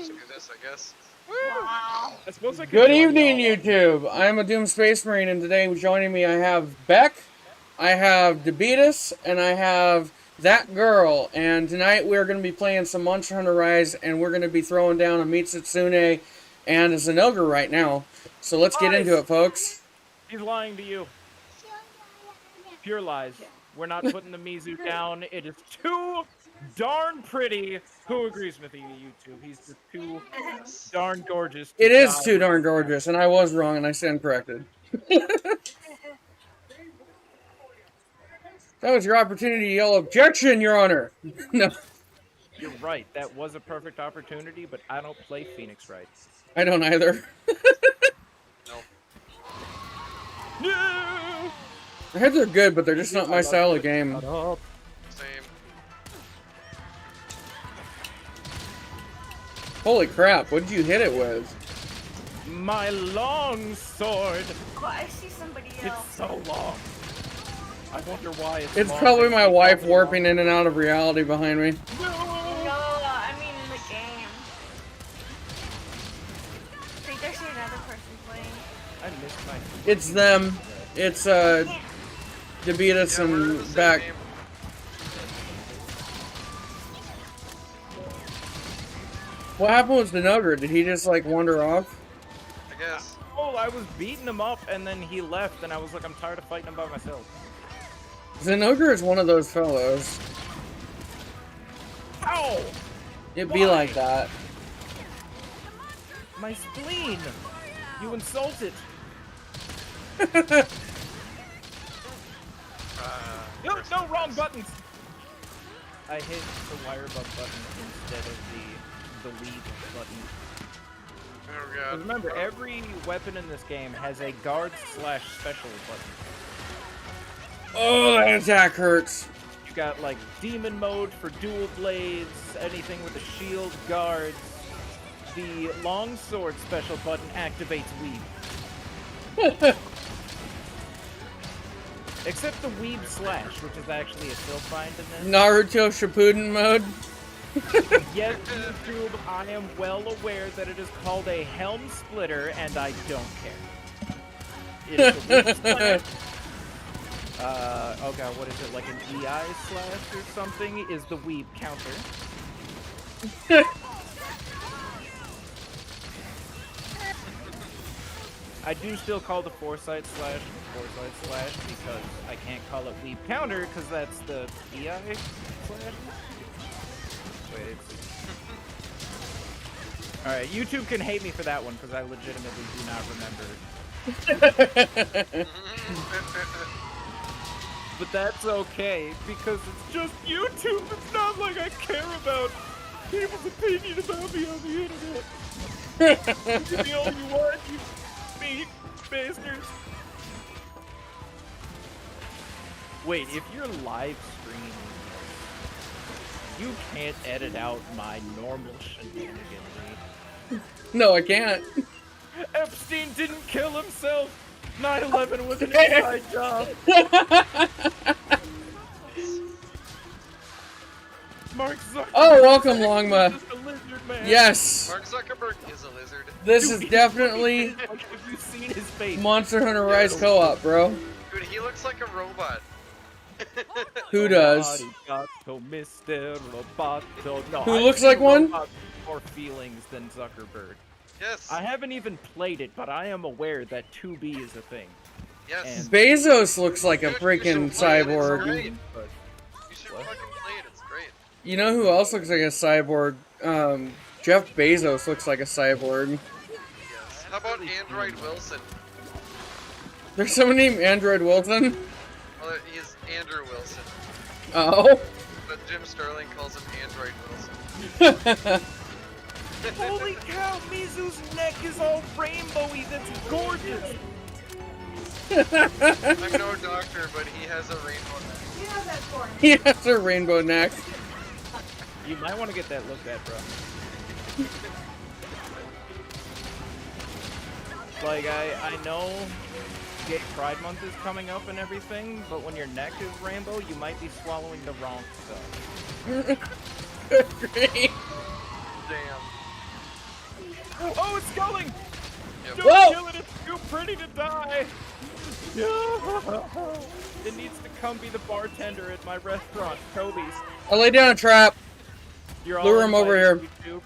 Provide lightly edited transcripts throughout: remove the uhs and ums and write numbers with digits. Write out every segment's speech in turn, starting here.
supposed to do this, I guess. Wow. I suppose I could Good join evening, y'all. YouTube. I am a Doom Space Marine, and today joining me I have Beck, I have Debetus, and I have that girl. And tonight we're going to be playing some Monster Hunter Rise, and we're going to be throwing down a Mitsitsune and a Zenogre right now. So let's get into it, folks. He's lying to you. Pure lies. We're not putting the Mizu down. It is too darn pretty. Who agrees with you, YouTube? He's just too darn gorgeous. It is too darn gorgeous, and I was wrong, and I stand corrected. That was your opportunity to yell objection, Your Honor. No. You're right. That was a perfect opportunity, but I don't play Phoenix right. I don't either. Nope. No! The heads are good, but they're just not my style of game. Same. Holy crap, what did you hit it with? My long sword. Oh, I see somebody It's else. so long. I wonder why It's long. probably my wife warping in and out of reality behind me. No, I mean in the game. I think there's another person playing. I missed my. It's them. It's Debetus Yeah, we're in the and same back. game. What happened with Zenogre? Did he just like wander off? I guess. Oh, I was beating him up, and then he left, and I was like, I'm tired of fighting him by myself. Zenogre is one of those fellows. Ow! It'd be like that. My spleen! You insulted! No, wrong buttons! I hit the wire bug button instead of the lead button. Oh 'Cause god. remember, every weapon in this game has a guard/special button. Oh, that attack hurts. You got like demon mode for dual blades, anything with a shield, guards. The longsword special button activates weave. Except the weave slash, which is actually a still find in this. Naruto Shippuden mode. Yes, YouTube, I am well aware that it is called a helm splitter, and I don't care. It is a weave slash. Oh god, what is it, like an EI slash or something, is the weave counter. I do still call the foresight slash because I can't call it weave counter because that's the EI slash. Wait, Alright, YouTube can hate me for that one because I legitimately do not remember. But that's okay, because it's just YouTube. It's not like I care about people's opinion about me on the internet. Give me all you want, you mean bastards. Wait, if you're live streaming, you can't edit out my normal shenanigans. No, I can't. Epstein didn't kill himself. 9/11 was an inside job. Mark Zuckerberg. Oh, welcome, Longma. is just a lizard man. Yes. Mark Zuckerberg is a lizard. This is definitely Have you seen his face? Monster Hunter Rise co-op, bro. Dude, he looks like a robot. Who does? Mr. Roboto. No, Who I looks see like one? robots with more feelings than Zuckerberg. Yes. I haven't even played it, but I am aware that 2B is a thing. Yes. And- Bezos looks like a Dude, you freaking should play it, it's cyborg. great. But You should What? fucking play it. It's great. You know who else looks like a cyborg? Jeff Bezos looks like a cyborg. Yes. How about Android Wilson? There's someone named Android Wilson. Well, he's Andrew Wilson, Oh. but Jim Sterling calls him Android Wilson. holy cow, Mizu's neck is all rainbowy. That's gorgeous. I'm no doctor, but he has a rainbow neck. You know that for me. He has a rainbow neck. You might want to get that looked at, bro. Like, I know Gay Pride Month is coming up and everything, but when your neck is rainbow, you might be swallowing the wrong stuff. Great. Damn. Oh, it's sculling! Yep. Don't Whoa! kill it, it's too pretty to die! It needs to come be the bartender at my restaurant, Toby's. I laid down a trap. You're all Lure him over invited, here.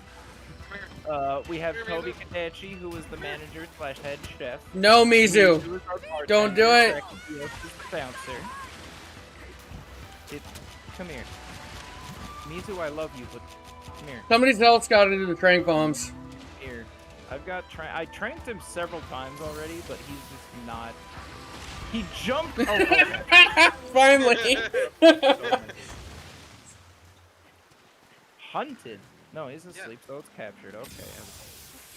YouTube. We have Toby Kadechi, who is the manager / head chef. No, Mizu. Mizu is our bartender. Don't do it. Dracovios is the bouncer. Come here. Mizu, I love you, but come here. Somebody else got to do the trank bombs. Here. I tranked him several times already, but he's just not. He jumped. Oh, Finally. Hunted. No, he's asleep, so it's captured. Okay.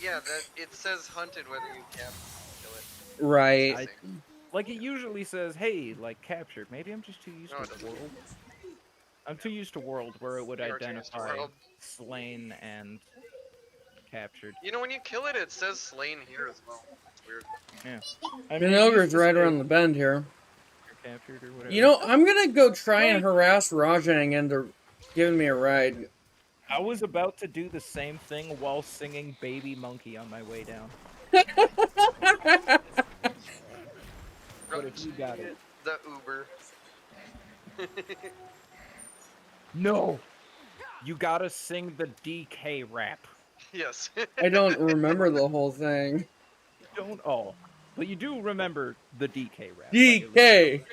Yeah, it says hunted whether you kill it. Right. Like it usually says, hey, like captured. Maybe I'm just too used No, it to doesn't. world. I'm too used to world where it would You are too used to identify world. slain and captured. You know, when you kill it, it says slain here as well. It's weird. Yeah. The ogre's right around the bend here. Captured or whatever. You know, I'm gonna go try and harass Rajang into giving me a ride. I was about to do the same thing while singing Baby Monkey on my way down. But if you got it. The Uber. No! You gotta sing the DK rap. Yes. I don't remember the whole thing. Don't all. But you do remember the DK rap. DK!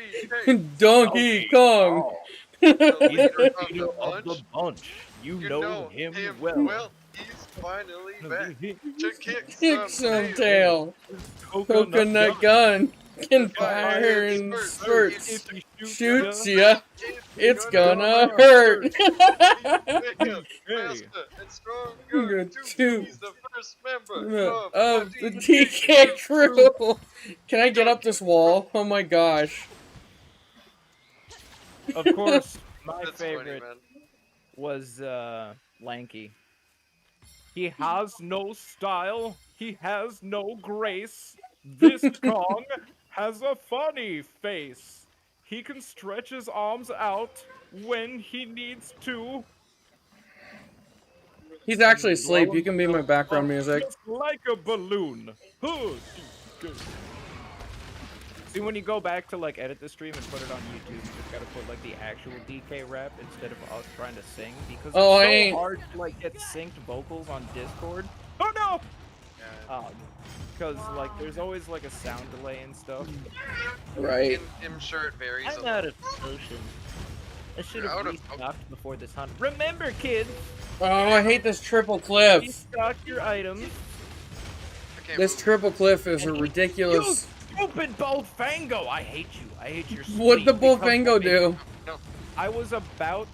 Donkey Kong! He's Leader the of leader the of the bunch. bunch. You know him well. Well, he's finally back to kick Kick some tail. tail! Coconut gun! Can fire in If spurts! he Shoots ya! It's gonna hurt! Faster and stronger Good too. too. He's the first member Of the DK crew! Can I get up this wall? Oh my gosh. Of course, my That's favorite funny, man. was Lanky. He has no style. He has no grace. This Kong has a funny face. He can stretch his arms out when he needs to. He's actually asleep. You can be my background music. Just like a balloon. See, when you go back to like edit the stream and put it on YouTube, you just gotta put like the actual DK rap instead of us trying to sing because it's Oh, I so ain't- hard to like get synced vocals on Discord. Oh no! Because like there's always like a sound delay and stuff. Right. I'm sure it varies. I'm out of potion. I should You're out have of restocked before this hunt. Remember, kids, Oh, I hate this triple cliff. restock your items. I can't This move. triple cliff is a ridiculous. You stupid Bullfango! I hate you. I hate your. What'd the sleep because Bullfango of me. do? I was about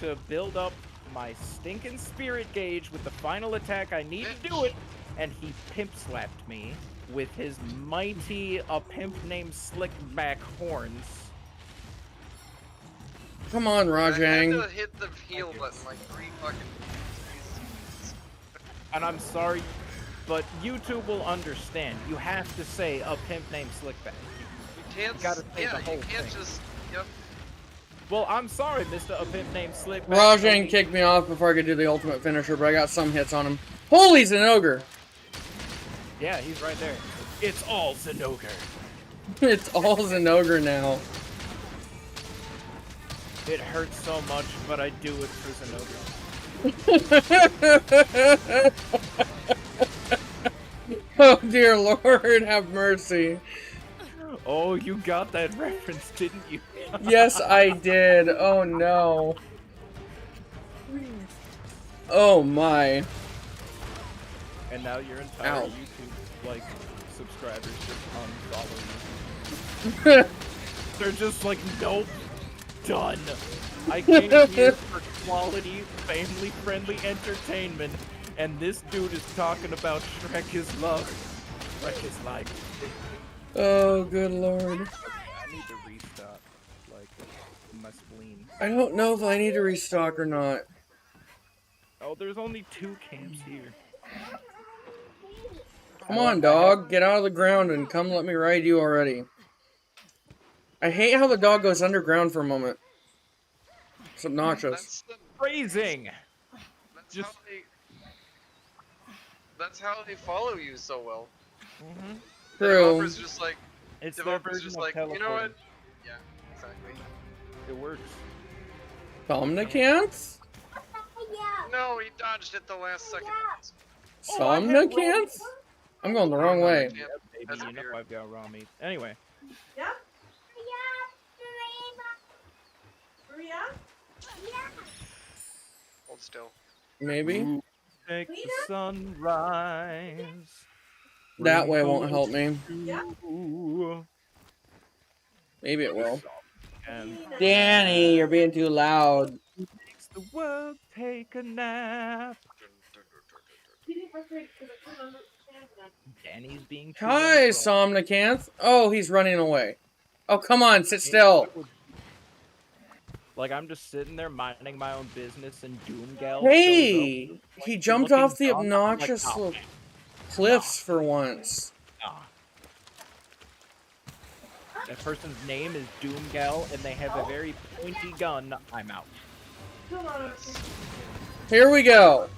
to build up my stinking spirit gauge with the final attack I need to do it, and he pimp slapped me with his mighty a pimp named Slickback horns. Come on, I had Rajang. to hit the heal button like 3 fucking times. And I'm sorry, but YouTube will understand. You have to say a pimp named Slickback. You can't. gotta say Yeah, the whole you can't thing. just. Yep. Well, I'm sorry, Mr. A pimp named Slickback. Rajang kicked me off before I could do the ultimate finisher, but I got some hits on him. Holy, he's an ogre! Yeah, he's right there. It's all Zenogre. It's all an ogre now. It hurts so much, but I do it for Zenogre. Oh dear Lord, have mercy. Oh, you got that reference, didn't you? Yes, I did. Oh no. Oh my. And now your entire Ow. YouTube like subscribers just unfollow you. They're just like, nope, done. I came here for quality, family-friendly entertainment, and this dude is talking about Shrek is love. Shrek is life. Oh good Lord. I need to restock, like, my spleen. I don't know if I need to restock or not. Oh, there's only 2 camps here. Come on, dog. Get out of the ground and come let me ride you already. I hate how the dog goes underground for a moment. It's obnoxious. That's the. Phrasing! That's Just- how That's how they follow you so well. Mm-hmm. The True. developers just like, It's their developers version just of like, you know teleporting. what? Yeah, exactly. It works. Somnicants? No, he dodged it the last second. Somnicants? I'm going the wrong way. Yeah, Baby, that's you know weird. I've got raw meat. Anyway, Hold still. Maybe? take the sunrise. That way bring won't help me. you Maybe it will. And Danny, you're being too loud. makes the world take a nap. Danny's being too Hi, liberal. Somnicanth. Oh, he's running away. Oh, come on, sit still. Like, I'm just sitting there minding my own business, and Doomgal Hey, shows up, he like, jumped looking off the dumb. I'm like, obnoxious "Oh, little man, cliffs for once. nah." That person's name is Doomgal, and they have a very pointy gun. I'm out. Here we go.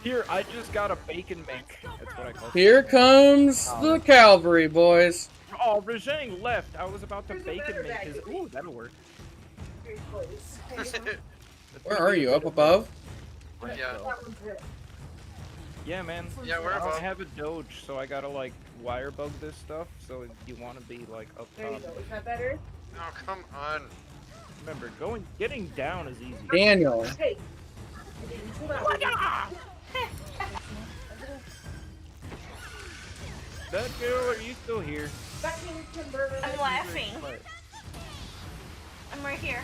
Here, I just got a bacon mink. That's what I call it. Here comes the cavalry, boys. Oh, Rajang left. I was about to bacon mink his. Ooh, that'll work. That's Where gonna are be a you? bit Up of above? a threat, Yeah. though. Yeah, man. Yeah, we're I don't above. have a doge, so I gotta like wire bug this stuff. So you want to be like up top. Is that better? Oh, come on. Remember, getting down is easy. Daniel. Hey. That girl, are you still here? I'm laughing. I'm right here.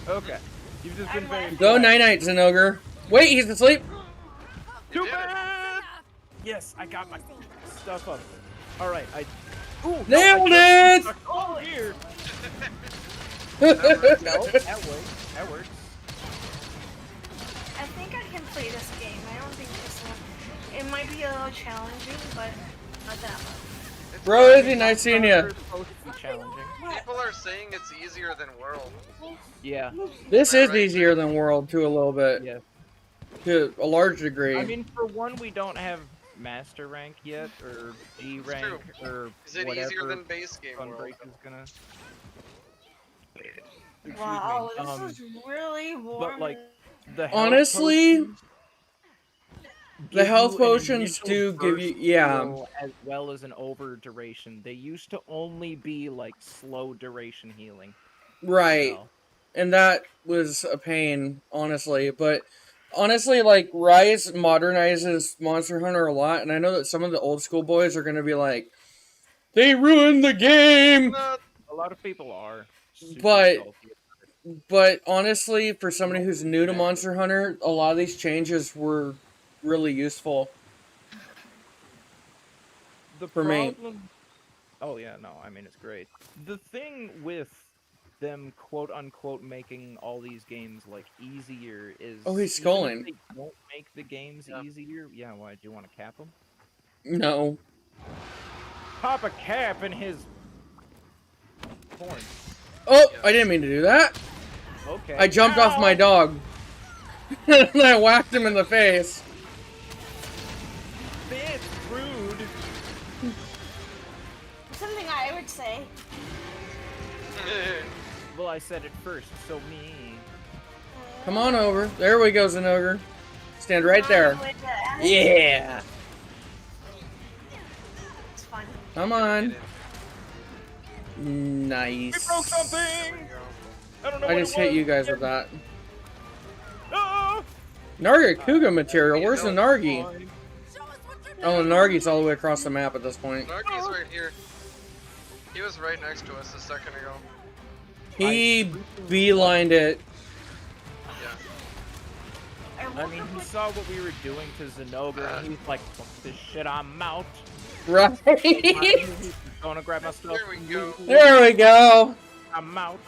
Okay. You've just been very. Go quiet. night-night, Zenogre. Wait, he's asleep. You Too did it. bad. Yes, I got my stuff up. All right, Ooh, Nailed I it! just- Oh, here. No, that works. That works. I think I can play this game. I don't think this one. It might be a little challenging, but not that much. Bro, Izzy, nice seeing ya. It's supposed to be challenging. People are saying it's easier than World. Yeah. This is easier than World, to a little bit. Yeah. To a large degree. I mean, for one, we don't have master rank yet, or G It's rank, true. or Is it whatever. easier than base game World? Sunbreak is gonna. Excuse Wow, me. this is really warm. But like, the health Honestly, potions the give health you an potions initial do give you, burst yeah. heal as well as an over duration. They used to only be like slow duration healing. Right. So, And that was a pain, honestly. But honestly, like, Rise modernizes Monster Hunter a lot, and I know that some of the old school boys are gonna be like, they ruined the game! a lot of people are. Super But- salty. But honestly, for somebody who's new to Monster Hunter, a lot of these changes were really useful. The for me. problem. Oh yeah, no, I mean it's great. The thing with them quote unquote making all these games like easier is Oh, he's even if sculling. They don't make the games Yeah. easier. Yeah, why do you want to cap them? No. Pop a cap in his horn. Oh, I didn't mean to do that. Okay. I jumped off my Ow! dog. And I whacked him in the face. It's rude. Something I would say. Well, I said it first, so me. Come on over. There we go, Zenogre. Stand right there. Yeah. It's fun. Come on. Nice. We broke something. I don't know. I what just it hit was. you guys with that. Ah! Nargacuga material. Where's the Nargi? Fine. Oh, the Nargi's all the way across the map at this point. Nargi's right here. He was right next to us a second ago. He beelined it. Yeah. I mean, he saw what we were doing to Zenogre, and he's like, "Fuck this shit, I'm out." Right. He's gonna grab my stuff. There we go. There we go. I'm out.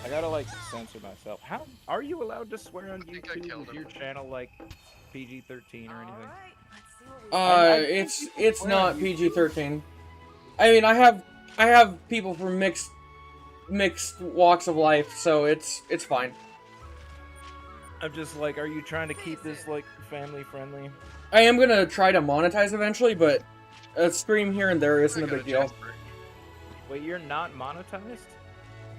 I gotta like censor myself. How are you allowed to swear on think I YouTube? killed Is your him. channel like PG-13 or anything? It's not PG-13. I mean, I have people from mixed walks of life, so it's fine. I'm just like, are you trying to keep this like family friendly? I am gonna try to monetize eventually, but a stream here and there isn't I a got big deal. Jasper. Wait, you're not monetized?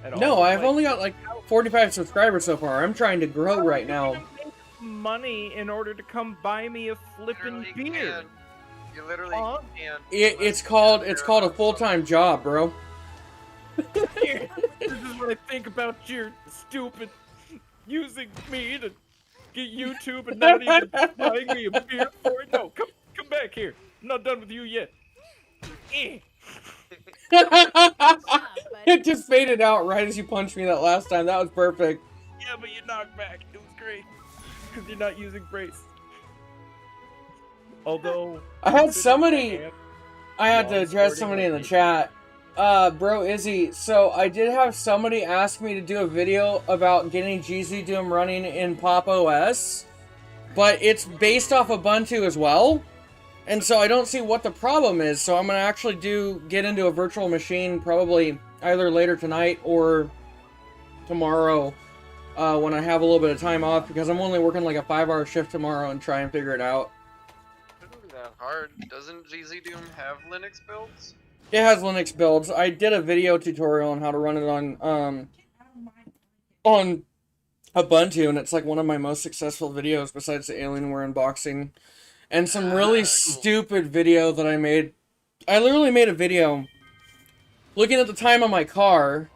At No, all? I've only got like 45 subscribers so far. I'm trying to grow How are right you now. gonna make money in order to come buy me a flippin' Literally beer. can. You literally Huh? can. It's called a full-time job, bro. This is what I think about your stupid using me to get YouTube and not even buying me a beer for it. No, come back here. I'm not done with you yet. Eh. It just faded out right as you punched me that last time. That was perfect. Yeah, but you knocked back. It was great. Because you're not using brace. Although... I had somebody... considering I had to Long address sporting somebody in the location. chat. Bro, Izzy, so I did have somebody ask me to do a video about getting GZ Doom running in Pop OS, but it's based off Ubuntu as well, and so I don't see what the problem is, so I'm gonna actually get into a virtual machine probably either later tonight or tomorrow, when I have a little bit of time off, because I'm only working like a 5-hour shift tomorrow and try and figure it out. Shouldn't be that hard. Doesn't GZ Doom have Linux builds? It has Linux builds. I did a video tutorial on how to run it on Ubuntu, and it's like one of my most successful videos besides the Alienware unboxing. And some really Cool. stupid video that I made. I literally made a video looking at the time on my car,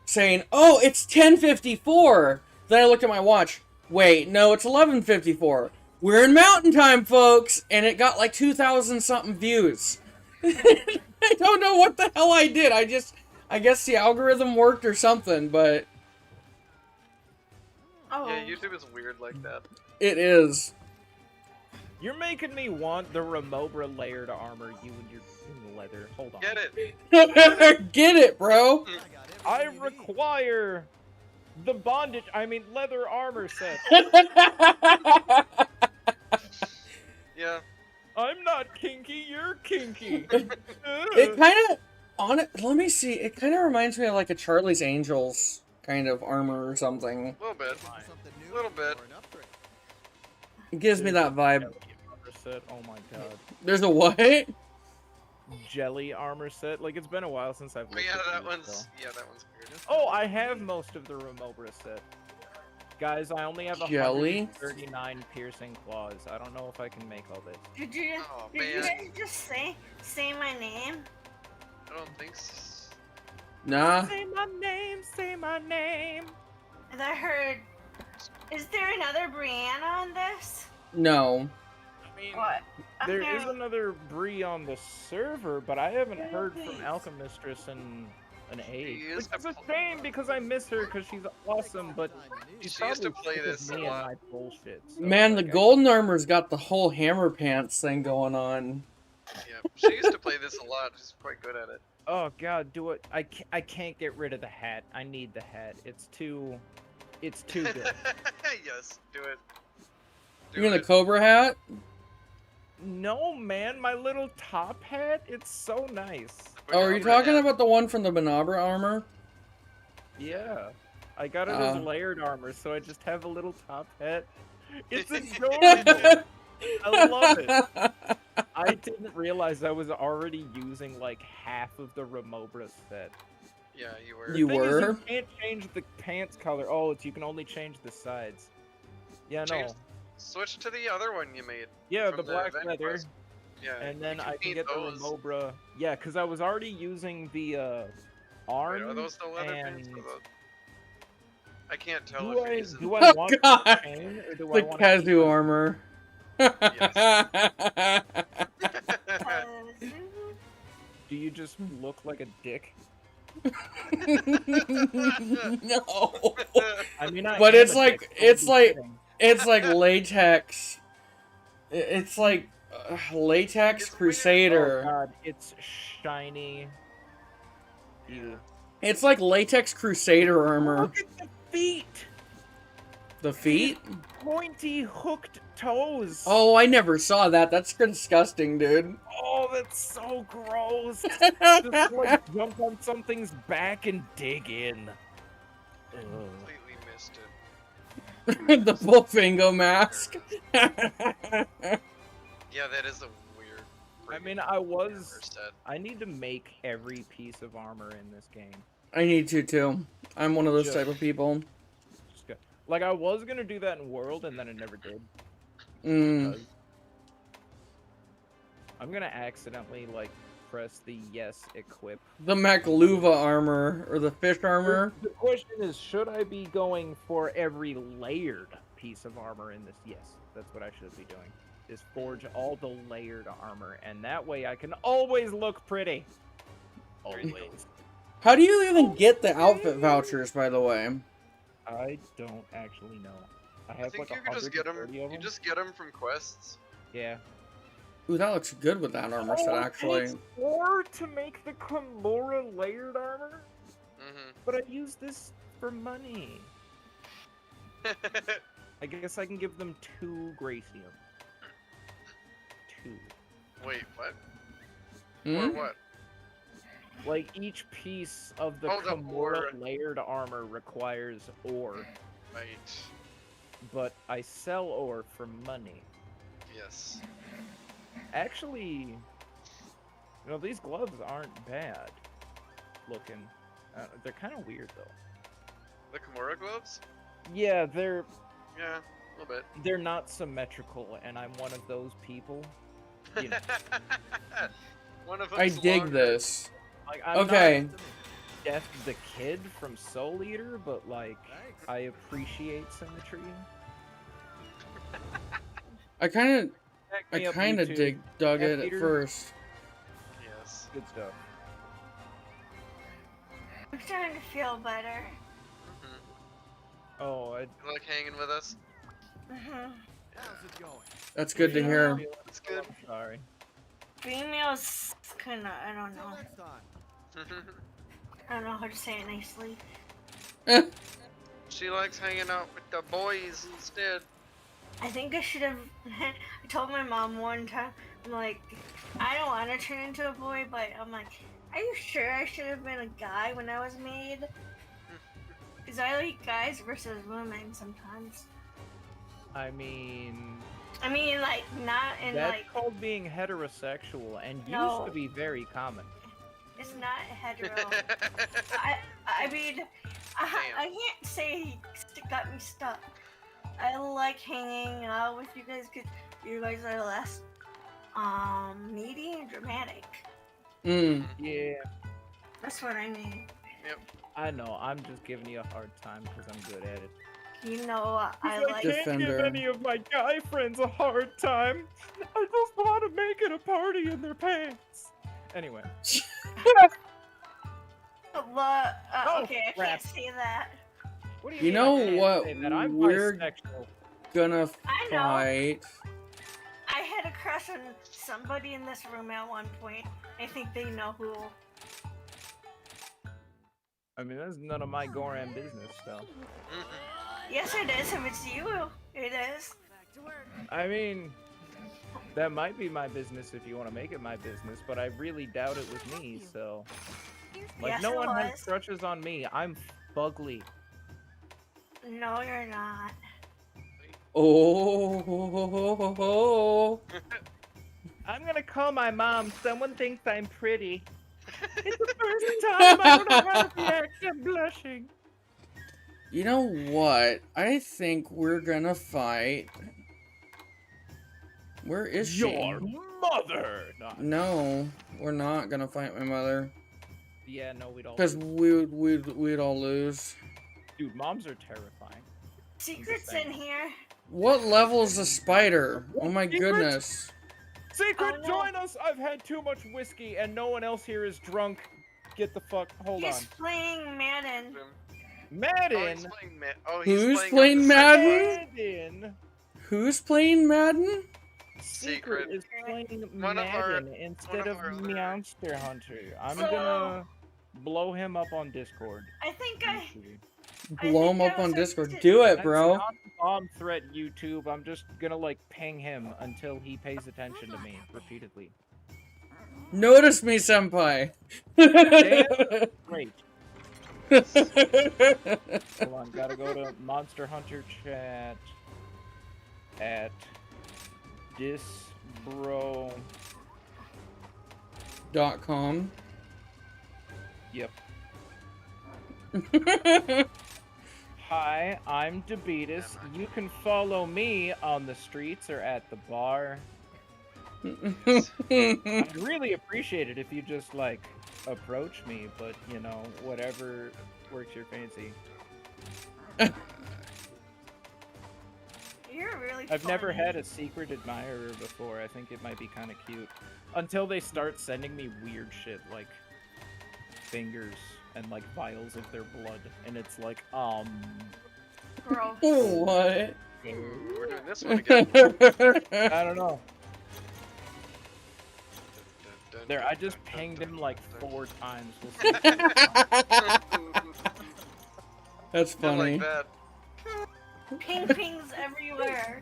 saying, "Oh, it's 10:54." Then I looked at my watch. Wait, no, it's 11:54. We're in Mountain Time, folks, and it got like 2,000 something views. I don't know what the hell I did. I guess the algorithm worked or something, but Oh. Yeah, YouTube is weird like that. it is. You're making me want the Remobra layered armor, you and your leather. Hold on. Get it? Get it, bro. I require the leather armor set. Yeah. I'm not kinky, you're kinky. It kind of let me see. It kind of reminds me of like a Charlie's Angels kind of armor or something. A little bit. A little bit. It gives me that vibe. Jelly armor set. Oh my god. There's a what? Jelly armor set. Like, it's been a while since I've But looked yeah, at that these, one's so. that one's weird. Oh, I have most of the Remobra set. Guys, I only have Jelly? 139 piercing claws. I don't know if I can make all this. Did you Oh, did you man. guys just say my name? I don't think so. Nah. Say my name, say my name. And I heard. Is there another Brianna on this? No. I mean, What? there is another Bree on the server, but I haven't heard from Alchemistress in an age. She Which used to is a shame because I miss her because she's awesome, but she's She used to probably play sick of this a me and lot. my bullshit. So, Man, the like, golden armor's got the whole hammer pants thing going on. Yeah, she used to play this a lot. She's quite good at it. Oh god, do it! I can't get rid of the hat. I need the hat. It's too good. Yes, do it. Do You mean the it. Cobra hat? No, man, my little top hat. It's so nice. Oh, are you Banana talking hat. about the one from the Banabra armor? Yeah, I got it as Uh. layered armor, so I just have a little top hat. It's adorable. I love it. I didn't realize I was already using like half of the Remobra set. Yeah, you were. You Thing is, were? you can't change the pants color. Oh, you can only change the sides. Yeah, no. Change- Switch to the other one you made. Yeah, from the black event leather. quest. Yeah. And then you I can need get those. the Remobra. Yeah, because I was already using the arm. Wait, are those the leather pants? and Or the... I can't tell do if you're I using. do Oh, I want God. the chain or do I The want Kazu armor. Do you just look like a dick? No. I mean, But am it's a like- dick, it's don't be like- kidding. It's like latex. It's like latex It's weird. Oh Crusader. god, it's shiny. Ew. It's like latex Crusader armor. Look at the feet! The feet? Pointy hooked toes. Oh, I never saw that. That's disgusting, dude. Oh, that's so gross. Just like jump on something's back and dig in. Ugh. Completely missed it. The Bullfingo mask. Yeah, that is a weird. I mean, friggin' set. I need to make every piece of armor in this game. I need to too. I'm one of those Just- type of people. Just go. Like, I was gonna do that in World, and then I never did. Mm. Because I'm gonna accidentally, like, press the yes equip. The MacLuva armor or the fish armor. The question is, should I be going for every layered piece of armor in this? Yes, that's what I should be doing. Is forge all the layered armor, and that way I can always look pretty. Always. How do you even get the outfit vouchers, by the way? I don't actually know. I I have think like you can just get them. 130 of You them. just get them from quests. Yeah. Ooh, that looks good with that armor set, actually. Or to make the Kimura layered armor, Mm-hmm. but I use this for money. I guess I can give them 2 Gracium. 2. Wait, what? Hmm? Or what? Like, each piece of the Oh, the Kimura ore. layered armor requires ore, Right. but I sell ore for money. Yes. Actually, you know, these gloves aren't bad looking. They're kind of weird, though. The Kimura gloves? Yeah, Yeah, a little bit. they're not symmetrical, and I'm one of those people. You know, One of I them's dig longer. this. like, I'm Okay. not Death the Kid from Soul Eater, but like, I appreciate symmetry. I kind Back of me up, dug YouTube. it at Peter. first. Yes. Good stuff. I'm starting to feel better. Mm-hmm. Oh, I You like hanging with us? Mm-hmm. That's good to hear. It's good. I'm sorry. Females kinda, I don't know. I don't know how to say it nicely. She likes hanging out with the boys instead. I think I should have. I told my mom one time, I'm like, I don't want to turn into a boy, but I'm like, are you sure I should have been a guy when I was made? Because I like guys versus women sometimes. I mean, Like, not in, that's like, called being heterosexual, and used No. to be very common. it's not hetero. I mean, I can't say he got me stuck. I like hanging out with you guys because you guys are less, needy and dramatic. Mm. Yeah, That's what I mean. I know. I'm just giving you a hard time because I'm good at it. You know, I like. Just- Defender. of my guy friends a hard time. I just want to make it a party in their pants. Anyway. Okay, I crap. can't say that. What do You mean know I can't what say that? I'm we're- bisexual. Gonna I know. fight. I had a crush on somebody in this room at one point. I think they know who. I mean, that's none of my Goran business, though. Yes, it is. If it's you, it is. I mean, that might be my business if you want to make it my business, but I really doubt it with me, so... Like, Yes, no it one has was. crushes on me. I'm fugly. No, you're not. Oh. I'm gonna call my mom. Someone thinks I'm pretty. It's the first time I don't know how to react. I'm blushing. You know what? I think we're gonna fight. Where is she? Your mother! No. No, we're not gonna fight my mother. Yeah, no, we don't. Because we'd all lose. Dude, moms are terrifying. Secrets saying. in here. What level is the spider? Oh my Secret? goodness. Secret, Oh, no. join us! I've had too much whiskey and no one else here is drunk. Get the fuck. Hold He's on. playing Madden. Oh, Madden! he's playing he's Who's playing playing on the Madden? Madden! Who's playing Madden? Secret is playing One of our- Madden instead one of of our other- Meowster Hunter. I'm So- gonna blow him up on Discord. I think I. Blow him think up I on was Discord. like- Do it, That's bro. not a bomb threat, YouTube. I'm just gonna like ping him until he pays attention to me repeatedly. Notice me, senpai. Great. Hold on, gotta go to Monster Hunter chat at disbro. .com. Yep. Hi, I'm Debetus. You can follow me on the streets or at the bar. I'd really appreciate it if you just, like, approach me, but, you know, whatever works your fancy. You're really I've never funny. had a secret admirer before. I think it might be kind of cute. Until they start sending me weird shit, like fingers and, like, vials of their blood. And it's like, Gross. What? Ooh, we're doing this one again. I don't know. There, I just pinged him like 4 times. We'll see. That's I funny. like that. Ping pings everywhere.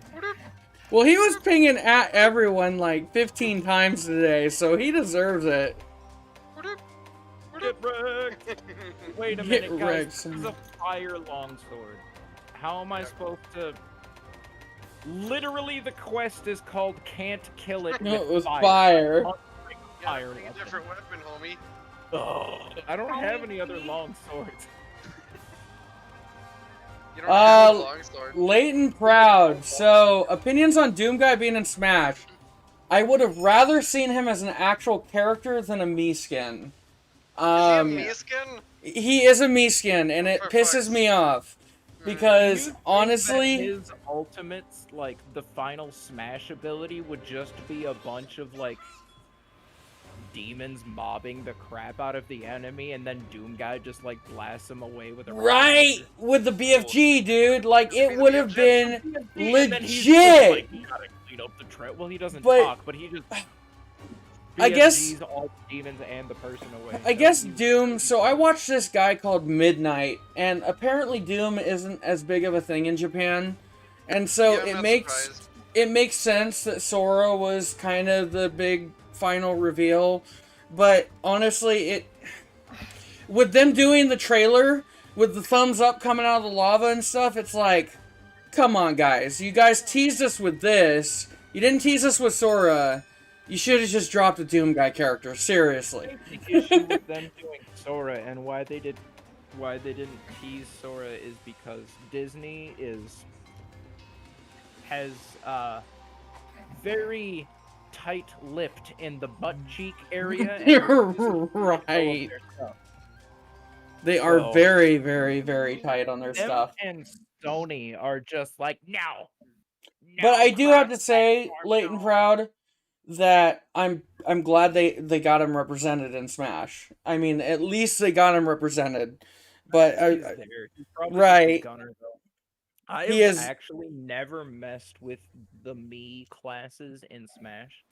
Well, he was pinging at everyone like 15 times today, so he deserves it. Get wrecked! Wait a Get minute, guys. wrecked, This son. is a fire longsword. How am I supposed to... Literally, the quest is called Can't Kill It No, with it was Fire. fire. Fire Pick a weapon. different weapon, homie. Ugh, I don't have any other long swords. You don't have a long sword. Late and proud. So, opinions on Doom Guy being in Smash. I would have rather seen him as an actual character than a Mii skin. Is he a Mii skin? He is a Mii skin, and it For pisses fuck's me sake. off. Do Because, you think honestly... that his ultimates, like, the final Smash ability would just be a bunch of, like, demons mobbing the crap out of the enemy, and then Doom Guy just, like, blasts him away with a Right! With the BFG, dude. Like, it Be the would have BFG. been And then he's just like, legit! you gotta clean up the trail. Well, he doesn't But- talk, but he just... I guess- BFGs all the demons and the person away. I guess Doom... So, I watched this guy called Midnight, and apparently Doom isn't as big of a thing in Japan. And so, Yeah, I'm it not makes... surprised. It makes sense that Sora was kind of the big final reveal, but honestly, with them doing the trailer, with the thumbs up coming out of the lava and stuff, it's like, come on guys, you guys teased us with this, you didn't tease us with Sora, you should have just dropped the Doom Guy character, seriously. I think the issue with them doing Sora and why they didn't tease Sora is because Disney has very tight-lipped in the butt cheek area. And You're refuses to let go of right. their stuff. They are So- very, very, very tight on their Them stuff. and Sony are just like, no. But I do have to cross say, platform, late and no." proud, that I'm glad they got him represented in Smash. I mean, at least they got him represented. But He's there. He's probably just a right. gunner, though. I He have is- actually never messed with the Mii classes in Smash.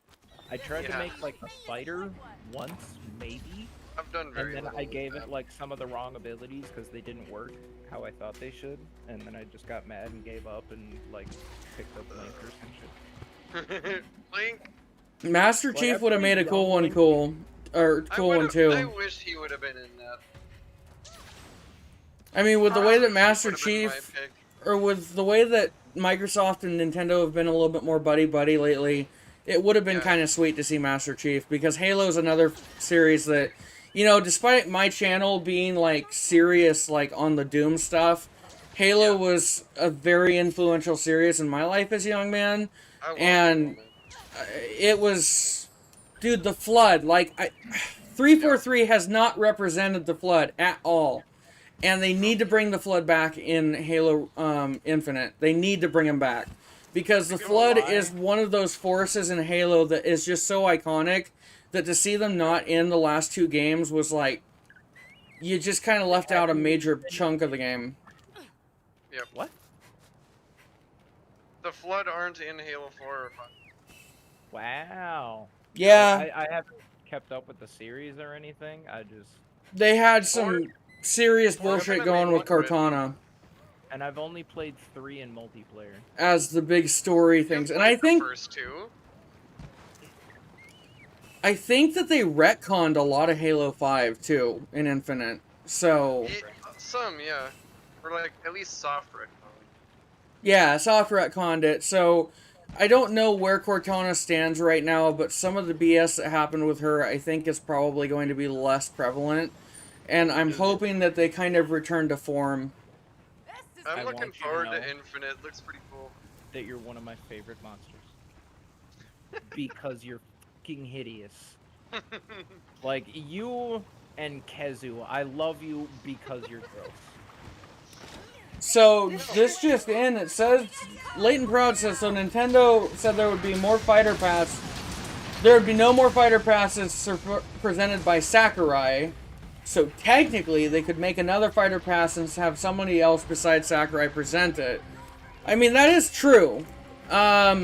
I tried to Yeah. make like a fighter once, maybe, I've done very and then little I with gave that. it like some of the wrong abilities because they didn't work how I thought they should, and then I just got mad and gave up and like picked up Link or some shit. Link. Master Like, I Chief would have played made a cool Young one Link. cool. Or cool one I too. wish he would have been in that. I mean, with the way that He Master would've been my Chief, pick. or with the way that Microsoft and Nintendo have been a little bit more buddy-buddy lately, it would have been Yeah. kind of sweet to see Master Chief, because Halo's another series that, you know, despite my channel being, like, serious, like, on the Doom stuff, Halo Yeah. was a very influential series in my life as a young man. I love and- Halo, man. It was... Dude, the Flood, like, 343 has not represented the Flood at all. And they need to bring the Flood back in Halo Infinite. They need to bring him back. Because the Not gonna Flood lie. is one of those forces in Halo that is just so iconic that to see them not in the last 2 games was like... You just kind of left out a major chunk of the game. Yep. What? The Flood aren't in Halo 4 or 5. Wow. Yeah, I haven't kept up with the series or anything. I just they had some serious Or- bullshit or- going with or- Cortana and I've only played 3 in multiplayer. as the big story things. And I The think first 2. that they retconned a lot of Halo 5 too in Infinite. So Some, yeah. Or like at least soft retcon. Yeah, soft retconned it. So I don't know where Cortana stands right now, but some of the BS that happened with her, I think, is probably going to be less prevalent. And I'm hoping that they kind of return to form. I'm I looking want you to forward know to Infinite. Looks pretty cool. that you're one of my favorite monsters. Because you're fucking hideous. Like, you and Kezu, I love you because you're gross. So this just in, it says, Leighton Proud says, so Nintendo said there would be more fighter pass. There would be no more fighter passes presented by Sakurai. So technically, they could make another fighter pass and have somebody else besides Sakurai present it. I mean, that is true. But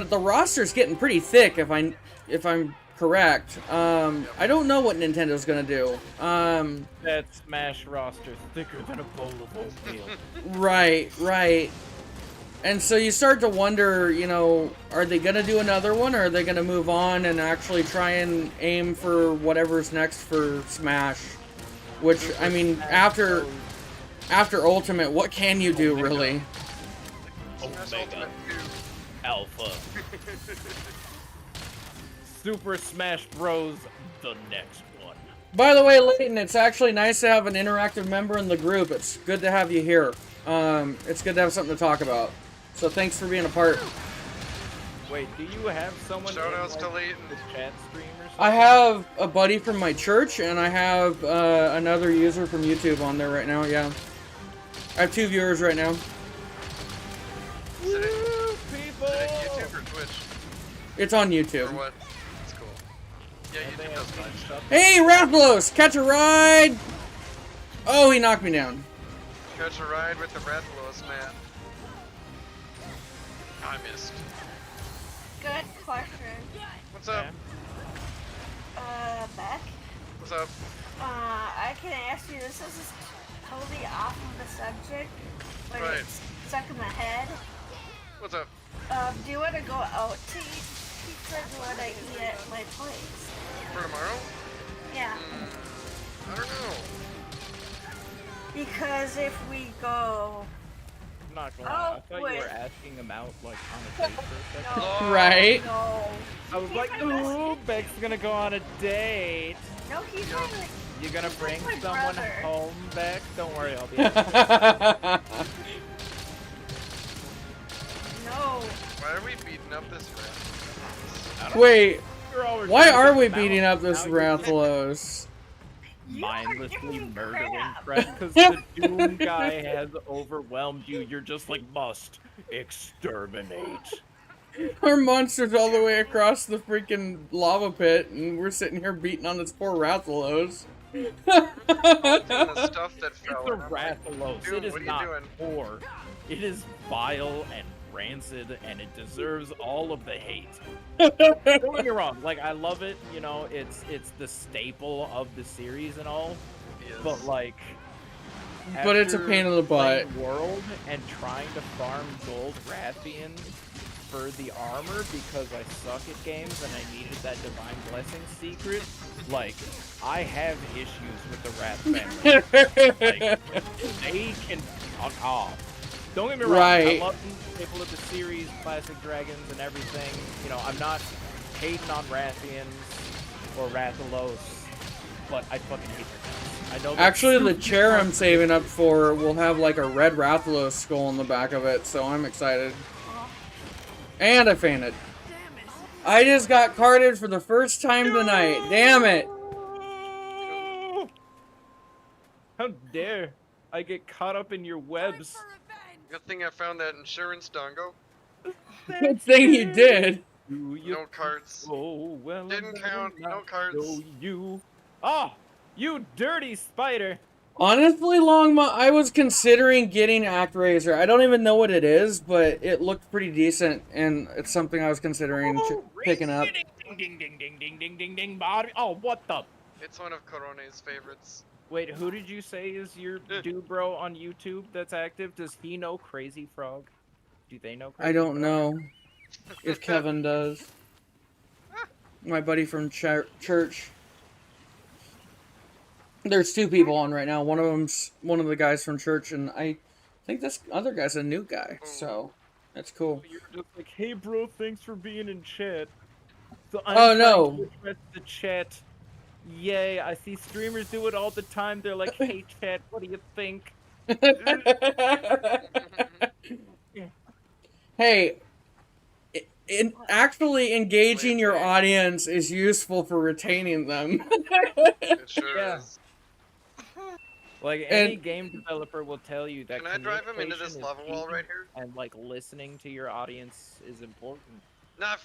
the roster's getting pretty thick, if I'm correct. I don't know what Nintendo's gonna do. That Smash roster thicker than a bowl of oatmeal. Right. And so you start to wonder, you know, are they gonna do another one, or are they gonna move on and actually try and aim for whatever's next for Smash? Which, I mean, after Ultimate, what can you do, really? Smash Omega. Ultimate 2. Alpha. Super Smash Bros. The next one. By the way, Leighton, it's actually nice to have an interactive member in the group. It's good to have you here. It's good to have something to talk about. So thanks for being a part. Wait, do you have someone Shoutouts in, to like, Leighton. the chat stream or something? I have a buddy from my church, and I have another user from YouTube on there right now, yeah. I have 2 viewers right now. Is it Woo, people! YouTube or Twitch? It's on Or YouTube. what? That's cool. Yeah, And they YouTube have does fine. stuff. Hey, Rathalos, catch a ride! Oh, he knocked me down. Catch a ride with the Rathalos, man. I missed. Good question. What's up? Beck? What's up? I can ask you, this is totally off of the subject, but Right. it's stuck in my head. What's up? Do you want to go out to eat pizza, or do you want to eat at my place? For tomorrow? Yeah, I don't know. because if we go... I'm not gonna lie, I Oh, thought you wait. were asking him out, like, on a date for a second. No, Right. no. I was He's like, my best- ooh, Beck's gonna go on a date. No, he's my, like, You gonna bring my someone brother. home, Beck? Don't worry, I'll be no. Why are we beating up this rat? Wait, You're always why trying to are get we them beating out. up this Now you're Rathalos? You are mindlessly giving murdering crap. Fred because the Doom guy has overwhelmed you. You're just like, must exterminate. Our monster's all the way across the freaking lava pit, and we're sitting here beating on this poor Rathalos. Doing the stuff that It's fell. a and I'm like, Rathalos. Doom, It is what are you not doing? poor. It is vile and rancid, and it deserves all of the hate. Don't get me wrong. Like, I love it. You know, it's the staple of the series and all. Yes. But like, But it's a after pain in the butt. playing World and trying to farm gold Rathian for the armor because I suck at games and I needed that divine blessing secret. Like, I have issues with the Wrath family. Like, they can fuck off. Don't get me wrong. Right. I love the staple of the series, classic dragons and everything. You know, I'm not hating on Rathians or Rathalos, but I fucking hate their guns. I know. Actually, the chair I'm saving up for will have like a red Rathalos skull on the back of it, so I'm excited. And I fainted. I just got carded for the first time tonight. Damn it. How dare I get caught up in your webs? Good thing I found that insurance dongo. Good thing you did. Do you No cards. Oh, well, Didn't I count, better no not cards. show you. Oh, you dirty spider. Honestly, I was considering getting ActRaiser. I don't even know what it is, but it looked pretty decent, and it's something I was considering picking up. Ding, ding, ding, ding, ding, ding, ding, ding, body. Oh, what the? It's one of Corone's favorites. Wait, who did you say is your dude bro on YouTube that's active? Does he know Crazy Frog? Do they know Crazy I don't Frog? know if Kevin does. My buddy from church. There's two people on right now. One of them's one of the guys from church, and I think this other guy's a new guy. So that's cool. You're just like, hey, bro, thanks for being in chat. So I'm Oh trying no. to address the chat. Yay, I see streamers do it all the time. They're like, hey, chat, what do you think? Hey, in actually engaging your audience is useful for retaining them. It sure Yeah. is. Like, any game developer will tell you that Can I drive him into this communication is lava wall key, right here? and, like, listening to your audience is important. Nah,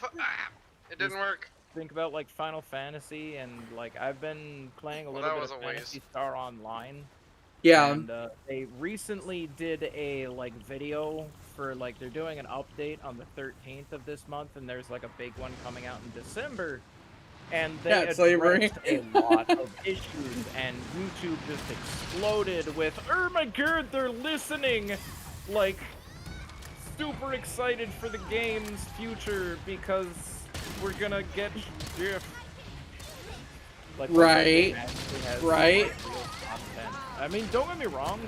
it didn't work. Think about, like, Final Fantasy, and, like, I've been playing a Well, little that bit was of a waste. Phantasy Star Online. Yeah. And they recently did a, like, video for, like, they're doing an update on the 13th of this month, and there's, like, a big one coming out in December. And they addressed a lot of issues, and YouTube just exploded with, oh my god, they're listening! Like, super excited for the game's future because we're gonna get GIF. Like, Right. Right. Real content. I mean, don't get me wrong,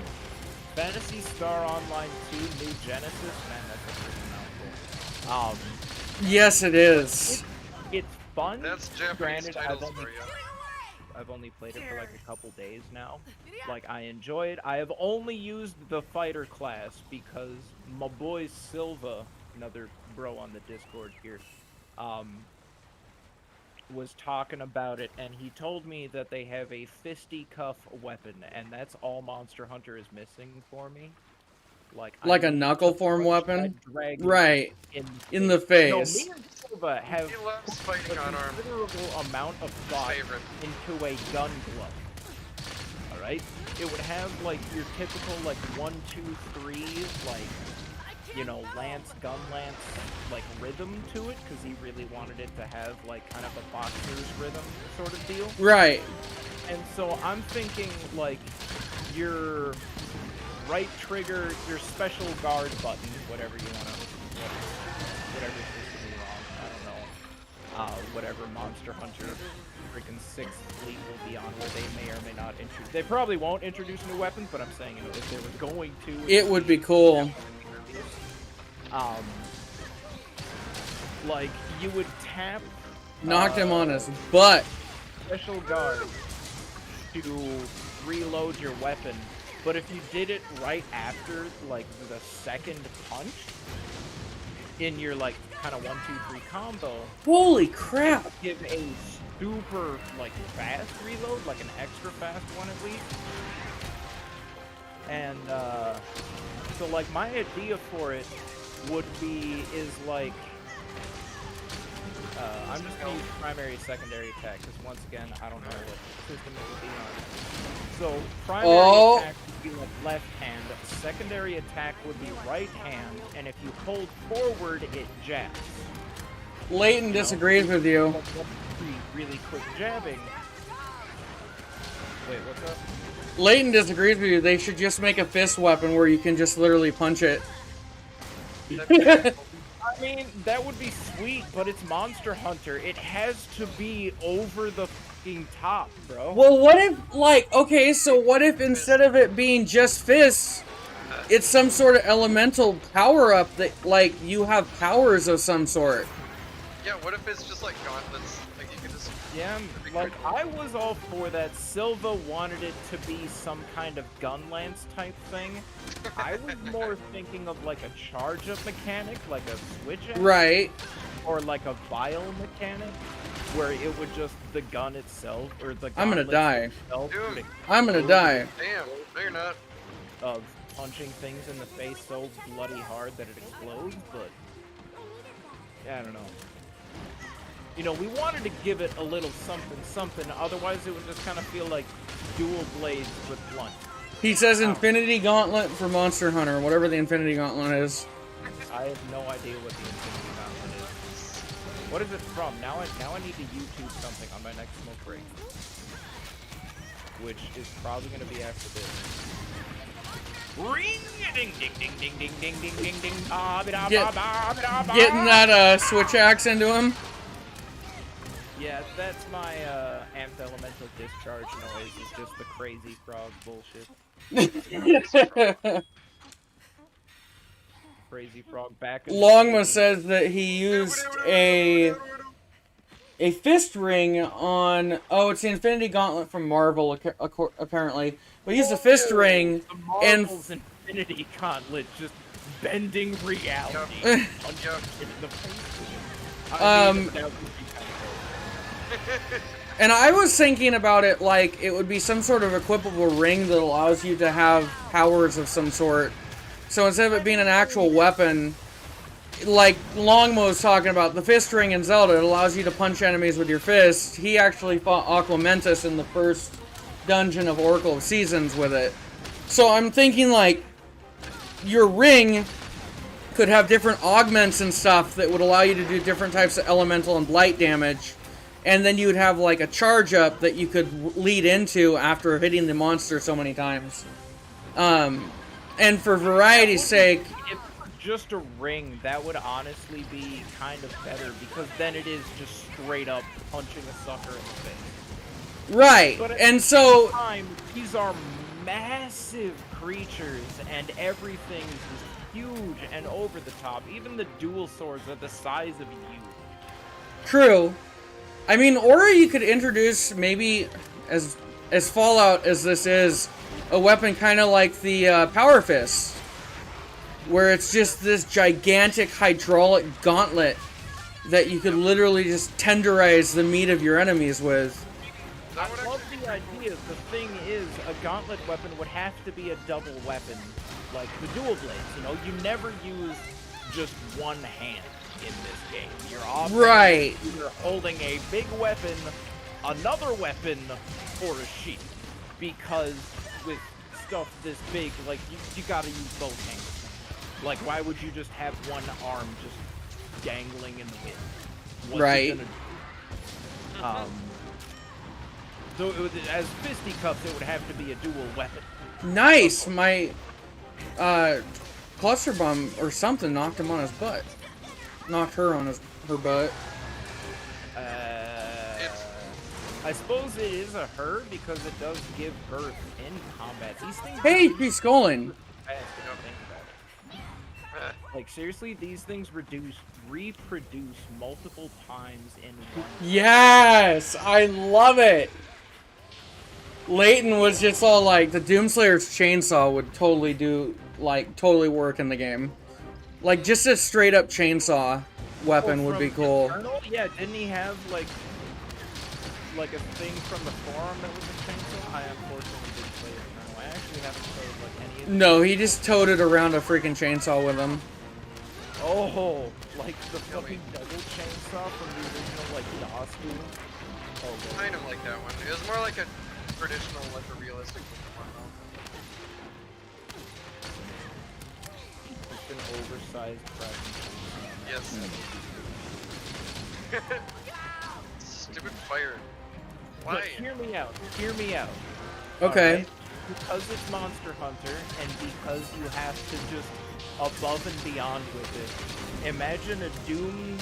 Phantasy Star Online 2 New Genesis, man, that's a freaking mouthful. Yes, it is. It's fun. That's Japanese Granted, titles for you. I've only played it for like a couple days now. Like, I enjoy it. I have only used the fighter class because my boy Silva, another bro on the Discord here, was talking about it, and he told me that they have a fisticuff weapon, and that's all Monster Hunter is missing for me. Like a knuckle form weapon? Right. In the No, face. me and Silva have He loves fighting a on arm. considerable amount of thought Favorite. into a gun glove. Alright? It would have, like, your typical, like, 1, 2, 3, like, you know, gun lance, like, rhythm to it, because he really wanted it to have, like, kind of a boxer's rhythm sort of deal. Right. And so I'm thinking, like, your right trigger, your special guard button, whatever you want to, whatever's supposed to be wrong, I don't know, whatever Monster Hunter freaking 6th Fleet will be on, where they may or may not introduce, they probably won't introduce new weapons, but I'm saying, you know, if they were going to, It would be cool. Like, you would tap, Knocked him on his butt. special guard to reload your weapon, but if you did it right after, like, the second punch, in your, like, kind of 1, 2, 3 combo, Holy crap. give a super, like, fast reload, like an extra fast one at least. And, so, like, my idea for it would be, is, like, I'm just gonna use primary, secondary attack, because once again, I don't know what system it would be on. So, primary attack would be like left hand, secondary attack would be right hand, and if you hold forward, it jabs. Leighton disagrees with you. Really quick jabbing. Wait, what's up? Leighton disagrees with you. They should just make a fist weapon where you can just literally punch it. I mean, that would be sweet, but it's Monster Hunter. It has to be over the fucking top, bro. Well, what if, like, okay, so what if instead of it being just fists, it's some sort of elemental power-up that, like, you have powers of some sort? Yeah, what if it's just like gauntlets? Like you can just. Yeah, like, I was all for that. Silva wanted it to be some kind of gun lance type thing. I was more thinking of like a charge-up mechanic, like a switch axe. Right. Or like a vial mechanic, where it would just, the gun itself, or the I'm gonna gauntlet die. itself would Dude. I'm gonna die. Damn, no you're not. of punching things in the face so bloody hard that it explodes, but yeah, I don't know. You know, we wanted to give it a little something, otherwise it would just kind of feel like dual blades with blunt. He says Infinity Gauntlet for Monster Hunter, whatever the Infinity Gauntlet is. I have no idea what the Infinity Gauntlet is. What is it from? Now I need to YouTube something on my next smoke break. Which is probably going to be after this. Ring! Ding ding ding ding ding ding ding ding ding. Getting that switch axe into him. Yeah, that's my amped elemental discharge noise is just the crazy frog bullshit. Crazy frog back in the Longma day. says that he used a fist ring on. Oh, it's the Infinity Gauntlet from Marvel, apparently. But he used a fist ring The and. Marvel's Infinity Gauntlet just bending reality. Yup. In the face. I mean, that would be kind of cool. And I was thinking about it like it would be some sort of equipable ring that allows you to have powers of some sort. So instead of it being an actual weapon, like Longmo was talking about, the fist ring in Zelda, it allows you to punch enemies with your fist. He actually fought Aquamentus in the first dungeon of Oracle of Seasons with it. So I'm thinking like your ring could have different augments and stuff that would allow you to do different types of elemental and blight damage. And then you would have like a charge up that you could lead into after hitting the monster so many times. And for variety's sake, If just a ring, that would honestly be kind of better, because then it is just straight up punching a sucker in the face. right, But at and the so, same time, these are massive creatures, and everything is huge and over the top. Even the dual swords are the size of you. true. I mean, or you could introduce maybe, as Fallout as this is, a weapon kind of like the Power Fist, where it's just this gigantic hydraulic gauntlet that you could literally just tenderize the meat of your enemies with. I love the idea. The thing is, a gauntlet weapon would have to be a double weapon, like the dual blades. You know, you never use just one hand in this game. You're often Right. You're holding a big weapon, another weapon, or a shield, because with stuff this big, like you gotta use both hands. Like, why would you just have one arm just dangling in the wind? What's Right. it gonna do? So it would, as fisticuffs, it would have to be a dual weapon. Nice! My cluster bomb or something knocked him on his butt. Knocked her on her butt. I suppose it is a her, because it does give birth in combat. These things. Hey, he's Skolin. Fast if you think about it. Like, seriously, these things reproduce multiple times in one. Yes! I love it! Leighton was just all like, the Doomslayer's chainsaw would totally work in the game. Like, just a straight up chainsaw weapon would be cool. Eternal? Yeah, didn't he have, like a thing from the forearm that was a chainsaw? I unfortunately didn't play Eternal. I actually haven't played, like, any of them. No, he just toted around a freaking chainsaw with him. Oh, like the fucking double chainsaw from the original, like, DOS game? Oh, God. Kind of like that one. It was more like a traditional, like a realistic one though. It's an oversized present. Yes. Stupid fire. Why? But hear me out. Hear me out. Okay. Alright? Because it's Monster Hunter, and because you have to just above and beyond with it. Imagine a Doom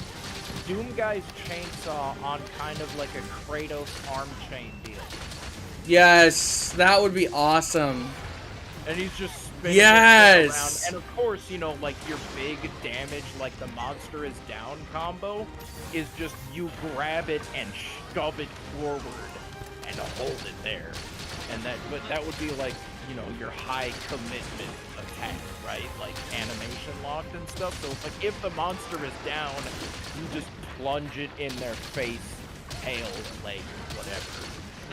guy's chainsaw on kind of like a Kratos arm chain deal. Yes, that would be awesome. And he's just spinning Yes! it around. And of course, you know, like your big damage, like the monster is down combo, is just you grab it and shove it forward and hold it there. And that would be like, you know, your high commitment attack, right? Like animation locked and stuff. So it's like if the monster is down, you just plunge it in their face, tail, leg, whatever,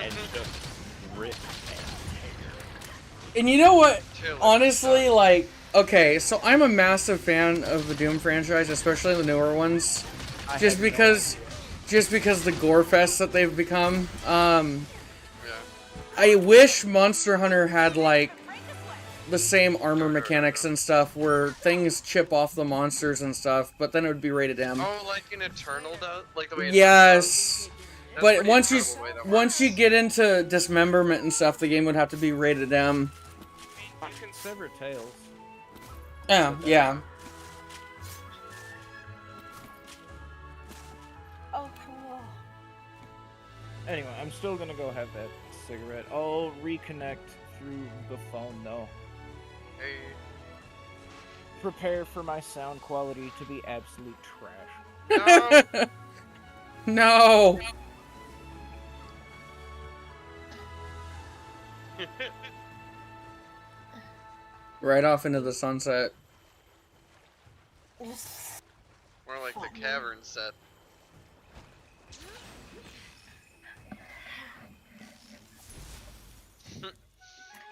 and just rip and tear. And you know what? Chill. Honestly, like, okay, so I'm a massive fan of the Doom franchise, especially the newer ones. Just because the gore fest that they've become. Yeah. I wish Monster Hunter had, like, the same armor mechanics and stuff where things chip off the monsters and stuff, but then it would be rated M. Oh, like an Eternal does? Like the way Eternal Yes. does? That's But pretty once incredible the way that once you works. get into dismemberment and stuff, the game would have to be rated M. Fucking sever tails. Yeah. Oh, cool. Anyway, I'm still gonna go have that cigarette. I'll reconnect through the phone though. Hey, Prepare for my sound quality to be absolute trash. no. No. Right off into the sunset. Just More like the cavern set.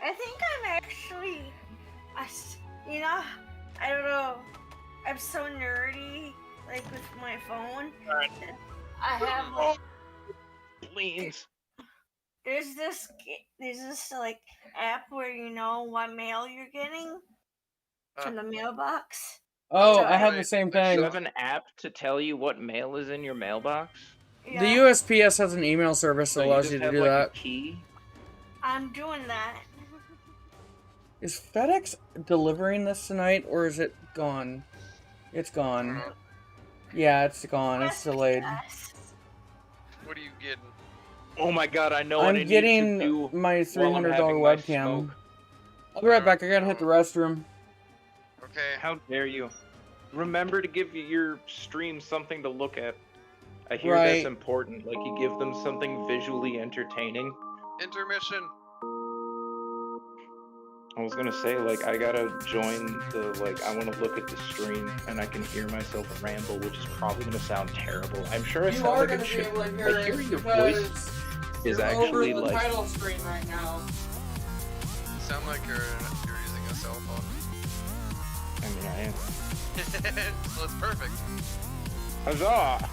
I think I'm actually, you know, I don't know. I'm so nerdy, like with my phone. Alright. I have like, Please. there's this like app where you know what mail you're getting from the mailbox. Oh, So I have the right. same You thing. have an app to tell you what mail is in your mailbox? Yeah, The USPS has an email service that So allows just you to have, do like, that. a key? I'm doing that. Is FedEx delivering this tonight, or is it gone? It's gone. Yeah, it's gone. It's delayed. Yes. What are you getting? Oh my god, I know what I I'm need to getting do my while I'm $300 having my webcam. smoke. I'll be right back. I gotta hit the restroom. Okay. How dare you? Remember to give your stream something to look at. I hear Right. that's important. Like, you give them something visually entertaining. Intermission. I was gonna say, like, I gotta join the, like, I wanna look at the stream and I can hear myself ramble, which is probably gonna sound terrible. I'm sure I You sound are like gonna a be chip. able to hear Like, it hearing your because voice is you're actually over the like. title screen right now. You sound like you're using a cell phone. I mean, I am. So it's perfect. Huzzah!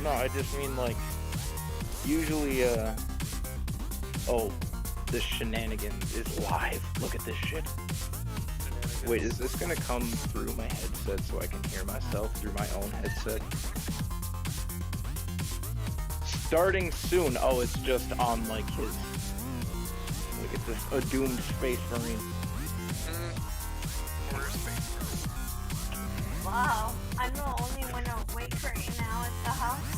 No, I just mean, like, usually, oh, the Shenanigans is live. Look at this shit. Wait, is this gonna come through my headset so I can hear myself through my own headset? Starting soon. Oh, it's just on, like, his... Like, it's a doomed space marine. Corner space. Wow, I'm the only one awake right now at the house.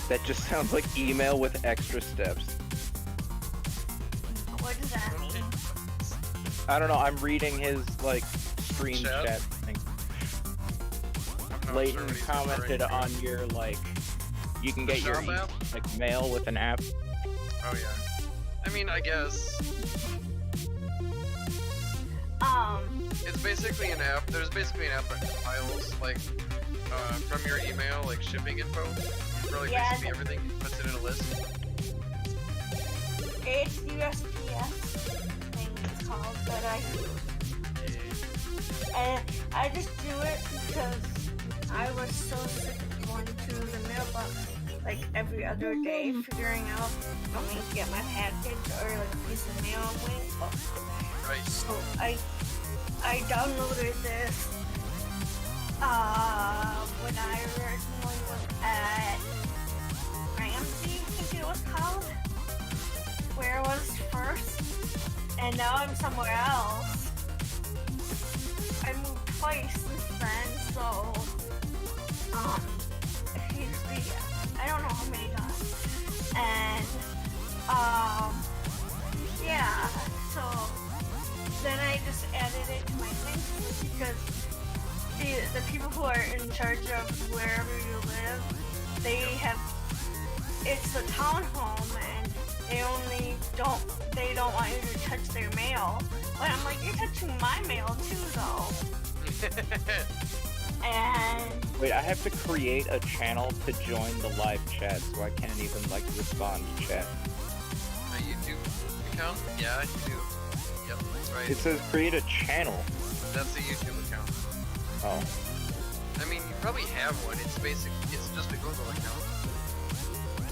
That just sounds like email with extra steps. What does that mean? I don't know, I'm reading his, like, stream Chat? chat thing. I'm not sure Leighton what he's commented referring on your, like, you can The get your, shop app? like, mail with an app. to. Oh yeah. I mean, I guess it's basically an app. There's basically an app that compiles like from your email, like shipping info for like Yeah, basically everything. Puts it in a list. it's USPS thing it's called, but I just do it because I was so sick of going to the mailbox like every other day, figuring out I'm going to get my package or like a piece of mail I'm waiting for. Right. So I downloaded this when I originally was at Ramsey, I think it was called, where I was first, and now I'm somewhere else. I moved twice since then, so I don't know how many times, and yeah, so then I just added it to my thing because the people who are in charge of wherever you live, they have, it's the townhome and they don't want you to touch their mail. But I'm like, you're touching my mail too though. And Wait, I have to create a channel to join the live chat, so I can't even, like, respond to chat. A YouTube account? Yeah, you do. Yep, that's right. It says create a channel. That's a YouTube account. Oh. I mean, you probably have one. It's just a Google account.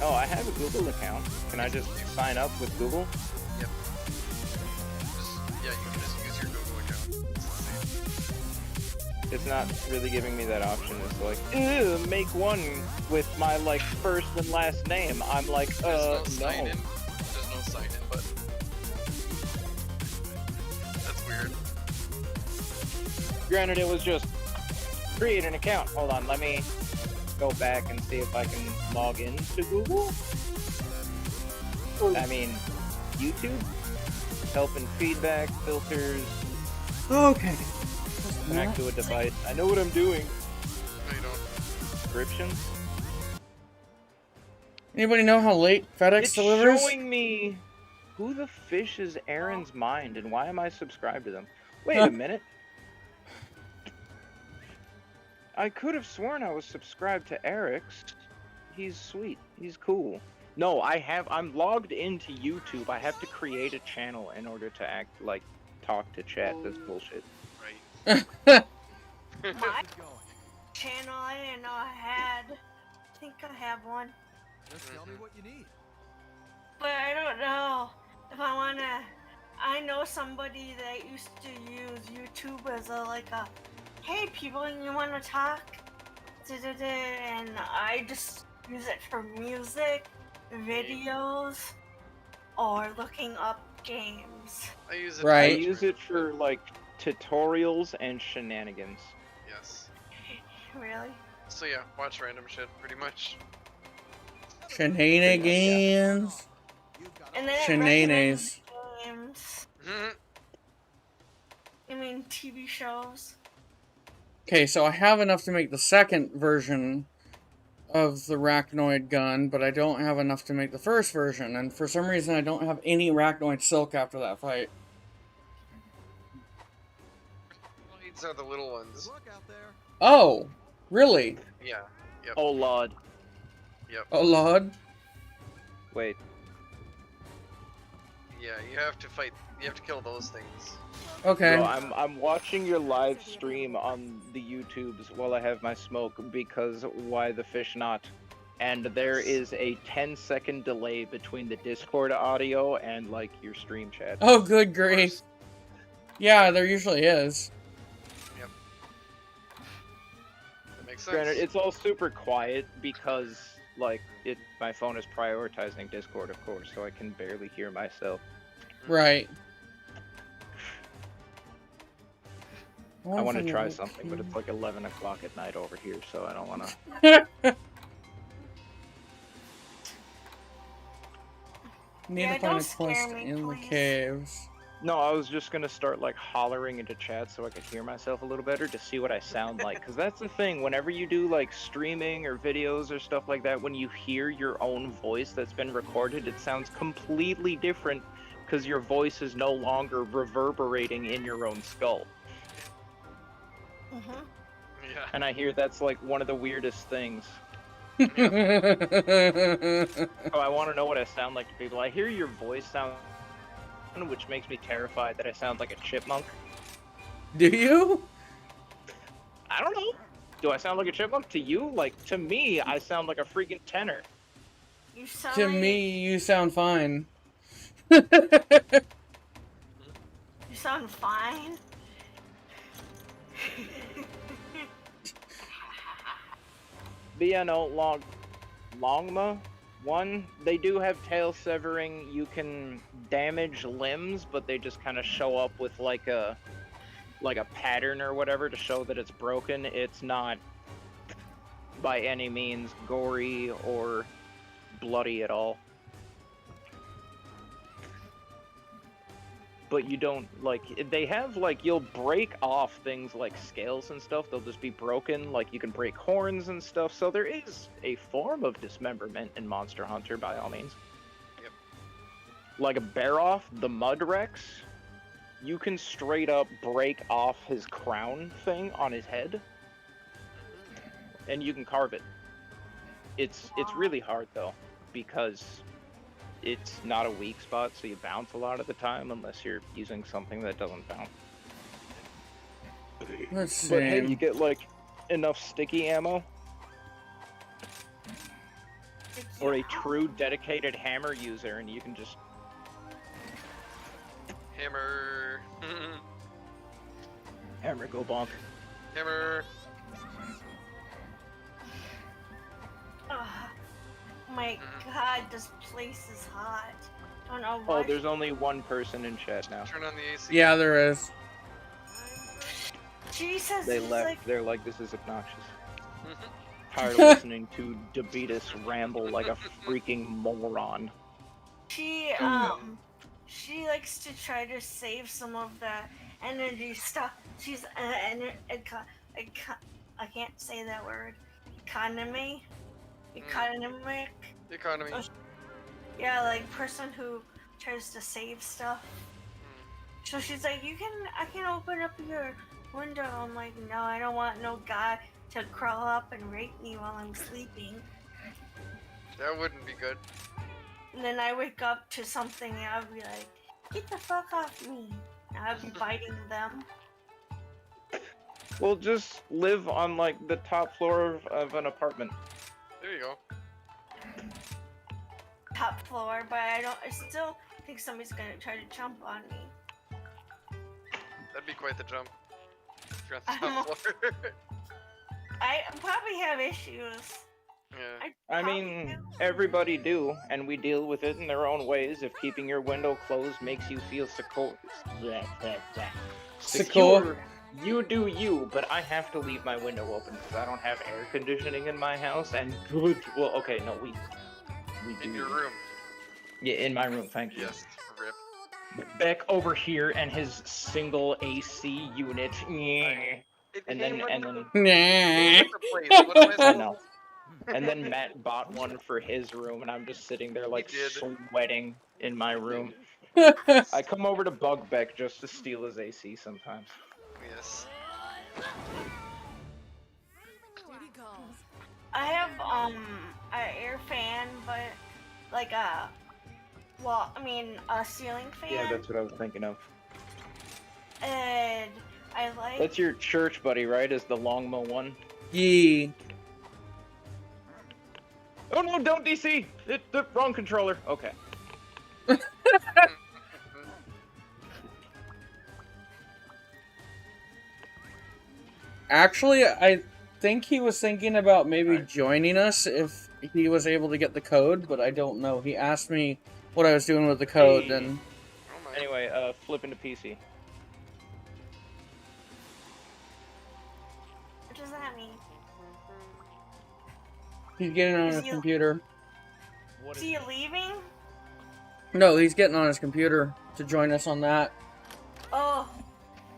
Oh, I have a Google account. Can I just sign up with Google? Yep. Yeah, you can just use your Google account. It's the same. It's not really giving me that option. It's like, ew, make one with my, like, first and last name. I'm like, There's no no. sign in. There's no sign in button. That's weird. Granted, it was just create an account. Hold on, let me go back and see if I can log into Google. I mean, YouTube, help and feedback, filters, Okay. connect to a device. I know what I'm doing. No, you don't. Descriptions. Anybody know how late FedEx It's delivers? showing me who the fish is Aaron's mind and why am I subscribed to them? Wait a minute. I could have sworn I was subscribed to Eric's. He's sweet. He's cool. No, I'm logged into YouTube. I have to create a channel in order to talk to chat. That's bullshit. Right. My channel, I didn't know I had. I think I have one. Just tell me what you need. But I don't know if I wanna. I know somebody that used to use YouTube as a hey people, you wanna talk? And I just use it for music, videos, or looking up games. I use it. Right. I use it for tutorials and shenanigans. Yes. Really? So yeah, watch random shit, pretty much. Shenanigans. And then it Shenanigans. recommends games. Mhm. I mean TV shows. Okay, so I have enough to make the second version of the arachnoid gun, but I don't have enough to make the first version, and for some reason I don't have any arachnoid silk after that fight. These are the little Good ones. luck out there. Oh, really? Yeah. Yep. Oh lord. Yep. Oh, Lord. Wait. Yeah, you have to fight. You have to kill those things. Okay. Bro, I'm watching your live stream on the YouTubes while I have my smoke because why the fish not? And there is a 10-second delay between the Discord audio and your stream chat. Oh, good grief. Yeah, there usually is. Yep. That makes sense. Granted, it's all super quiet because my phone is prioritizing Discord, of course, so I can barely hear myself. Right. I want to try something, but it's 11 o'clock at night over here, so I don't want to. Need Yeah, to find don't a quest scare me, in the please. caves. No, I was just gonna start hollering into chat so I could hear myself a little better to see what I sound like. Because that's the thing, whenever you do streaming or videos or stuff like that, when you hear your own voice that's been recorded, it sounds completely different because your voice is no longer reverberating in your own skull. Mm-hmm. Yeah. And I hear that's one of the weirdest things. Do So I want to know what I sound like to people. I hear your voice sound, which makes me terrified that I sound like a chipmunk. you? I don't know. Do I sound like a chipmunk to you? To me, I sound like a freaking tenor. You sound To like me, you sound fine. you sound fine. But yeah, no, Longma, they do have tail severing. You can damage limbs, but they just kind of show up with a pattern or whatever to show that it's broken. It's not by any means gory or bloody at all. But you don't they have you'll break off things like scales and stuff. They'll just be broken. You can break horns and stuff. So there is a form of dismemberment in Monster Hunter by all means. Yep. Like a Baroth, the Mud Rex, you can straight up break off his crown thing on his head, and you can carve it. It's really hard though, because it's not a weak spot, so you bounce a lot of the time unless you're using something that doesn't bounce. Let's see. But hey, you get enough sticky ammo, or a true dedicated hammer user, and you can just Hammer. hammer go bonk. Hammer. My God, this place is hot. I don't know why. Oh, there's only one person in chat now. Turn on the AC. Yeah, there is. Jesus. They it's left. Like, They're like, this is obnoxious. tired of listening to Debetus ramble like a freaking moron. She likes to try to save some of the energy stuff. She's I can't say that word. Economic. Economy. So yeah, like person who tries to save stuff. So she's like, I can open up your window. I'm like, no, I don't want no guy to crawl up and rape me while I'm sleeping. That wouldn't be good. And then I wake up to something and I'll be like, get the fuck off me. And I'll be biting them. Well, just live on like the top floor of an apartment. There you go. Top floor, but I still think somebody's gonna try to jump on me. That'd be quite the jump. If you're on the top floor. I probably have issues. Yeah. I mean, everybody do, and we deal with it in their own ways. If keeping your window closed makes you feel secure, you do you, but I have to leave my window open because I don't have air conditioning in my house, and we In do. your room. Yeah, in my room, thank you. Yes. Rip. Beck over here and his single AC unit. And then Nah. I know. And then Matt bought one for his room, and I'm just sitting there like sweating in my room. I come over to bug Beck just to steal his AC sometimes. Yes. I have an air fan, but like a ceiling fan. Yeah, that's what I was thinking of. And I like. That's your church buddy, right? Is the Longmo one? Yee. Oh no, don't DC! The wrong controller. Okay. Actually, I think he was thinking about maybe joining us if he was able to get the code, but I don't know. He asked me what I was doing with the code, and... Anyway, flip into PC. What does that mean? He's getting on his computer. Is he leaving? No, he's getting on his computer to join us on that. Oh.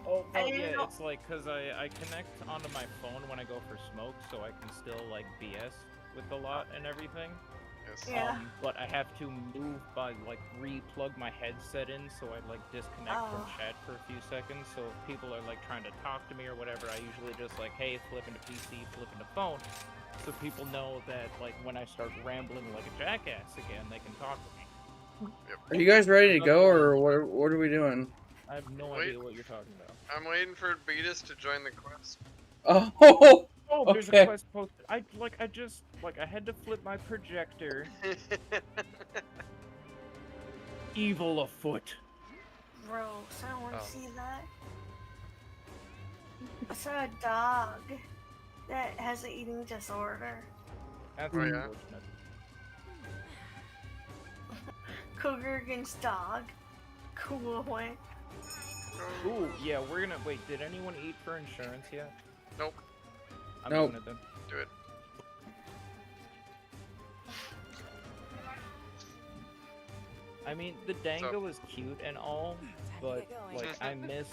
Oh, well, yeah, it's like, because I connect onto my phone when I go for smoke, so I can still, like, BS with the lot and everything. Yes. Yeah. But I have to move by, like, re-plug my headset in, so I, like, disconnect from chat for a few seconds, so if people are, like, trying to talk to me or whatever, I usually just, like, hey, flip into PC, flip into phone, so people know that, like, when I start rambling like a jackass again, they can talk to me. Yep. Are you guys ready to go, or what are we doing? I have no idea what you're talking about. I'm waiting for Beatus to join the quest. Oh, Oh, there's okay. a quest posted. I had to flip my projector. Evil afoot. Gross, I don't want to see that. I saw a dog that has an eating disorder. That's Oh, yeah? unfortunate. Cougar against dog. Cool way. Ooh, yeah, we're gonna wait. Did anyone eat for insurance yet? Nope. I'm Nope. doing it then. Do it. I mean, the dango is cute and all, but like I miss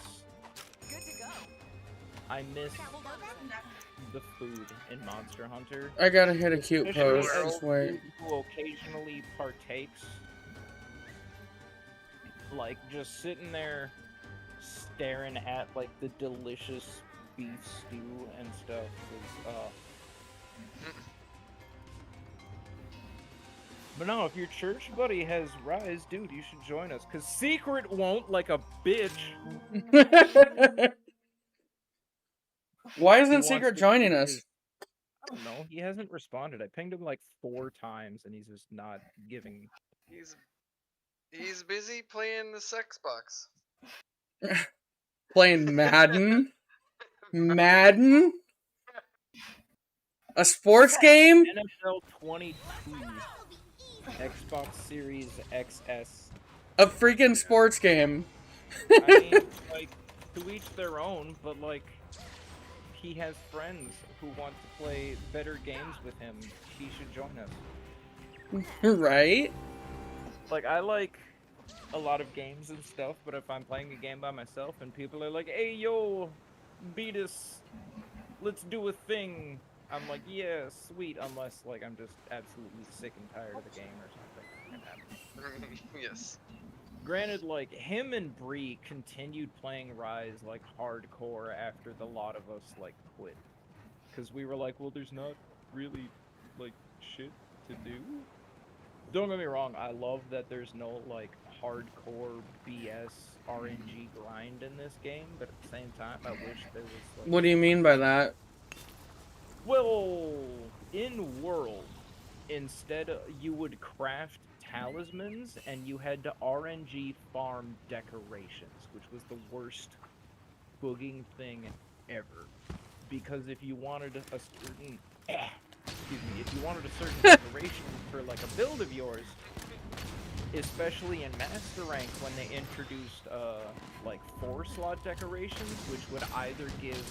the food in Monster Hunter. I gotta hit a cute Especially pose. as Just wait. who occasionally partakes, like just sitting there staring at like the delicious beef stew and stuff is But no, if your church buddy has Rise, dude, you should join us. Cause Secret won't, like a bitch. Why He isn't wants Secret to joining keep us? his- I don't know. He hasn't responded. I pinged him like 4 times, and he's just not giving. He's busy playing the sex box. Playing Madden? Madden? A sports game? NFL 22, Xbox Series XS. A freaking sports game. I mean, like, to each their own, but like, he has friends who want to play better games with him, he should join us. Right? Like, I like a lot of games and stuff, but if I'm playing a game by myself and people are like, hey, yo, beat us, let's do a thing, I'm like, yeah, sweet, unless, like, I'm just absolutely sick and tired of the game or something. Yes. Granted, like, him and Bree continued playing Rise, like, hardcore after the lot of us, like, quit. Because we were like, well, there's not really, like, shit to do. Don't get me wrong, I love that there's no, like, hardcore BS RNG grind in this game, but at the same time, I wish there was, like... What do you mean by that? Well, in World, instead, you would craft talismans, and you had to RNG farm decorations, which was the worst booging thing ever. Because if you wanted a certain... excuse me, if you wanted a certain decoration for, like, a build of yours, especially in Master Rank when they introduced, like, 4-slot decorations, which would either give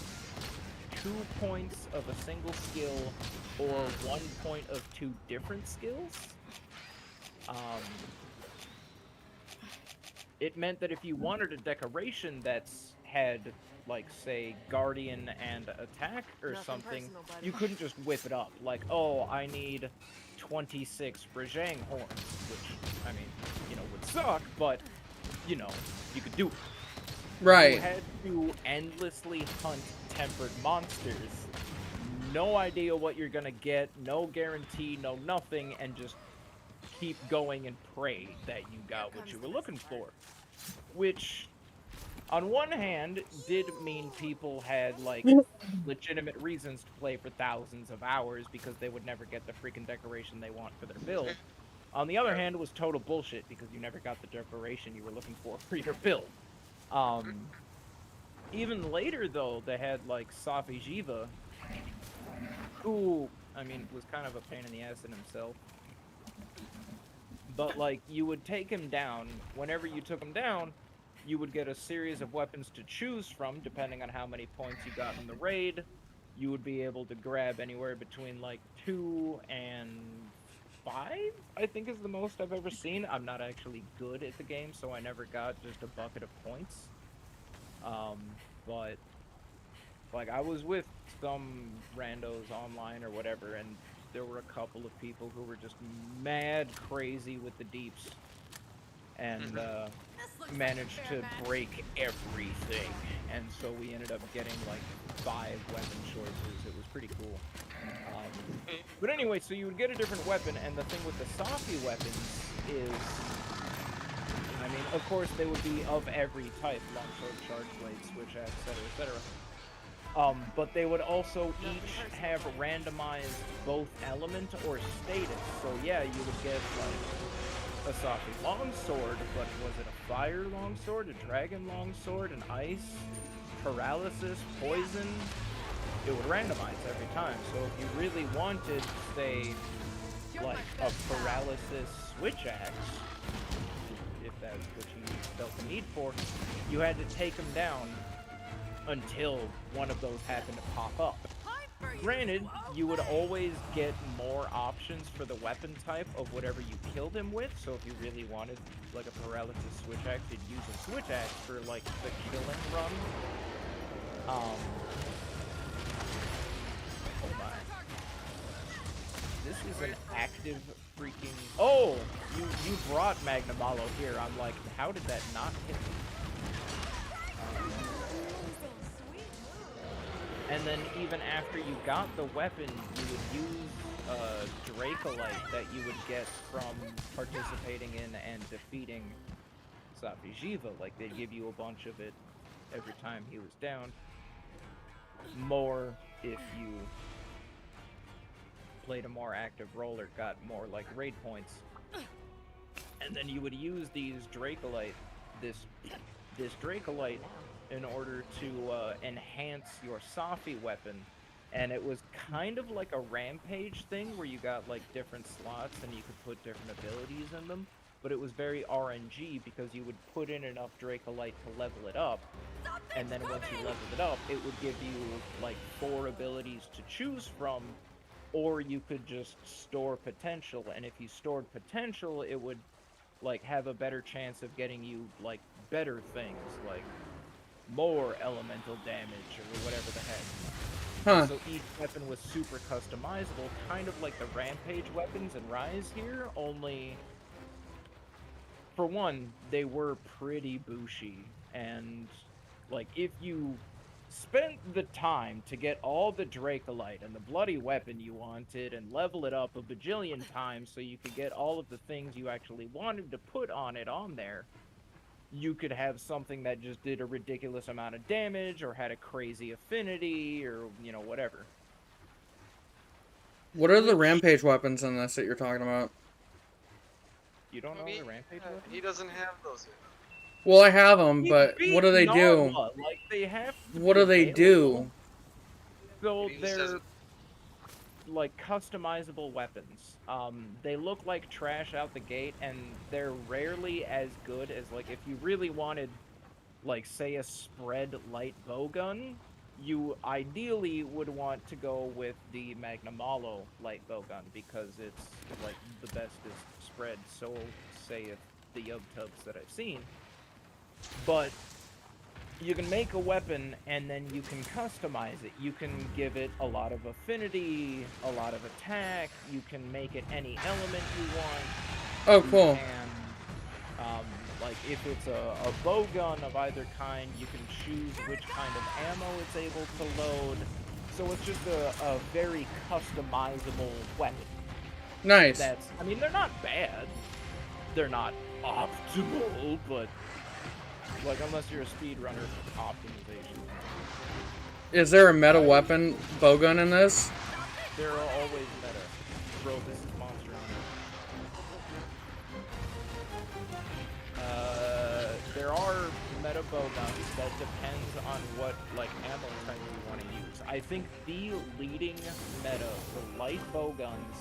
2 points of a single skill or 1 point of 2 different skills. It meant that if you wanted a decoration that's had, like, say, Guardian and Attack or something, you couldn't just whip it up. Like, oh, I need 26 Rajang horns, which, I mean, you know, would suck, but, you know, you could do it. Right. You had to endlessly hunt tempered monsters. No idea what you're gonna get, no guarantee, no nothing, and just keep going and pray that you got what you were looking for. Which, on one hand, did mean people had, like, legitimate reasons to play for thousands of hours because they would never get the freaking decoration they want for their build. On the other hand, it was total bullshit because you never got the decoration you were looking for your build. Even later, though, they had, like, Safi Jiva, who, I mean, was kind of a pain in the ass in himself. But, like, you would take him down. Whenever you took him down, you would get a series of weapons to choose from, depending on how many points you got in the raid. You would be able to grab anywhere between, like, 2 and 5, I think is the most I've ever seen. I'm not actually good at the game, so I never got just a bucket of points. But, like, I was with some randos online or whatever, and there were a couple of people who were just mad crazy with the deeps, and, managed to break everything, and so we ended up getting, like, 5 weapon choices. It was pretty cool. But anyway, so you would get a different weapon, and the thing with the Safi weapons is, I mean, of course, they would be of every type, longsword, charge blade, switch axe, etc., etc. But they would also each have randomized both element or status. So yeah, you would get, like, a Safi longsword, but was it a fire longsword, a dragon longsword, an ice, paralysis, poison? It would randomize every time. So if you really wanted, say, like, a paralysis switch axe, if that's what you felt the need for, you had to take them down until one of those happened to pop up. Granted, you would always get more options for the weapon type of whatever you killed him with, so if you really wanted, like, a paralysis switch axe, you'd use a switch axe for, like, the killing run. Oh my. This is an active freaking... Oh! You brought Magna Malo here. I'm like, how did that not hit me? And then even after you got the weapon, you would use Dracolite that you would get from participating in and defeating Safi Jiva. Like, they'd give you a bunch of it every time he was down. More if you played a more active role or got more, like, raid points. And then you would use these Dracolite, this Dracolite, in order to enhance your Safi weapon. And it was kind of like a rampage thing where you got, like, different slots and you could put different abilities in them. but it was very RNG because you would put in enough Dracolite to level it up, and then once you leveled it up, it would give you like 4 abilities to choose from, or you could just store potential, and if you stored potential, it would like have a better chance of getting you like better things, like more elemental damage or whatever the heck. Huh. So each weapon was super customizable, kind of like the Rampage weapons in Rise here, only for one, they were pretty bushy, and like if you spent the time to get all the Dracolite and the bloody weapon you wanted and level it up a bajillion times so you could get all of the things you actually wanted to put on it on there, you could have something that just did a ridiculous amount of damage or had a crazy affinity or, you know, whatever. What are the rampage weapons in this that you're talking about? You don't know the Rampage weapons? He doesn't have those yet. Well, I have them, but Beat what do they do? Narwa, like, they have to What be do they available. do? So He just they're doesn't- like customizable weapons. They look like trash out the gate, and they're rarely as good as, like, if you really wanted, like, say a spread light bowgun, you ideally would want to go with the Magnamalo light bowgun because it's like the bestest spread, so saith the Yub-Tubs that I've seen. But you can make a weapon and then you can customize it. You can give it a lot of affinity, a lot of attack, you can make it any element you want. Oh, cool. And like if it's a bowgun of either kind, you can choose which kind of ammo it's able to load. So it's just a very customizable weapon. Nice. That's, I mean, they're not bad. They're not optimal, but like unless you're a speedrunner, optimization. Is there a meta weapon bowgun in this? There are always meta. Bro, this is Monster Hunter. There are meta bowguns that depends on what like ammo type you want to use. I think the leading meta for light bowguns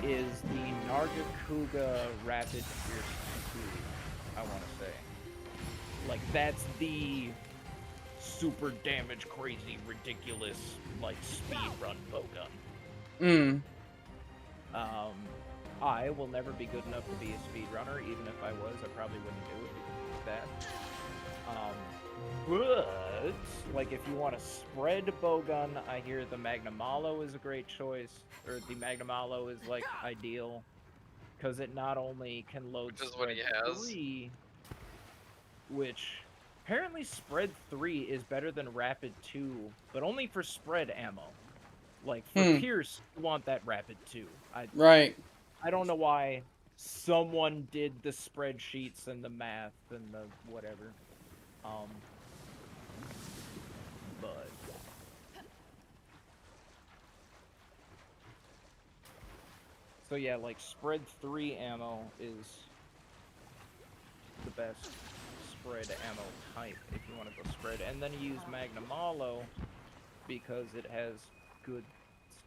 is the Nargacuga Rapid Pierce 2, I want to say. Like, that's the super damage, crazy, ridiculous, like, speedrun bowgun. Mm. I will never be good enough to be a speedrunner. Even if I was, I probably wouldn't do it because of that. But, like, if you want a spread bowgun, I hear the Magnamalo is a great choice. Or the Magnamalo is, like, ideal. Because it not only can load Which is what he spread has. 3, which apparently spread 3 is better than rapid 2, but only for spread ammo. Like, for Pierce, you want that rapid 2. Right. I don't know why someone did the spreadsheets and the math and the whatever. But so yeah, like spread 3 ammo is the best spread ammo type if you want to go spread, and then you use Magnamalo because it has good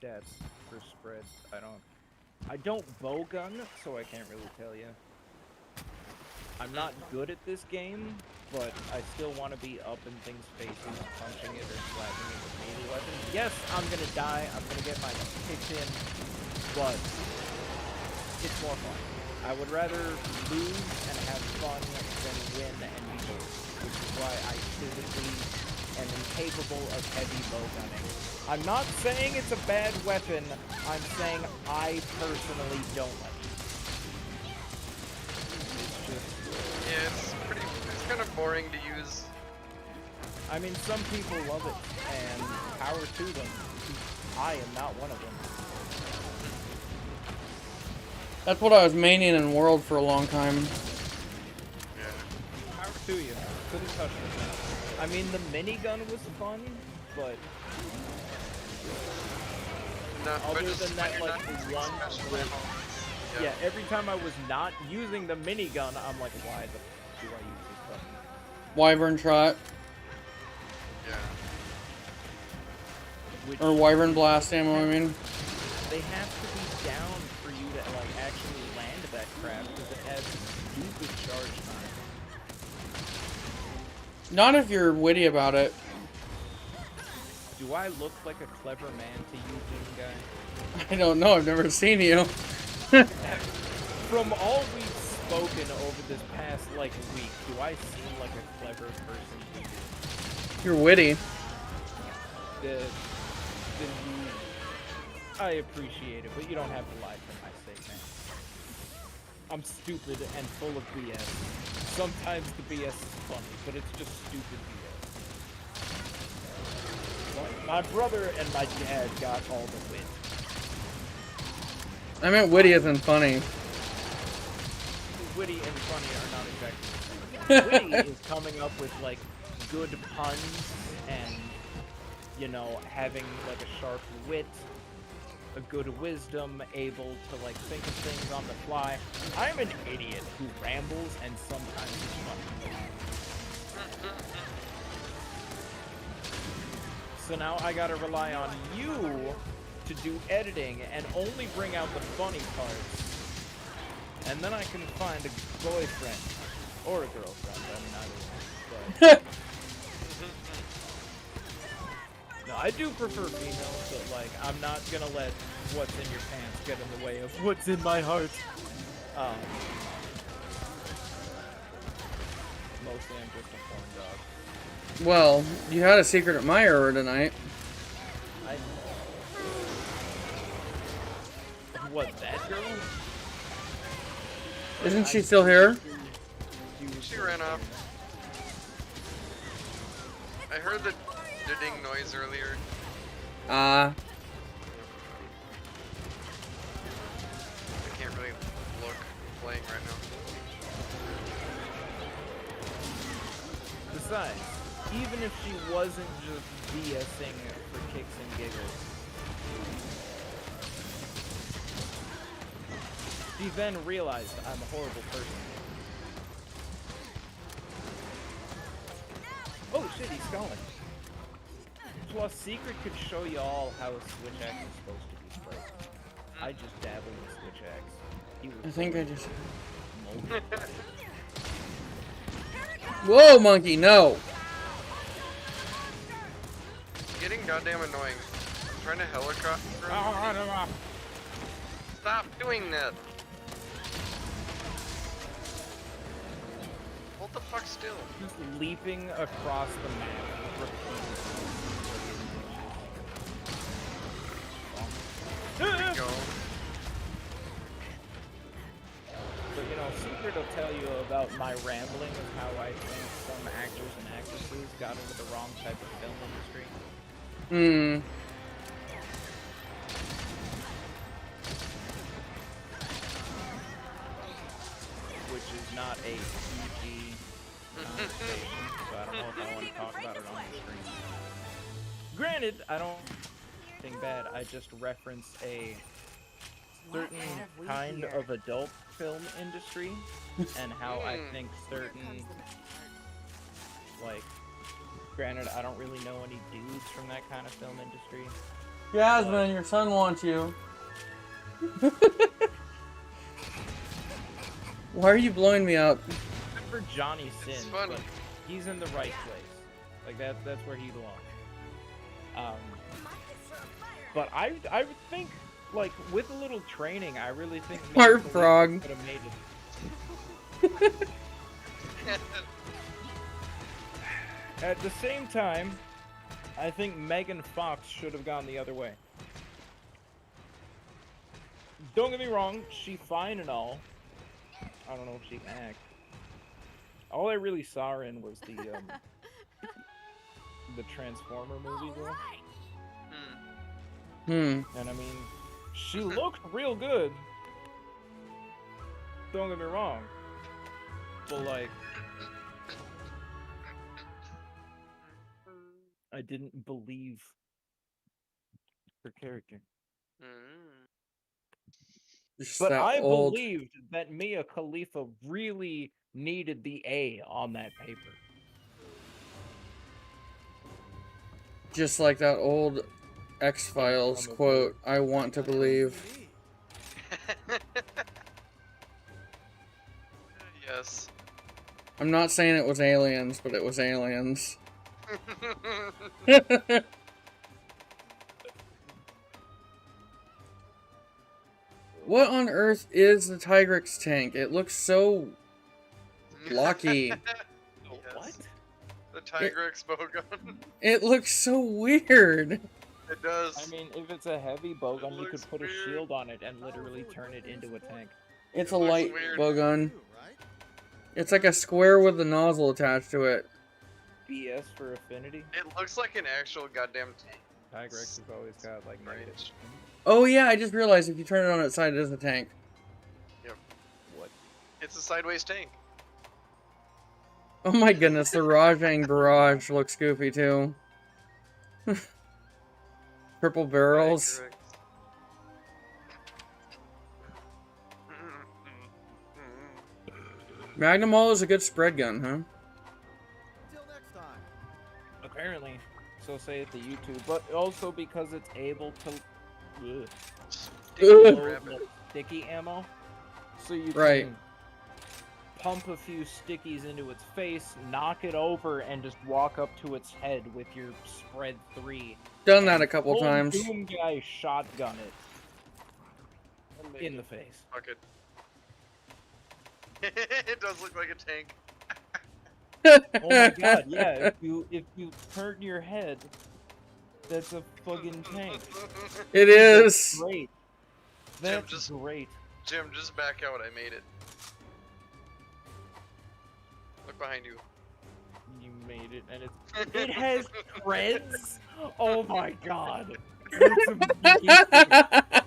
stats for spread. I don't bowgun, so I can't really tell you. I'm not good at this game, but I still want to be up in things' faces, punching it or slapping it with melee weapons. Yes, I'm gonna die, I'm gonna get my kicked in, but it's more fun. I would rather lose and have fun than win and be bored, which is why I physically am incapable of heavy bowgunning. I'm not saying it's a bad weapon, I'm saying I personally don't like it. It's just... Yeah, it's kind of boring to use. I mean, some people love it, and power to them. I am not one of them. That's what I was maining in World for a long time. Yeah. Power to you. Couldn't touch it. I mean, the minigun was fun, but No, but other just than when that, you're like, not the using one special with... ammo. Yeah, every time I was not using the minigun, I'm like, why the f do I use this button? Wyvern shot. Yeah. Which Or Wyvern blast ammo, I mean. they have to be down for you to like actually land that crap because it has charge time. Not if you're witty about it. Do I look like a clever man to you, Doom Guy? I don't know. I've never seen you. From all we've spoken over this past, like, week, do I seem like a clever person to you? You're witty. I appreciate it, but you don't have to lie for my sake, man. I'm stupid and full of BS. Sometimes the BS is funny, but it's just stupid BS. Like, my brother and my dad got all the wit. I meant witty as in funny. Witty and funny are not exactly the same. Witty is coming up with, like, good puns and, you know, having, like, a sharp wit, a good wisdom, able to, like, think of things on the fly. I'm an idiot who rambles and sometimes is funny. So now I gotta rely on you to do editing and only bring out the funny parts. And then I can find a boyfriend. Or a girlfriend, I mean, either one. But... No, I do prefer females, but, like, I'm not gonna let what's in your pants get in the way of what's in my heart. Mostly I'm just a porn dog. Well, you had a secret admirer tonight. I... What, that girl? Isn't she still here? She ran off. I heard the ding noise earlier. Ah. I can't really look playing right now. Besides, even if she wasn't just BSing for kicks and giggles, she then realized I'm a horrible person. Oh shit, he's going. Plus, Secret could show you all how a switch axe is supposed to be played. I just dabble in switch axe. He was I think I just... molded. Whoa, monkey, no! It's getting goddamn annoying. I'm trying to helicopter. Stop doing that! Hold the fuck still. Just leaping across the map repeatedly. There we go. But you know, Secret will tell you about my rambling of how I think some actors and actresses got into the wrong type of film industry. Hmm. Which is not a PG conversation, so I don't know if I want to talk about it on the screen. Granted, I don't think bad, I just reference a certain kind of adult film industry and how I think certain, like, granted, I don't really know any dudes from that kind of film industry. Jasmine, your son wants you. Why are you blowing me up? Except for Johnny Sins, fun. but he's in the right place. Like, that's where he belongs. But I would think, like, with a little training, I really think Fire frog. could have made it. At the same time, I think Megan Fox should have gone the other way. Don't get me wrong, she's fine and all. I don't know if she can act. All I really saw her in was the Transformer movie though. And I mean, she looked real good. Don't get me wrong. But like, I didn't believe her character. Just But that I old... believed that Mia Khalifa really needed the A on that paper. Just like that old X-Files quote, I want to believe. Yes. I'm not saying it was aliens, but it was aliens. What on earth is the Tigrex tank? It looks so blocky. What? The Tigrex bowgun. It looks so weird. It does. I mean, if it's a heavy bowgun, you could looks put weird. a shield on it and literally turn it into a tank. It's It a looks light weird. bowgun. Too, right? It's like a square with a nozzle attached to it. BS for affinity. It looks like an actual goddamn tank. Tigrex has always got like Right. negative. Oh yeah, I just realized if you turn it on its side, it is a tank. What? It's a sideways tank. Oh my goodness, the Rajang barrage looks goofy too. Purple barrels. Tigrex. Magnum is a good spread gun, huh? Till next time. Apparently, so say it to YouTube, but also because it's able to Ugh. load like sticky ammo, so you Right. can pump a few stickies into its face, knock it over, and just walk up to its head with your spread 3. Done that a couple Full times. Doom guy shotgun it in the face. Fuck it. It does look like a tank. Oh my god, yeah, if you turn your head, that's a fucking tank. It That's is. great. Jim, That's just- great. Jim, just back out. I made it. Look behind you. You made it, and it has threads. Oh my god, that's amazing.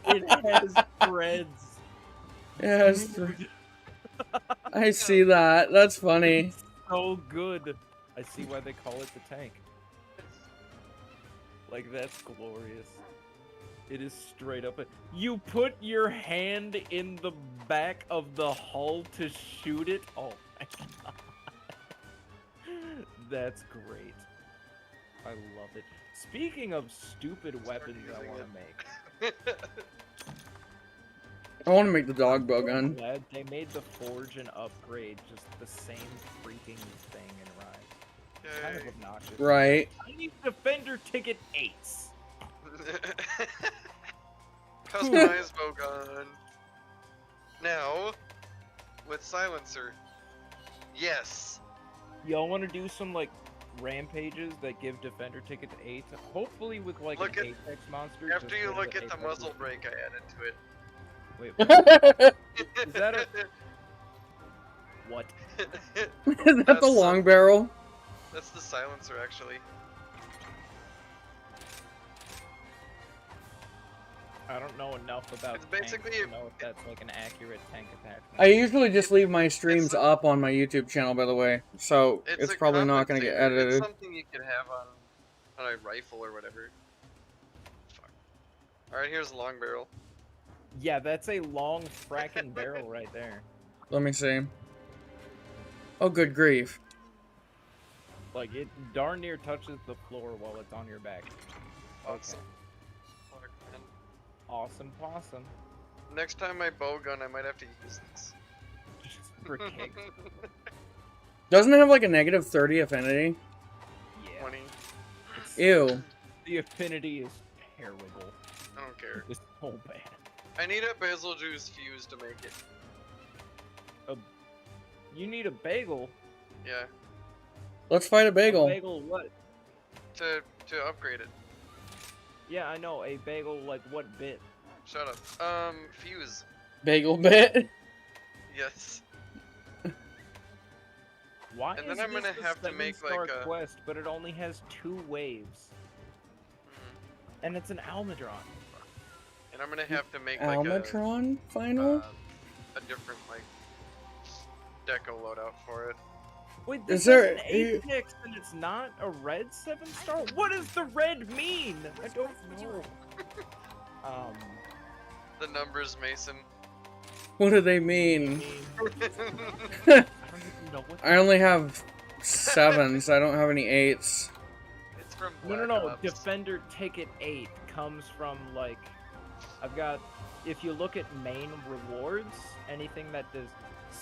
It has threads. Yes. I see that. That's funny. So good. I see why they call it the tank. Like, that's glorious. It is straight up. You put your hand in the back of the hull to shoot it? Oh my god. That's great. I love it. Speaking of stupid weapons I using want it. to make. I want to make the dog bow gun. Glad they made the Forge and upgrade just the same freaking thing in Rise. Kind of Yay. obnoxious. Right. I need Defender Ticket 8s. Customized bowgun. Now, with silencer. Yes. Y'all want to do some like rampages that give Defender Ticket to 8? Hopefully with like Look an at- Apex monster. After just you so look that at the Apex muzzle is- brake I added to it. Wait, Is is that a what? that the long barrel? That's the silencer, actually. I don't know enough about It's basically tanks to a- know if that's like an accurate tank attachment. I usually just leave my streams up on my YouTube channel, by the way, so it's a probably not going to get compensator. It's edited. something you could have on a rifle or whatever. Fuck. Alright, here's a long barrel. Yeah, that's a long fracking barrel right there. Let me see. Oh, good grief. Like, it darn near touches the floor while it's on your back. Awesome. Fuck, man. Awesome possum. Next time I bowgun, I might have to use this. Just for kicks. Doesn't it have like a negative 30 affinity? Yeah. 20. Ew. The affinity is terrible. I don't care. It's so bad. I need a basil juice fuse to make it. You need a bagel. Yeah, Let's fight a bagel. A bagel what? to upgrade it. Yeah, I know. A bagel like what bit? Shut up. Fuse. Bagel bit. Yes. Why And is then I'm this gonna the have to make, 7-star like, a- quest, but it only has 2 waves, Mhm. and it's an Almudron. And I'm gonna have to make like Almatron final? a different like deco loadout for it. Wait, Is this is there an Apex and it's not a red 7-star? What does the red mean? I don't know. The numbers, Mason. What do they mean? I don't even know what. I only have 7s. I don't have any 8s. It's from No, Black no, no. Ops. Defender Ticket 8 comes from like I've got, if you look at main rewards, anything that does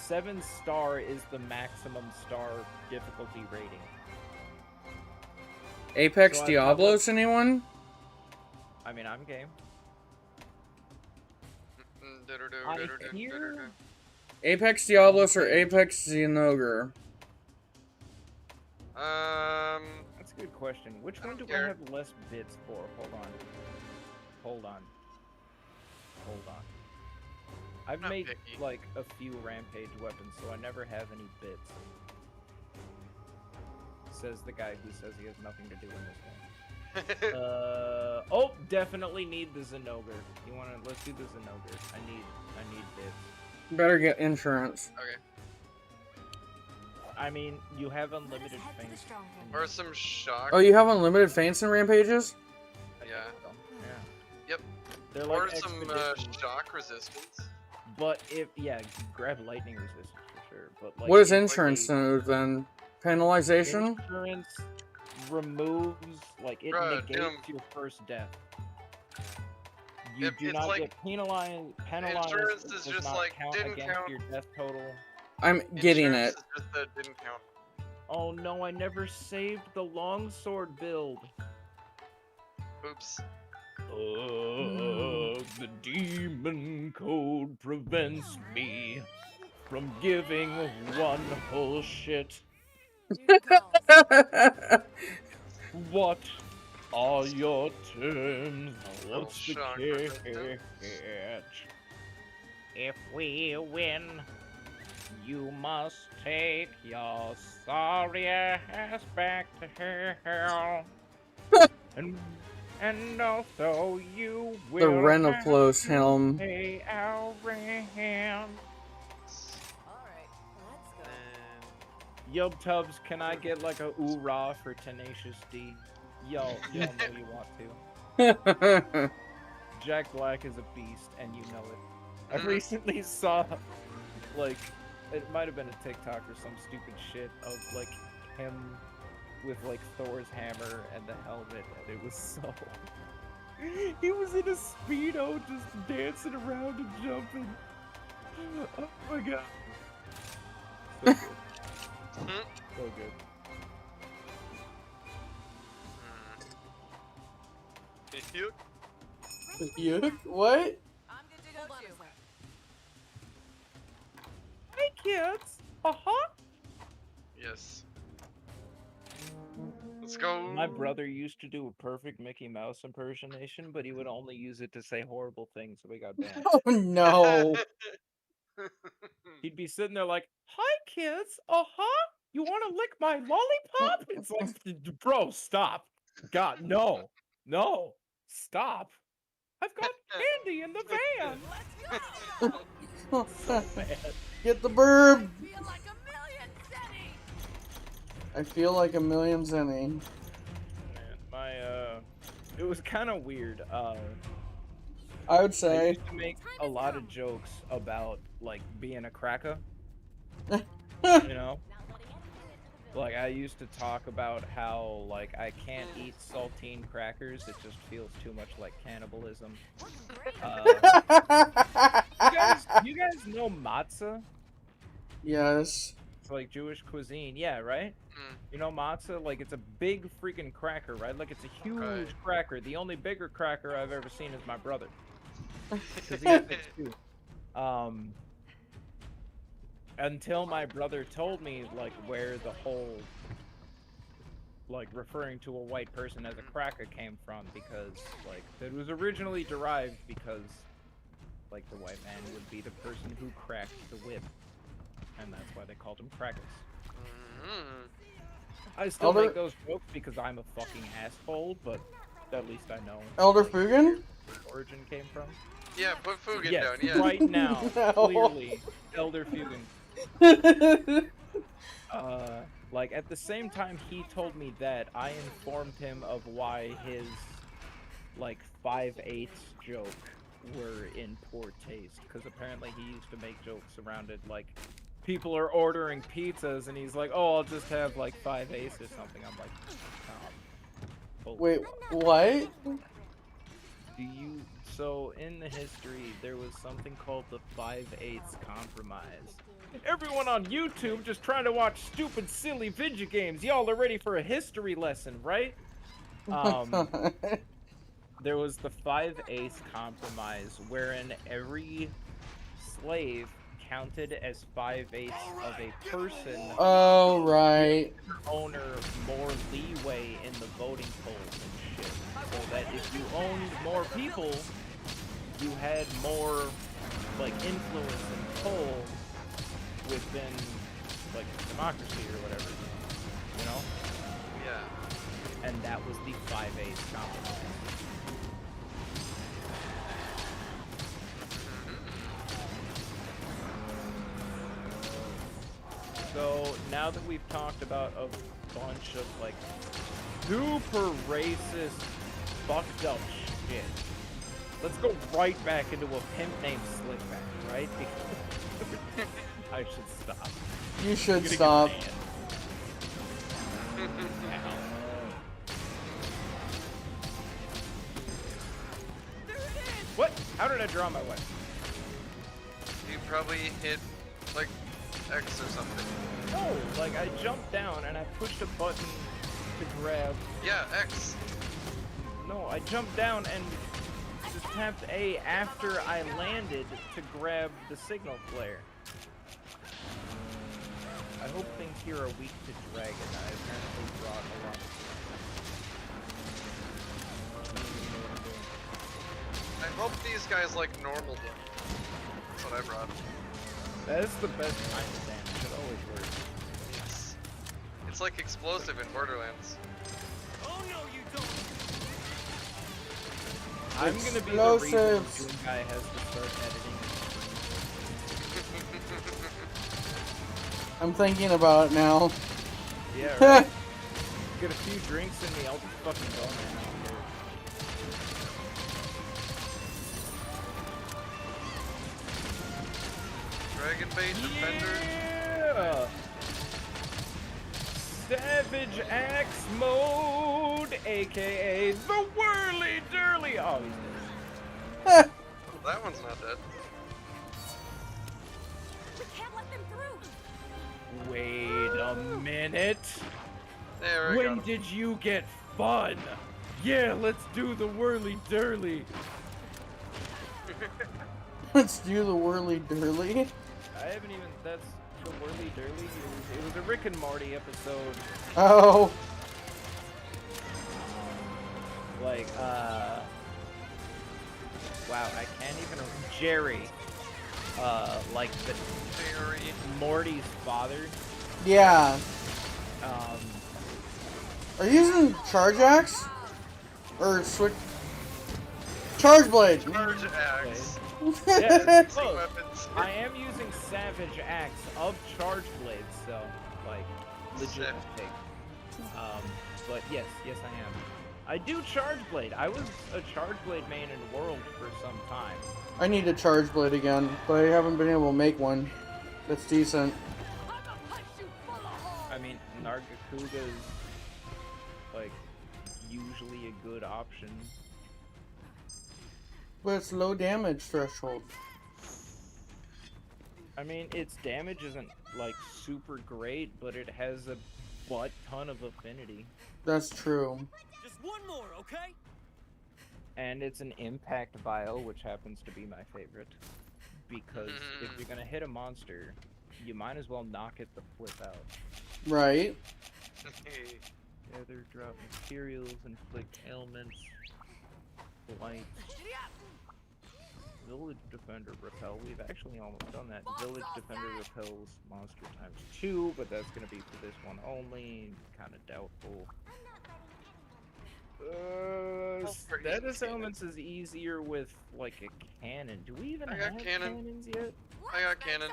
7-star is the maximum star difficulty rating. Apex So Diablos, anyone? I mean, I'm game. I hear... Apex Diablos or Apex Xenogre? That's a good question. Which one do I have less bits for? Hold on. Hold on. Hold on. I've made, like, a few Rampage weapons, so I never have any bits. Says the guy who says he has nothing to do in this game. Oh, definitely need the Xenogre. You wanna, let's do the Xenogre. I need bits. Better get insurance. Okay. I mean, you have unlimited Let's head to the things. stronghold. Or some shock. Oh, you have unlimited feints in Rampages? Yeah. Yeah. Yep. They're Or like some expeditions. shock resistance. But if, yeah, grab lightning resistance for sure. But like, What does if, insurance do then? Penalization? Insurance removes, like, it Bruh, negates damn. your first death. You do It's not like- get penalized. Insurance It is does just not like, count didn't against count. your death total. I'm getting Insurance it. is just that didn't count. Oh no, I never saved the longsword build. Oops. The demon code prevents me from giving one whole shit. What are your terms? What's the shock catch? If we win, you must take your sorry ass back to hell. And also you will The Renoplos helm. pay our rent. Alright, let's go. Yub Tubs, can I get like a oorah for Tenacious D? Y'all know you want to. Jack Black is a beast, and you know it. I recently saw, like, it might have been a TikTok or some stupid shit of, like, him with, like, Thor's hammer and the helmet, and it was so... He was in a Speedo just dancing around and jumping. Oh my god. So good. So good. Yuck? What? I'm good to go too. Hey kids! Uh-huh! Yes. Let's go. My brother used to do a perfect Mickey Mouse impersonation, but he would only use it to say horrible things, so he got banned. Oh no. He'd be sitting there like, "Hi kids, uh-huh, you want to lick my lollipop?" It's like, bro, stop. God, no, stop. I've got candy in the van. So bad. Get the burb. Feel like a million city. I feel like a million zenny. Man, my it was kind of weird. I would I say. used to make a lot of jokes about like being a cracker, you know. Like, I used to talk about how, like, I can't eat saltine crackers. It just feels too much like cannibalism. You guys know matzah? Yes. It's like Jewish cuisine. Yeah, right? You know matzah? Like, it's a big freaking cracker, right? Like, it's a huge cracker. The only bigger cracker I've ever seen is my brother. Because he has it too. Until my brother told me, like, where the whole, like, referring to a white person as a cracker came from, because, like, it was originally derived because, like, the white man would be the person who cracked the whip, and that's why they called him crackers. I still make those jokes because I'm a fucking asshole, but at least I know Elder like, Fugen? where the origin came from. Yeah, put Fugan Yes, down, yeah. right now, No. clearly, Elder Fugen. Like, at the same time he told me that, I informed him of why his, like, 5/8 joke were in poor taste, because apparently he used to make jokes around it, like, people are ordering pizzas, and he's like, oh, I'll just have, like, 5/8 or something. I'm like, Wait, what? So in the history, there was something called the 5/8 compromise. Everyone on YouTube just trying to watch stupid, silly video games. Y'all are ready for a history lesson, right? There was the 5/8 compromise, wherein every slave counted as 5/8 of a person. Oh, right. Owner more leeway in the voting polls and shit. So that if you owned more people, you had more like influence and pull within like democracy or whatever. You know? Yeah. And that was the 5/8 compromise. So now that we've talked about a bunch of like super racist, fucked up shit, let's go right back into a pimp named Slickback, right? Because I should stop. You should stop. What? How did I draw my weapon? You probably hit like X or something. No, like I jumped down and I pushed a button to grab. Yeah, X. No, I jumped down and just tapped A after I landed to grab the signal flare. I hope things here are weak to dragon. I apparently brought a lot of I hope these guys like normal damage. That's what I brought. That is the best kind of damage. It always works. Yes. It's like explosive in Borderlands. Oh no, you don't! I'm gonna be the reason Explosives. Doom Guy has to start editing. I'm thinking about it now. Yeah, right. Get a few drinks in me, I'll just fucking go, man. Dragon Bait Defender. Yeah! Savage Axe Mode, aka the Whirly Durly. Oh, he's dead. Oh, that one's not dead. We can't let them through. Wait a minute. There we When go. did you get fun? Yeah, let's do the Whirly Durly. Let's do the whirly durly. I haven't even. That's the Whirly Durly. It was a Rick and Morty episode. Oh, Like, wow, I can't even. Jerry. Like the Jerry. Morty's father. yeah. Are you using Charge Axe? Or Switch? Charge Blade! Charge Axe. Yeah, it's Two close. weapons. I am using Savage Axe of Charge Blades, so, like, legit Sick. mistake. But yes, I am. I do Charge Blade. I was a Charge Blade main in World for some time. I need a Charge Blade again, but I haven't been able to make one that's decent. I mean, Nargacuga's, like, usually a good option. But it's low damage threshold. I mean, its damage isn't, like, super great, but it has a butt ton of affinity. That's true. Just one more, okay? And it's an impact vial, which happens to be my favorite. Because if you're gonna hit a monster, you might as well knock it the flip out. Right. Gather, drop materials, inflict ailments, blight. Village Defender Repel. We've actually almost done that. Village Defender repels monster times 2, but that's gonna be for this one only. Kinda doubtful. Status elements is easier with like a cannon. Do we even I got have cannon. cannons yet? I got cannon.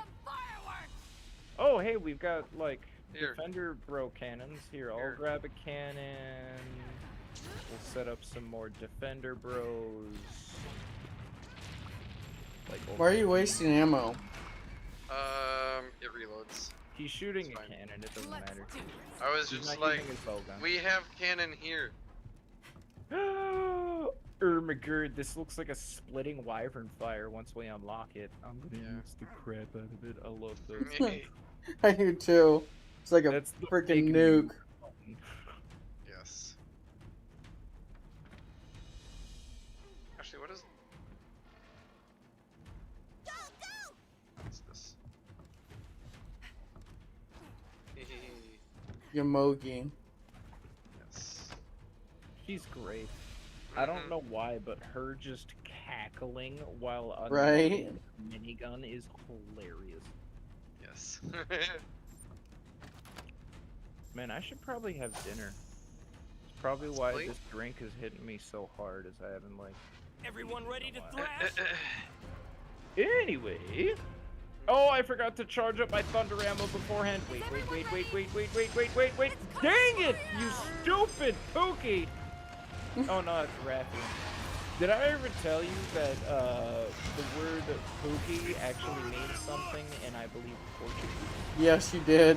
Oh, hey, we've got like Here. Defender Bro cannons. Here, I'll Here. grab a cannon. We'll set up some more Defender Bros. Like, Why are you wasting ammo? It reloads. He's shooting It's a fine. cannon, it doesn't matter. I was He's just not like, using his bowgun. we have cannon here. Ermagerd, this looks like a splitting wyvern fire once we unlock it. I'm gonna Yeah. use the crap out of it. I love those. I do too. It's like a That's the freaking big nuke. button. Yes. Actually, what is? What's this? Yamogi. Yes. She's great. I don't know why, but her just cackling while Right? unloading a minigun is hilarious. Yes. Man, I should probably have dinner. It's probably why Possibly. this drink is hitting me so hard, as I haven't like. Everyone ready to Wow. thrash? Anyway. Oh, I forgot to charge up my thunder ammo beforehand. Wait. Dang it, you stupid Pookie! Oh no, it's Raffy. Did I ever tell you that the word Pookie actually means something in, I believe, Portuguese? Yes, you did.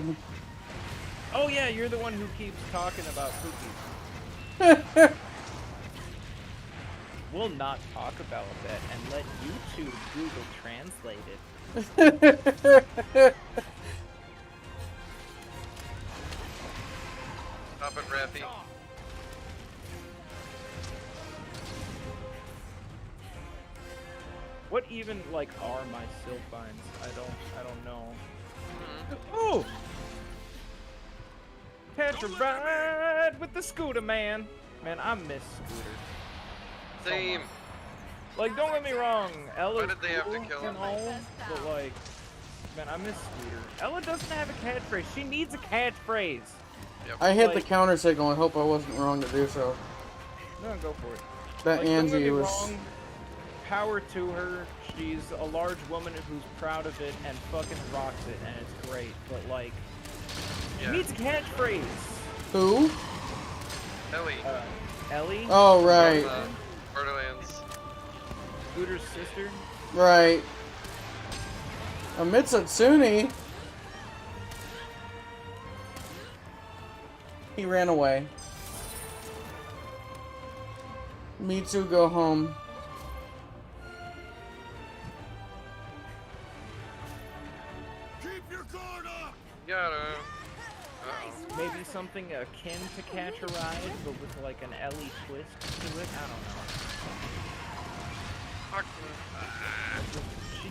Oh yeah, you're the one who keeps talking about Pookies. We'll not talk about that and let YouTube Google Translate it. Stop it, Rathy. What even like are my Sylphines? I don't know. Oh! Catch a ride with the Scooter man. Man, I miss Scooter. so Same. much. Like, don't get me wrong, Ella's did they have to cool kill and him? all, but like, man, I miss Scooter. Ella doesn't have a catchphrase. She needs a catchphrase. Yep. I hit the Like- counter signal. I hope I wasn't wrong to do so. No, go for it. That Like, don't get Angie me was. wrong, power to her. She's a large woman who's proud of it and fucking rocks it, and it's great. But like, she Yeah. needs a catchphrase. Who? Ellie. Ellie, Oh, right. From, Borderlands. Scooter's sister. Right. Mitsutsune. He ran away. Mitsu, go home. Keep your guard up! Gotta. Uh-oh. Maybe something akin to Catch a Ride, but with like an Ellie twist to it. I don't know. Fuck. She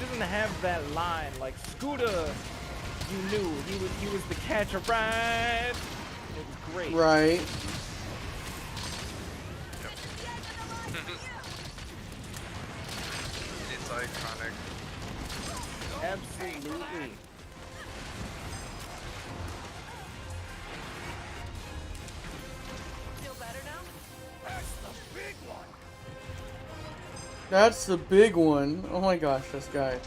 doesn't have that line like Scooter. You knew he was the Catch a Ride. It was great. Right. It's iconic. Absolutely. Feel better now? That's the big one! That's the big one. Oh my gosh, this guy.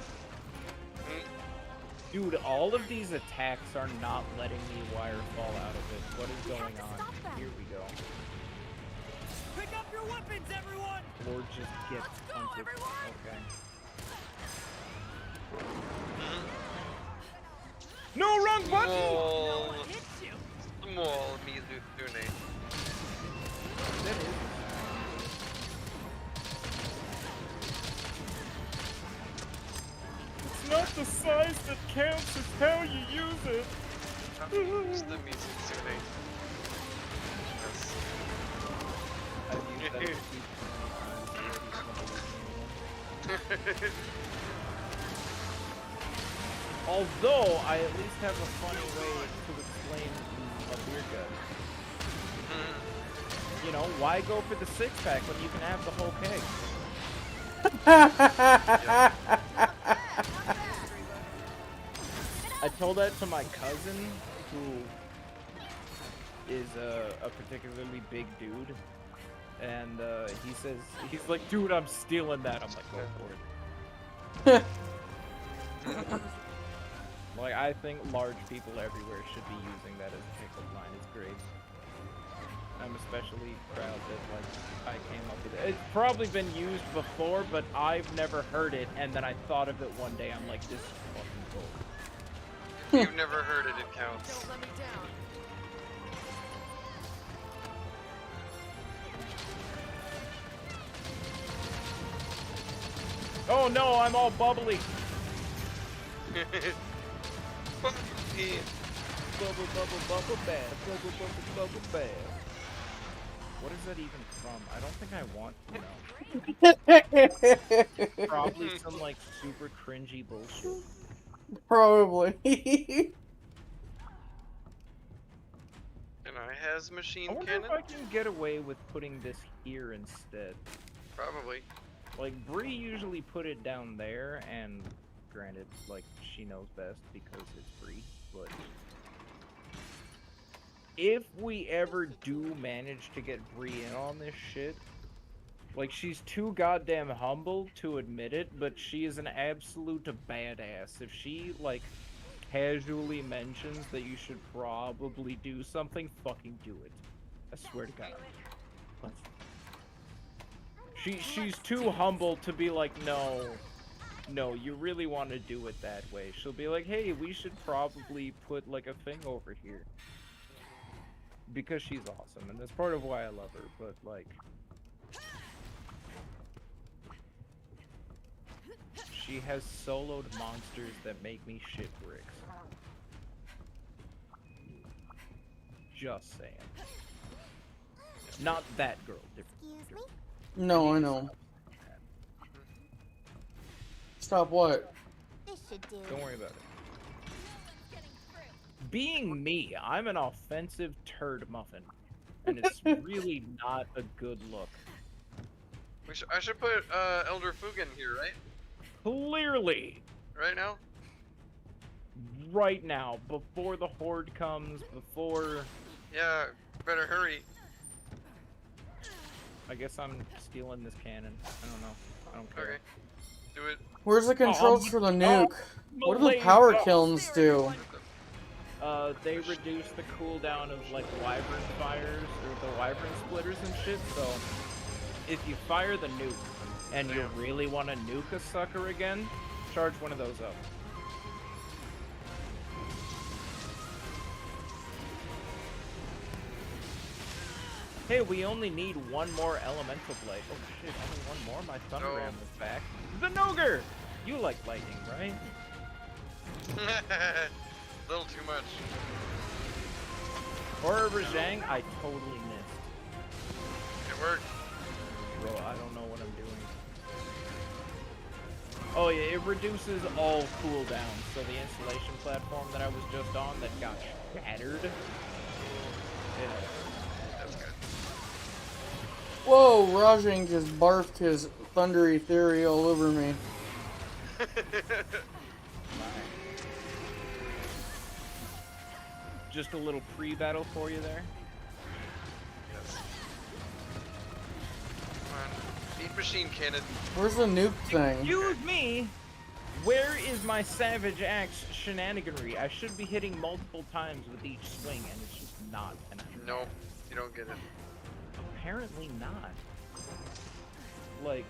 Dude, all of these attacks are not letting me wire fall out of it. What is going on? Here we go. Pick up your weapons, everyone! Lord just gets Let's go, punted. everyone! Okay. No, wrong button! Small. What hit you? Small Mizutune. That is. It's not the size that counts, it's how you use it. Use the Mizutune. Yes. I've used that a few times. Although, I at least have a funny way to explain a beer gut. You know, why go for the six-pack when you can have the whole keg? I told that to my cousin, who is a particularly big dude, and he says, he's like, dude, I'm stealing that. I'm like, go for it. Like, I think large people everywhere should be using that as a pickup line. It's great. I'm especially proud that, like, I came up with it. It's probably been used before, but I've never heard it, and then I thought of it one day. I'm like, this is fucking cool. You've never heard it, it counts. Don't let me down. Oh no, I'm all bubbly. Bubbly. Bubble, bubble, bubble bath. Bubble, bubble, bubble bath. What is that even from? I don't think I want to know. Probably some like super cringy bullshit. Probably. And I has machine I wonder cannon? if I can get away with putting this here instead. Probably. Like, Bree usually put it down there, and granted, like, she knows best because it's Bree, but... If we ever do manage to get Bree in on this shit, like, she's too goddamn humble to admit it, but she is an absolute badass. If she, like, casually mentions that you should probably do something, fucking do it. I swear to God. She's too humble to be like, no, you really want to do it that way. She'll be like, hey, we should probably put, like, a thing over here. Because she's awesome, and that's part of why I love her, but, like... She has soloed monsters that make me shit bricks. Just saying. Not that girl, different. Excuse me? No, I know. Stop what? This should do. Don't worry about it. Being me, I'm an offensive turd muffin. And it's really not a good look. I should put Elder Fugan here, right? Clearly! Right now? Right now, before the horde comes, before... Yeah, better hurry. I guess I'm stealing this cannon. I don't know. I don't care. Okay. Do it. Where's the controls for the nuke? What do the power kilns do? They reduce the cooldown of, like, wyvern fires, or the wyvern splitters and shit, so... If you fire the nuke, and you really want to nuke a sucker again, charge one of those up. Hey, we only need one more elemental blade. Oh shit, only one more? My thunder ram is back. The Noger! You like lightning, right? A little too much. Horror Rajang, I totally missed. It worked. Bro, I don't know what I'm doing. Oh yeah, it reduces all cooldowns. So the installation platform that I was just on that got shattered. Yeah. That's good. Whoa, Rajang just barfed his thundery theory all over me. Just a little pre-battle for you there. Yes. Come on. Beat machine cannon. Where's the nuke thing? Excuse me! Where is my Savage Axe shenaniganry? I should be hitting multiple times with each swing, and it's just not. And Nope, you don't get it. apparently not. Like,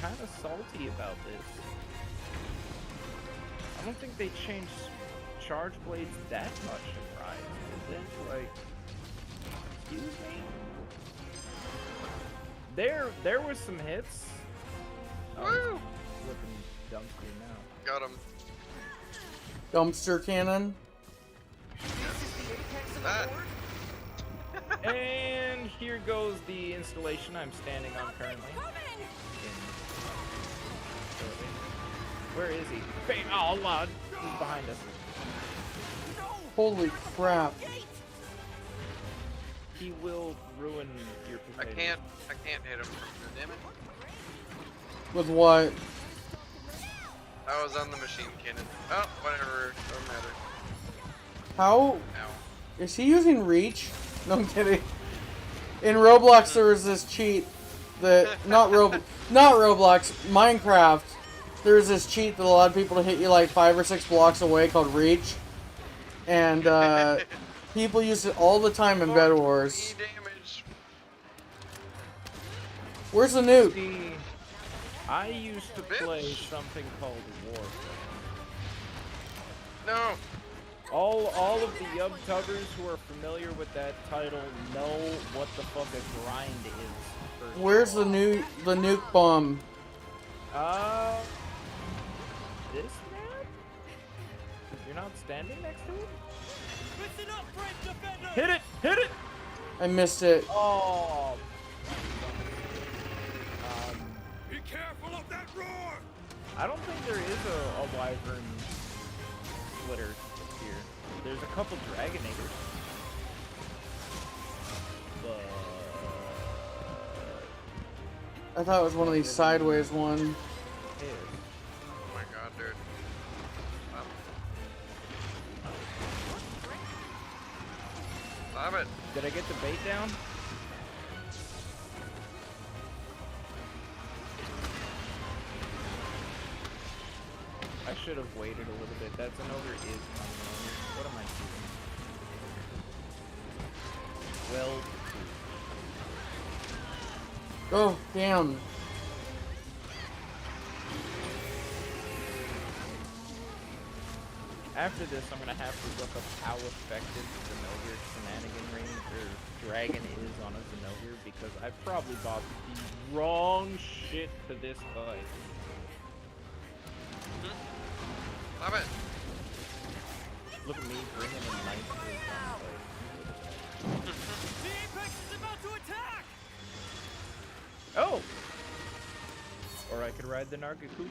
kind of salty about this. I don't think they changed charge blades that much in Rise, did they? Like, excuse me? There was some hits. Woo! Flipping dumpster now. Got him. Dumpster cannon? That. And here goes the installation I'm standing on currently. Where is he? Oh, Lord. He's behind us. Holy crap. He will ruin your I potatoes. can't hit him. Damn it. With what? I was on the machine cannon. Oh, whatever. Doesn't matter. How? Ow. Is he using reach? No, I'm kidding. In Roblox there was this cheat that, not Roblox, Minecraft, there was this cheat that allowed people to hit you like 5 or 6 blocks away called reach. And people use it all the time in Bed Wars. Damage. Where's the nuke? See, I used to play something called War. No. All of the Yub-Tubbers who are familiar with that title know what the fuck a grind is. Where's the nuke bomb? This map? You're not standing next to it? Listen up, French defender! Hit it! Hit it! I missed it. Oh. Be careful of that roar! I don't think there is a wyvern splitter here. There's a couple dragonators. But I thought it was one of these sideways one. is. Oh my god, dude. Stop it. Did I get the bait down? I should have waited a little bit. That's an ogre is coming over. What am I doing? Well, Oh, damn. after this, I'm gonna have to look up how effective Zenogre Shenanigan range or dragon is on a Zenogre because I probably bought the wrong shit for this fight. Stop it. Look at me bringing a knife to his gunfight. The Apex is about to attack! Oh! Or I could ride the Nargacuga.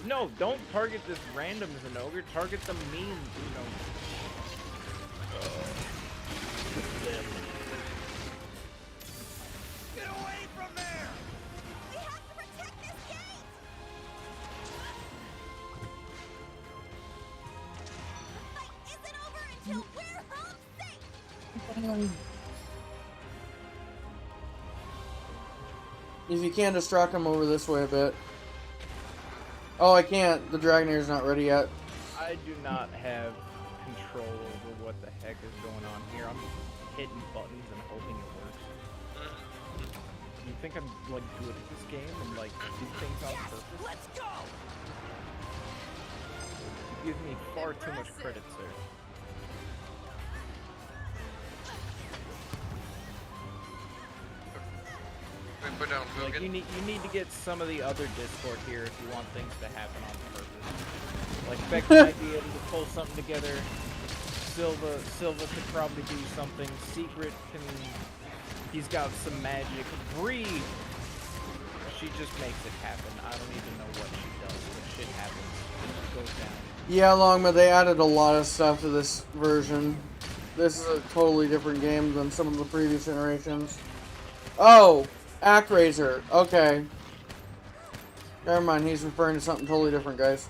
No, don't target this random Zenogre. Target the mean Zenogre. Them. Get away from there! We have to protect this gate! The fight isn't over until we're home safe! If you can distract him over this way a bit. Oh, I can't. The Dragonair's not ready yet. I do not have control over what the heck is going on here. I'm hitting buttons and hoping it works. You think I'm like good at this game and like do things on purpose? Let's go! You give me far too much credit, sir. We put down Like Fugan. you need to get some of the other Discord here if you want things to happen on purpose. Like Beck might be able to pull something together. Silva could probably do something. Secret can. He's got some magic. Bree, she just makes it happen. I don't even know what she does, but shit happens. It goes down. Yeah, Longma, they added a lot of stuff to this version. This is a totally different game than some of the previous generations. Oh! Actraiser. Okay. Never mind, he's referring to something totally different, guys.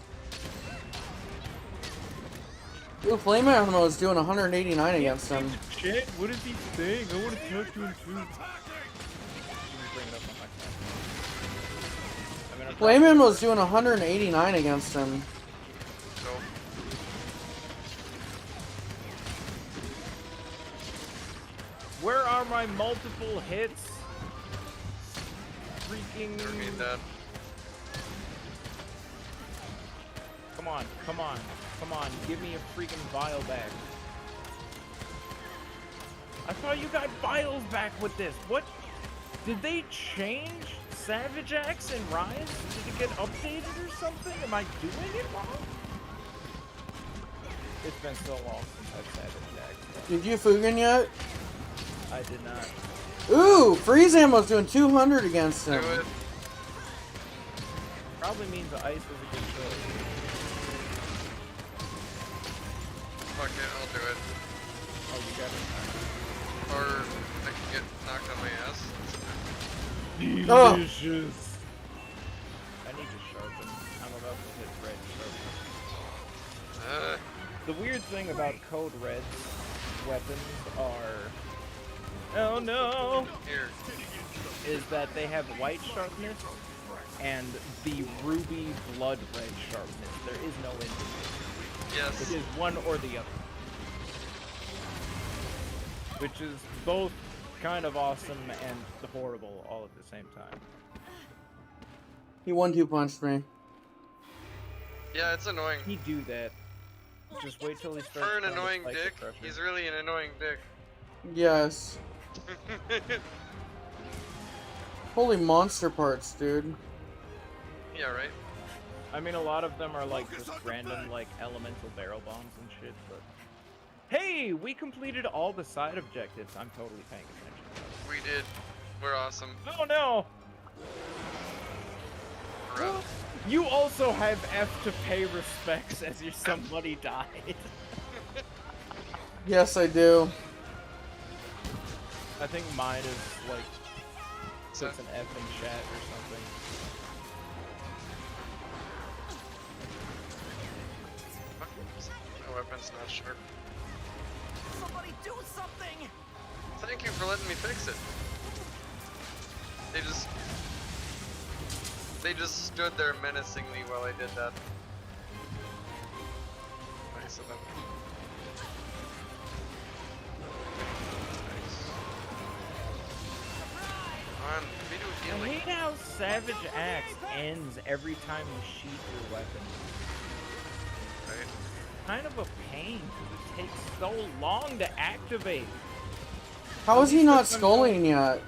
Ooh, Flame Animal is doing 189 against him. Shit, what is he saying? I want to talk to him too. Flame Animal is doing 189 against him. So, Where are my multiple hits? Freaking. never need that. Come on, come on, come on. Give me a freaking vial back. I thought you got vials back with this. What? Did they change Savage Axe and Rise? Did it get updated or something? Am I doing it wrong? It's been so long since I've Savage Axe. Did you Fugan yet? I did not. Ooh, Freeze Ammo's doing 200 against Do him. it. Probably means the ice was a good choice. Fuck it, I'll do it. Oh, you got it. Or I can get knocked on my ass. Oh. Delicious. I need to sharpen. I'm about to hit red sharpen. The weird thing about Code Red's weapons are, oh no, Here. is that they have white sharpness and the ruby blood red sharpness. There is no in between. Yes. It is one or the other. Which is both kind of awesome and horrible all at the same time. He 1-2 punched me. Yeah, it's annoying. He do that. Just wait till he starts. For an trying to annoying spike the dick, pressure. he's really an annoying dick. Yes. Holy monster parts, dude. Yeah, right. I mean, a lot of them are like just random like elemental barrel bombs and shit, but hey, we completed all the side objectives. I'm totally paying attention. We did. We're awesome. Oh no! We're You also have F to pay respects as your somebody died. Yes, I do. I think mine is like So- puts an F in chat or something. My weapon's not sharp. Somebody do something! Thank you for letting me fix it. They just stood there menacingly while I did that. Nice of them. Nice. Come on, let me do a I healing. hate how Savage Axe ends every time you sheath your weapon. Right? Kind of a pain because it takes so long to activate. How is he not sculling yet?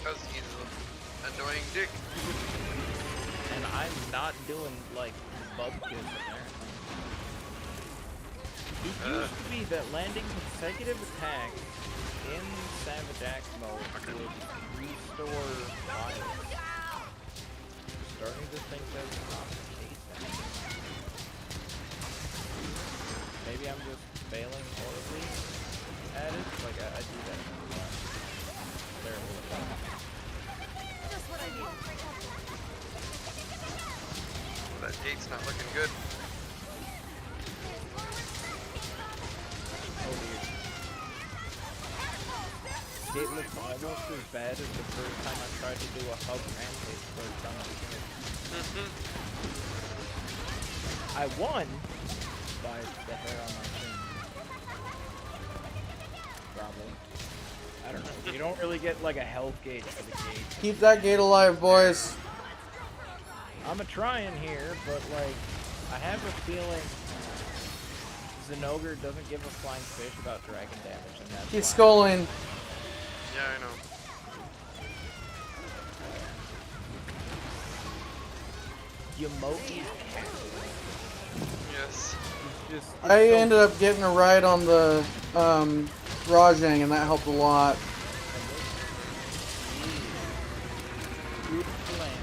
Because he's an annoying dick. And I'm not doing like bubkins apparently. It used to be that landing consecutive attacks in Savage Axe mode would restore life. Starting to think that's not the case anymore. Maybe I'm just failing horribly at it. Like I do that a lot. Terrible at that. Just what I need. That gate's not looking good. Oh dear. It looks almost as bad as the first time I tried to do a hub rampage first on the beginning. I won by the hair on my chin. Probably. I don't know. You don't really get like a health gauge for the gate. Keep that gate alive, boys. I'm a-trying here, but like, I have a feeling Zenogre doesn't give a flying fish about dragon damage, and that's Keep why. sculling. Yeah, I know. Yamoki's cat Yes. is just. it's I so ended up getting a ride on the Rajang, and that helped a lot. beautiful land.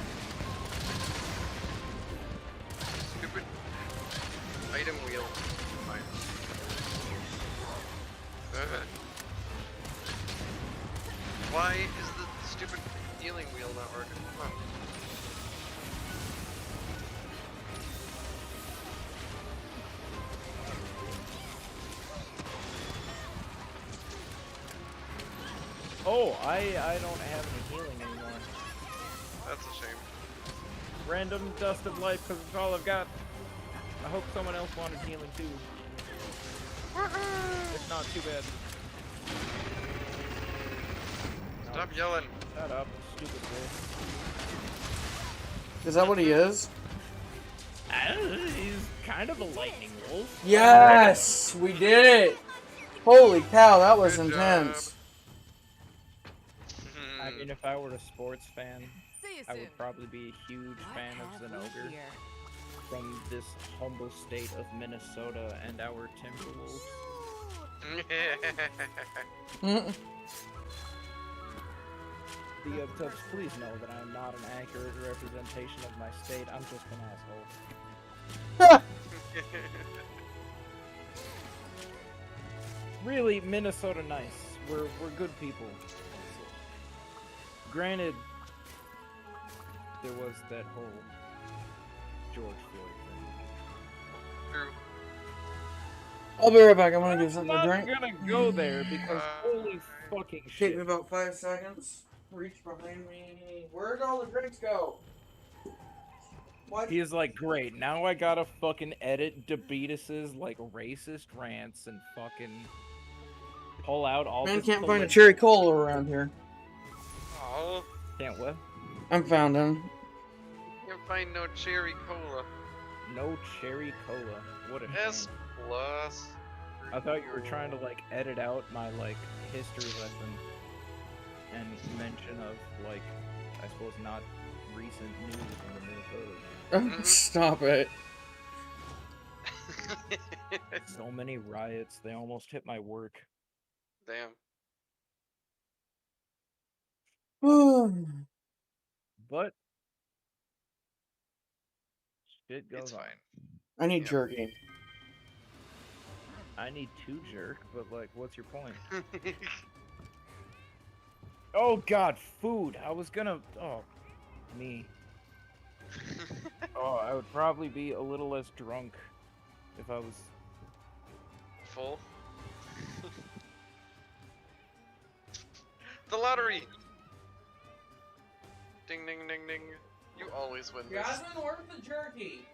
Stupid item wheel. Fine. Why is the stupid healing wheel not working? Come on. Oh, I don't have any healing anymore. That's a shame. Random dust of life because it's all I've got. I hope someone else wanted healing too. If not, too bad. Stop yelling. Shut up, stupid bitch. Is that what he is? He's kind of a lightning wolf. Yes! We did it! Holy cow, that was Good intense. I mean, if I were a sports fan, See you I soon. would probably be a huge fan of What have we Zenogre here? from this humble state of Minnesota and our Timberwolves. Mm. The Tubs, please know that I am not an accurate representation of my state. I'm just an asshole. Really, Minnesota nice. We're good people. Granted, there was that whole George Floyd thing. True. I'll be right back. I'm gonna give something I'm to not drink. gonna go there because holy fucking Take shit. me about 5 seconds. Reach behind me. Where'd all the drinks go? What? He is like, great, now I gotta fucking edit DeBeatus's like racist rants and fucking pull out all Man this can't find a politi- cherry cola around here. Oh, Can't what? I'm found him. can't find no cherry cola. No cherry cola. What a S shame. plus. I thought you were trying to like edit out my like history lesson and mention of like I suppose not recent news in the Minnesota. Stop it. So many riots, they almost hit my work. Damn. But shit goes It's on. fine. I need Yeah. jerky. I need to jerk, but like, what's your point? Oh god, food! I was gonna... Oh, me. Oh, I would probably be a little less drunk if I was... Full. The lottery! Ding ding ding ding. You always win this. Jasmine, where's the jerky?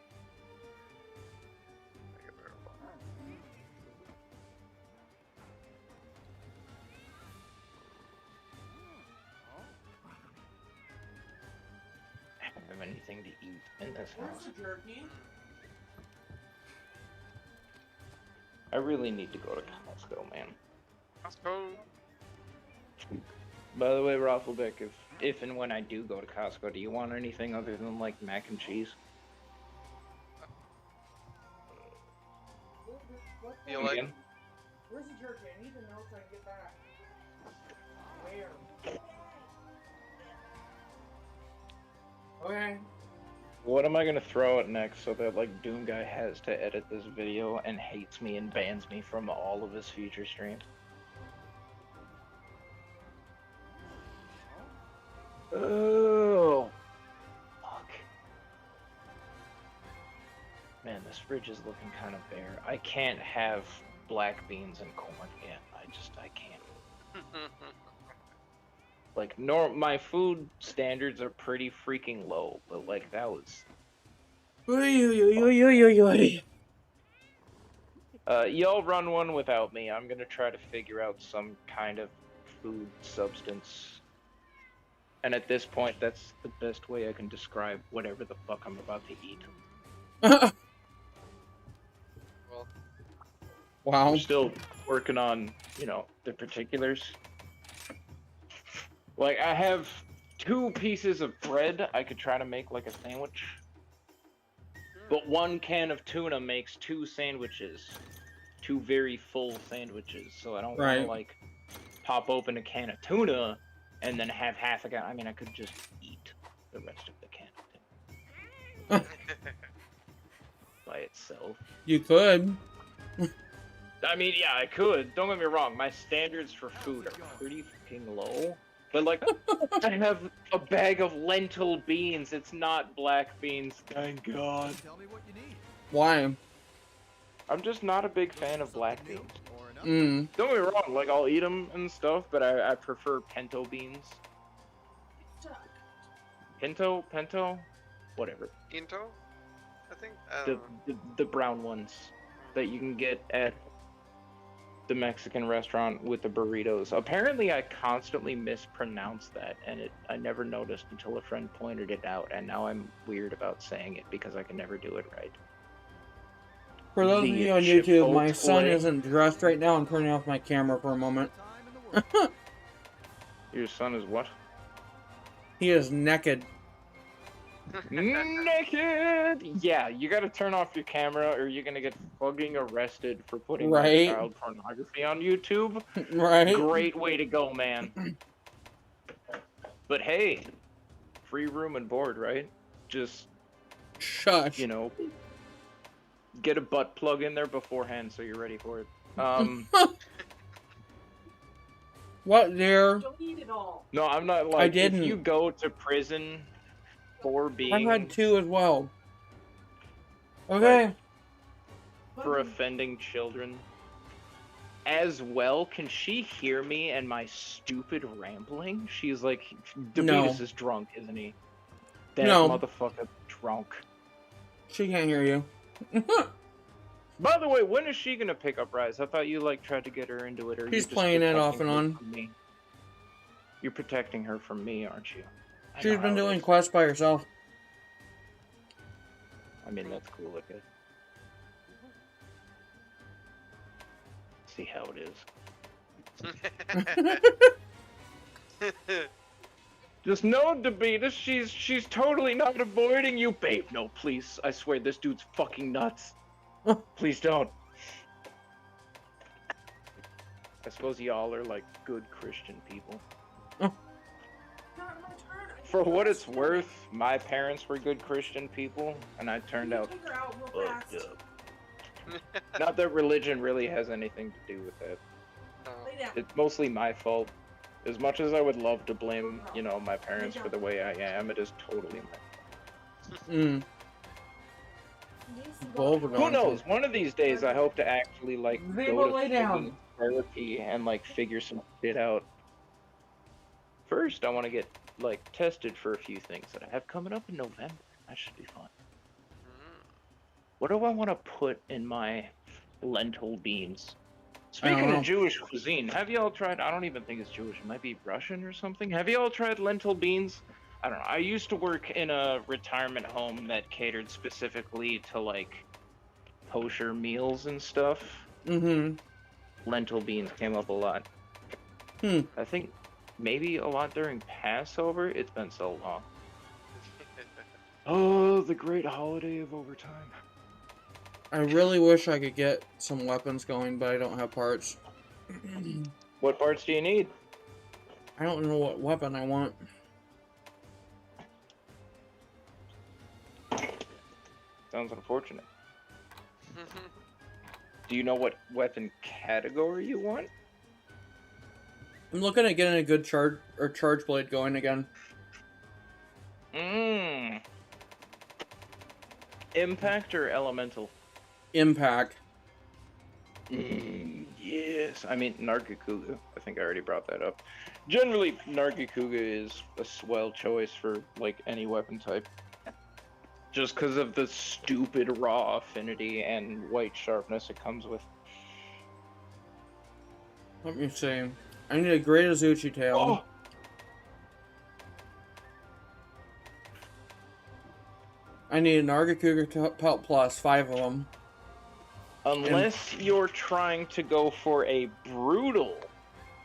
I don't have anything to eat in this Where's house. the jerky? I really need to go to Costco, man. Costco. By the way, Rafflebeck, if and when I do go to Costco, do you want anything other than like mac and cheese? You like? Again? Where's the jerky? I need to know so I can get back. Where? Okay. What am I gonna throw out next so that like Doom Guy has to edit this video and hates me and bans me from all of his future streams? Oh, fuck. Man, this fridge is looking kind of bare. I can't have black beans and corn yet. I can't. Like, my food standards are pretty freaking low, but like that was... y'all run one without me. I'm gonna try to figure out some kind of food substance. And at this point, that's the best way I can describe whatever the fuck I'm about to eat. Well, Wow. I'm still working on, you know, the particulars. Like, I have 2 pieces of bread I could try to make like a sandwich. But 1 can of tuna makes 2 sandwiches. 2 very full sandwiches. So I don't want Right. to, like, pop open a can of tuna and then have half a can. I mean, I could just eat the rest of the can of tuna by itself. You could. I mean, yeah, I could. Don't get me wrong. My standards for food are pretty fucking low. But, like, I have a bag of lentil beans. It's not black beans. Thank God. Tell me what you need. Why? I'm just not a big fan of black beans. Or enough. Mm. Don't get me wrong. Like, I'll eat them and stuff, but I prefer pinto beans. Pinto? Whatever. Into? I think. The brown ones that you can get at the Mexican restaurant with the burritos. Apparently, I constantly mispronounce that, and I never noticed until a friend pointed it out, and now I'm weird about saying it because I can never do it right. For those of The you on YouTube, my son Chipotle- isn't dressed right now. I'm turning off my camera for a moment. Time in the world. Your son is what? He is naked. Naked! Yeah, you gotta turn off your camera or you're gonna get fucking arrested for putting Right. child pornography on YouTube. Right? Great way to go, man. But hey, free room and board, right? Just, Shush. you know, get a butt plug in there beforehand so you're ready for it. What, dear? No, I'm not like, didn't. if you go to prison for being... I've had 2 as well. Okay. for offending children. As well, can she hear me and my stupid rambling? She's like, Demetus is drunk, isn't he? That No. motherfucker drunk. She can't hear you. By the way, when is she gonna pick up Rise? I thought you like tried to get her into it, or She's you're just playing it off protecting and her on. from me. You're protecting her from me, aren't you? I She's know been how it doing is. quests by herself. I mean, that's cool, I guess. See how it is. Just know, Debetus, she's totally not avoiding you, babe. No, please. I swear this dude's fucking nuts. Please don't. I suppose y'all are like good Christian people. For what it's worth, my parents were good Christian people, and I turned out fucked up. Not that religion really has anything to do with that. It's mostly my fault. As much as I would love to blame, you know, my parents for the way I am, it is totally my fault. Mm. Who knows? One of these days, I hope to actually like go lay to down. therapy and like figure some shit out. First, I want to get like tested for a few things that I have coming up in November. That should be fun. What do I want to put in my lentil beans? Speaking of Jewish cuisine, have y'all tried? I don't even think it's Jewish. It might be Russian or something. Have y'all tried lentil beans? I don't know. I used to work in a retirement home that catered specifically to like kosher meals and stuff. Mm-hmm. Lentil beans came up a lot. I think maybe a lot during Passover. It's been so long. Oh, the great holiday of overtime. I really wish I could get some weapons going, but I don't have parts. What parts do you need? I don't know what weapon I want. Sounds unfortunate. Do you know what weapon category you want? I'm looking at getting a good charge blade going again. Impact or elemental? Impact. Yes. I mean, Nargacuga. I think I already brought that up. Generally, Nargacuga is a swell choice for, like, any weapon type. Just because of the stupid raw affinity and white sharpness it comes with. Let me see. I need a Great Azuchi tail. Oh! I need an Nargacuga pelt plus, 5 of them. Unless you're trying to go for a brutal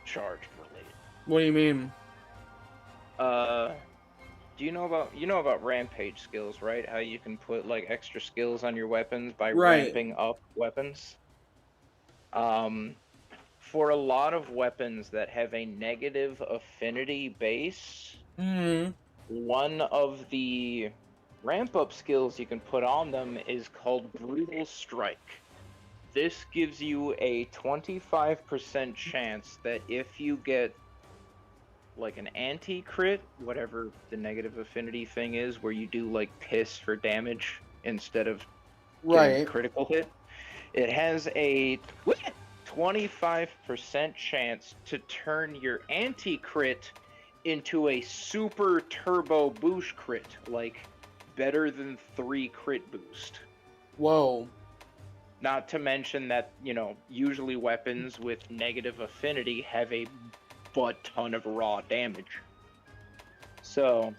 charge blade. What do you mean? Do you know about rampage skills, right? How you can put like extra skills on your weapons by Right. ramping up weapons. For a lot of weapons that have a negative affinity base, one of the ramp up skills you can put on them is called Brutal Strike. This gives you a 25% chance that if you get like an anti-crit, whatever the negative affinity thing is, where you do like piss for damage instead of getting a critical hit, it has a 25% chance to turn your anti-crit into a super turbo boost crit, like better than 3 crit boost. Whoa. Not to mention that, you know, usually weapons with negative affinity have a butt ton of raw damage. So,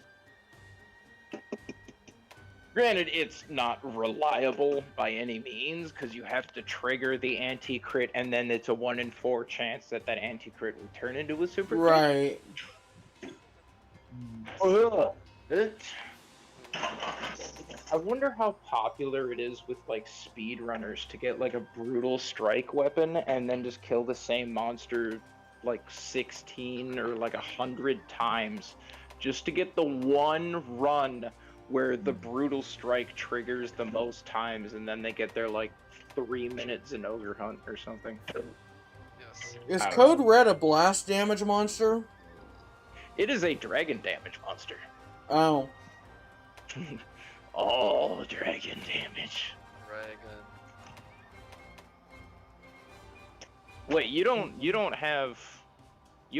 granted, it's not reliable by any means, because you have to trigger the anti-crit, and then it's a 1 in 4 chance that that anti-crit will turn into a super crit. Right. I wonder how popular it is with like speedrunners to get like a brutal strike weapon and then just kill the same monster like 16 or like 100 times just to get the one run where the brutal strike triggers the most times, and then they get their like 3 minutes in Ogre Hunt or something. Yes. Is Code Red a blast damage monster? It is a dragon damage monster. Oh. Oh, dragon damage. Dragon. Wait, you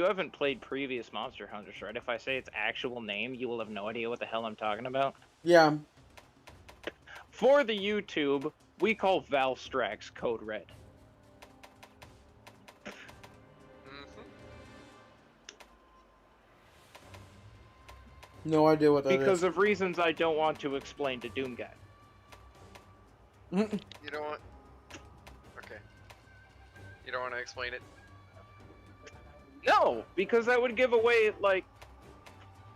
haven't played previous Monster Hunters, right? If I say its actual name, you will have no idea what the hell I'm talking about. Yeah. For the YouTube, we call Valstrax Code Red. No idea what that is. Because of reasons I don't want to explain to Doom Guy. You don't want... Okay. You don't want to explain it? No, because that would give away, like,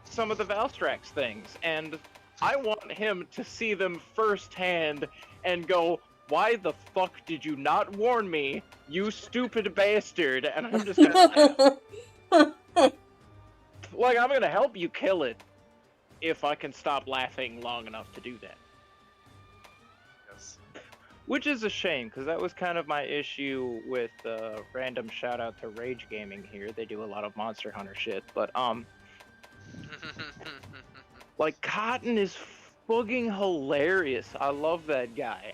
some of the Valstrax things, and I want him to see them firsthand and go, "Why the fuck did you not warn me, you stupid bastard?" And I'm just gonna laugh. Like, I'm gonna help you kill it if I can stop laughing long enough to do that. Yes. Which is a shame, because that was kind of my issue with random shout out to Rage Gaming here. They do a lot of Monster Hunter shit, but like, Cotton is fucking hilarious. I love that guy.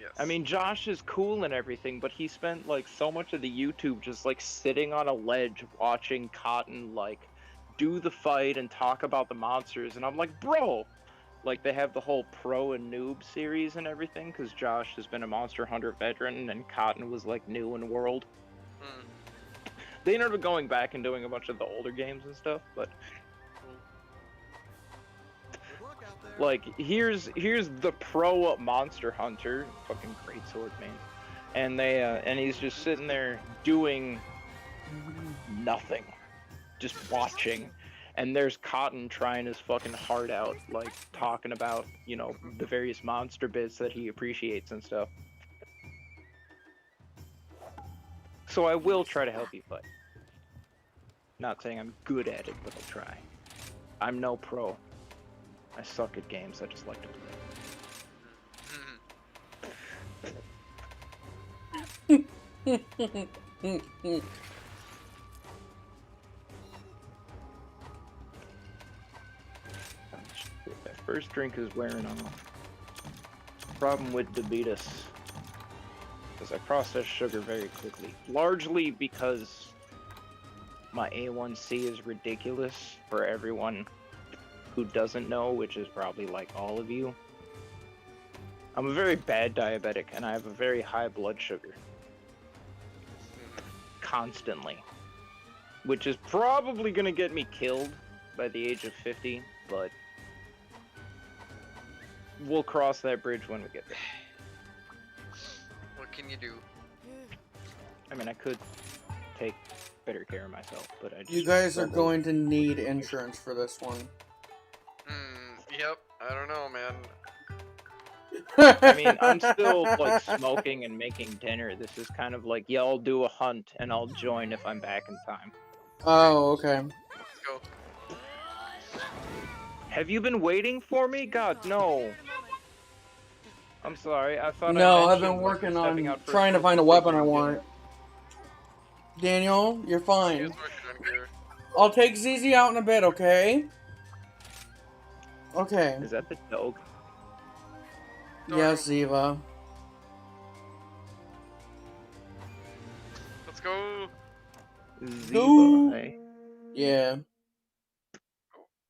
Yes. I mean, Josh is cool and everything, but he spent like so much of the YouTube just like sitting on a ledge watching Cotton like do the fight and talk about the monsters, and I'm like, bro, like they have the whole pro and noob series and everything, because Josh has been a Monster Hunter veteran and Cotton was like new in world. Mm. They ended up going back and doing a bunch of the older games and stuff, but like here's the pro Monster Hunter, fucking great sword man, and they and he's just sitting there doing nothing, just watching, and there's Cotton trying his fucking heart out, like talking about, you know, the various monster bits that he appreciates and stuff. So I will try to help you fight. Not saying I'm good at it, but I'll try. I'm no pro. I suck at games, I just like to play. That first drink is wearing off. Problem with diabetes is I process sugar very quickly. Largely because my A1C is ridiculous for everyone who doesn't know, which is probably like all of you. I'm a very bad diabetic, and I have a very high blood sugar. Constantly. Which is probably gonna get me killed by the age of 50, but we'll cross that bridge when we get there. What can you do? I mean, I could take better care of myself, but I just... You guys are going to need insurance for this one. Yep. I don't know, man. I mean, I'm still, like, smoking and making dinner. This is kind of like, yeah, I'll do a hunt, and I'll join if I'm back in time. Oh, okay. Let's go. Have you been waiting for me? God, no. I'm sorry, I thought No, I I've been working on trying to find a weapon I want. Daniel, you're He fine. was working on gear. I'll take ZZ out in a bit, okay? Okay. Is that the dog? Yes, Ziva. Let's go. Ziva, eh? Yeah.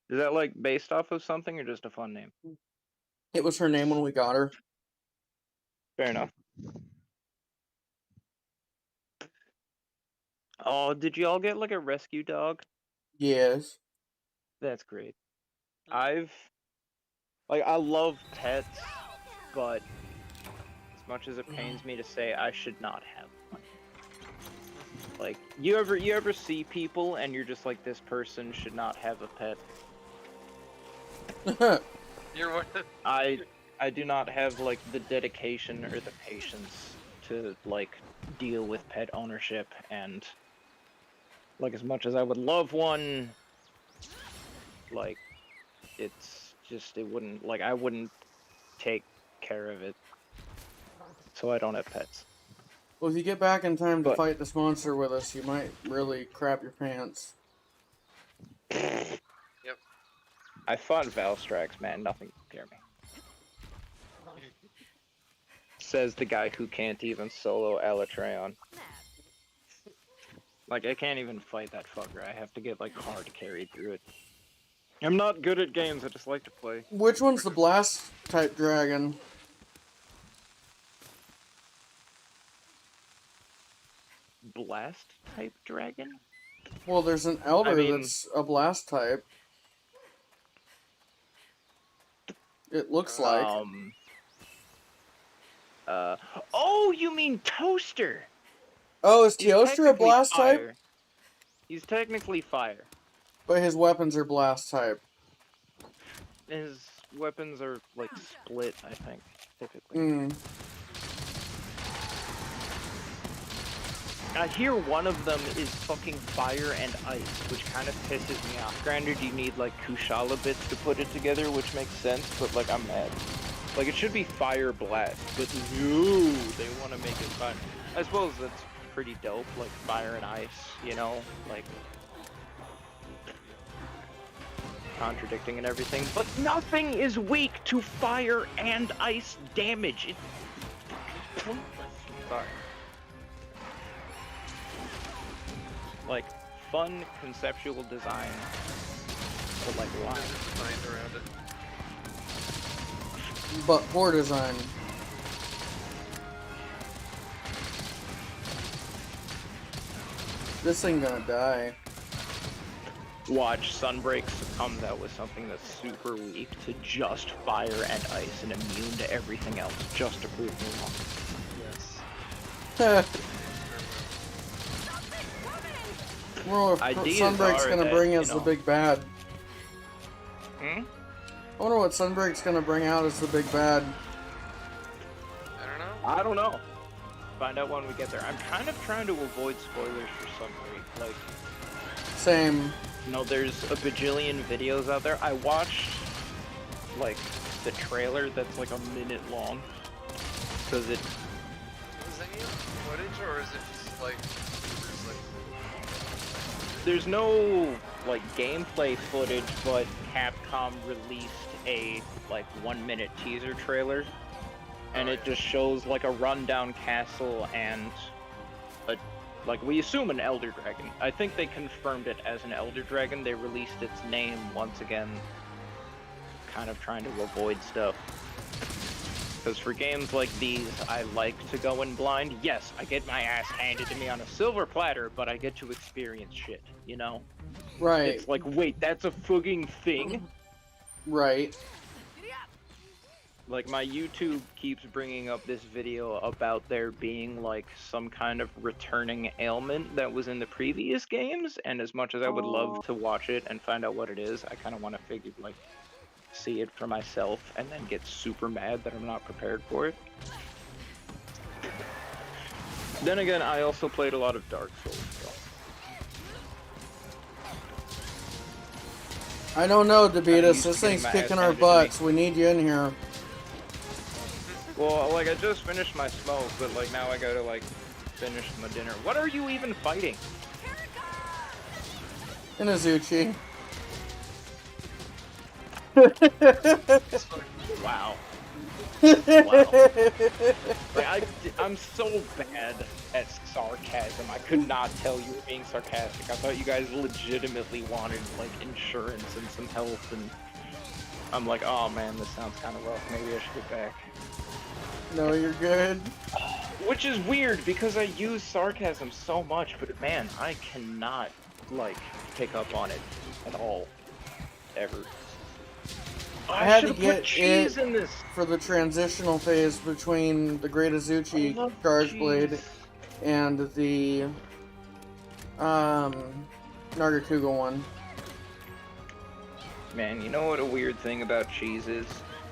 Is that, like, based off of something or just a fun name? It was her name when we got her. Fair enough. Oh, did you all get, like, a rescue dog? Yes. That's great. I love pets, but as much as it pains me to say, I should not have one. Like, you ever see people and you're just like, this person should not have a pet? You're one. I do not have, like, the dedication or the patience to, like, deal with pet ownership, and, like, as much as I would love one, like, it's just, it wouldn't, like, I wouldn't take care of it, so I don't have pets. Well, if you get back in time to But- fight this monster with us, you might really crap your pants. Yep. I fought Valstrax, man, nothing can scare me. Says the guy who can't even solo Alatreon. Like, I can't even fight that fucker, I have to get, like, hard carried through it. I'm not good at games, I just like to play. Which one's the blast type dragon? Blast type dragon? Well, there's an elder I mean- that's a blast type. It looks like. Oh, you mean Toaster! Oh, is He's Teostra a technically blast type? fire. He's technically fire. But his weapons are blast type. His weapons are like split, I think, typically. Mm. I hear one of them is fucking fire and ice, which kind of pisses me off. Granted, you need like Kushala bits to put it together, which makes sense, but like I'm mad. Like it should be fire blast, but no, they want to make it fire. I suppose that's pretty dope, like fire and ice, you know, like contradicting and everything. But nothing is weak to fire and ice damage. It's pointless. Sorry. Like fun conceptual design, but like line Designed around it. But poor design. This thing gonna die. Watch, Sunbreaks comes out with something that's super weak to just fire and ice and immune to everything else, just to prove me wrong. Yes. I wonder what Ideas Sunbreak's are gonna that, bring you as the know- big bad. Hmm? I wonder what Sunbreak's gonna bring out as the big bad. I don't know. I don't know. Find out when we get there. I'm kind of trying to avoid spoilers for Sunbreak. Like, Same. you know, there's a bajillion videos out there. I watched, like, the trailer that's like a minute long. Because it... Is any of the footage, or is it just like... There's no, like, gameplay footage, but Capcom released a, like, 1-minute teaser trailer. And it just shows, like, a rundown castle and, like, we assume an Elder Dragon. I think they confirmed it as an Elder Dragon. They released its name once again, kind of trying to avoid stuff. Because for games like these, I like to go in blind. Yes, I get my ass handed to me on a silver platter, but I get to experience shit, you know? Right. It's like, wait, that's a fucking thing? Right. Like, my YouTube keeps bringing up this video about there being, like, some kind of returning ailment that was in the previous games, and as much as I would love to watch it and find out what it is, I kind of want to figure, like, see it for myself and then get super mad that I'm not prepared for it. Then again, I also played a lot of Dark Souls, so. I don't know, I'm Debetus. used to This getting thing's my kicking ass our handed to me. butts. We need you in here. Well, like, I just finished my smoke, but, like, now I gotta, like, finish my dinner. What are you even fighting? Inazuchi. Wow. Like, I'm so bad at sarcasm. I could not tell you were being sarcastic. I thought you guys legitimately wanted, like, insurance and some health, and I'm like, oh man, this sounds kind of rough. Maybe I should get back. No, you're good. Which is weird, because I use sarcasm so much, but man, I cannot, like, pick up on it at all. Ever. I had to should've get put cheese it in this. for the transitional phase between the Great I Azuchi love Charge cheese. Blade and the Nargacuga one. Man, you know what a weird thing about cheese is?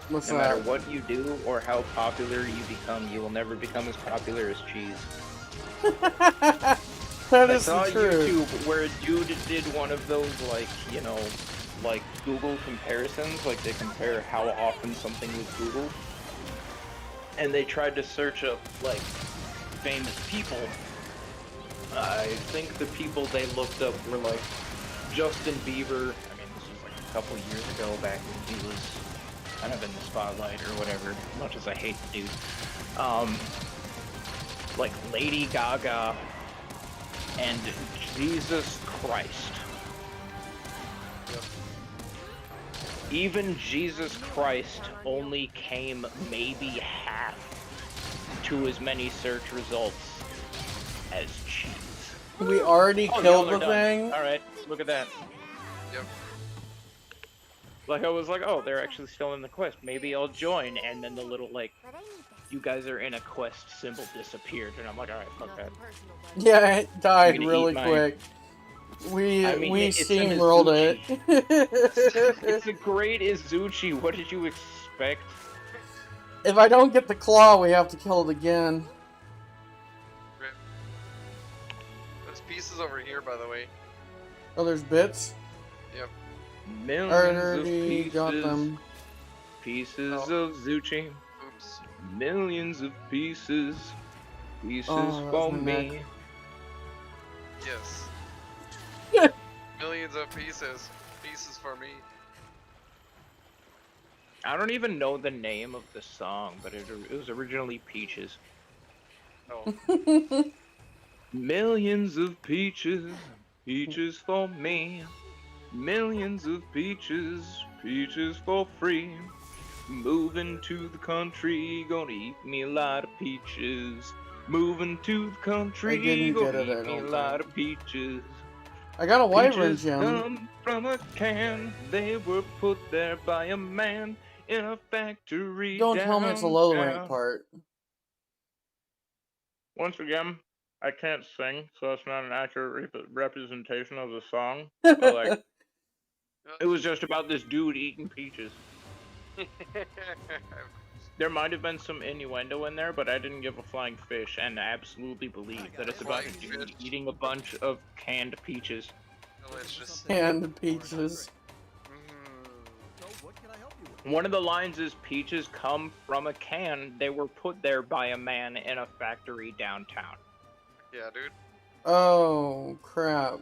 What's No that? matter what you do or how popular you become, you will never become as popular as cheese. That I is saw the truth. YouTube where a dude did one of those, like, you know, like Google comparisons, like they compare how often something was Googled. And they tried to search up, like, famous people. I think the people they looked up were, like, Justin Bieber. I mean, this was like a couple years ago, back when he was kind of in the spotlight or whatever, much as I hate the dude. Like Lady Gaga and Jesus Christ. Even Jesus Christ only came maybe half to as many search results as cheese. We already Oh, killed y'all are the done. thing. Alright, look at that. Yep. Like, I was like, oh, they're actually still in the quest. Maybe I'll join. And then the little, like, But I need this. you guys are in a quest symbol disappeared. And I'm like, alright, fuck that. Nothing personal, but Yeah, it died I'm gonna really eat my- quick. We I mean, it's an steamrolled it. It's a great Izuchi. What did you expect? If I don't get the claw, we have to kill it again. Rip. There's pieces over here, by the way. Oh, there's bits? Yep. I Millions of already pieces. got them. Pieces Oh. of Zuchi. Oops. Millions of pieces. Pieces Oh, that was for my me. neck. Yes. Millions of pieces. Pieces for me. I don't even know the name of the song, but it was originally Peaches. Oh. Millions of peaches, peaches for me. Millions of peaches, peaches for free. Moving to the country, gonna eat me a lot of peaches. Moving to the country, didn't get gonna it, I eat me a don't lot think. of peaches. I got a wyvern Peaches gem. come from a can, they were put there by a man in a factory. Don't tell me it's a low rank downtown. part. Once again, I can't sing, so that's not an accurate representation of the song. But like, it was just about this dude eating peaches. There might have been some innuendo in there, but I didn't give a flying fish, and I absolutely believe that it's about a Flying dude fish. eating a bunch of canned peaches. Delicious. And peaches. Mm. So what can I help you with? One of the lines is, "Peaches come from a can. They were put there by a man in a factory downtown." Yeah, dude. Oh, crap.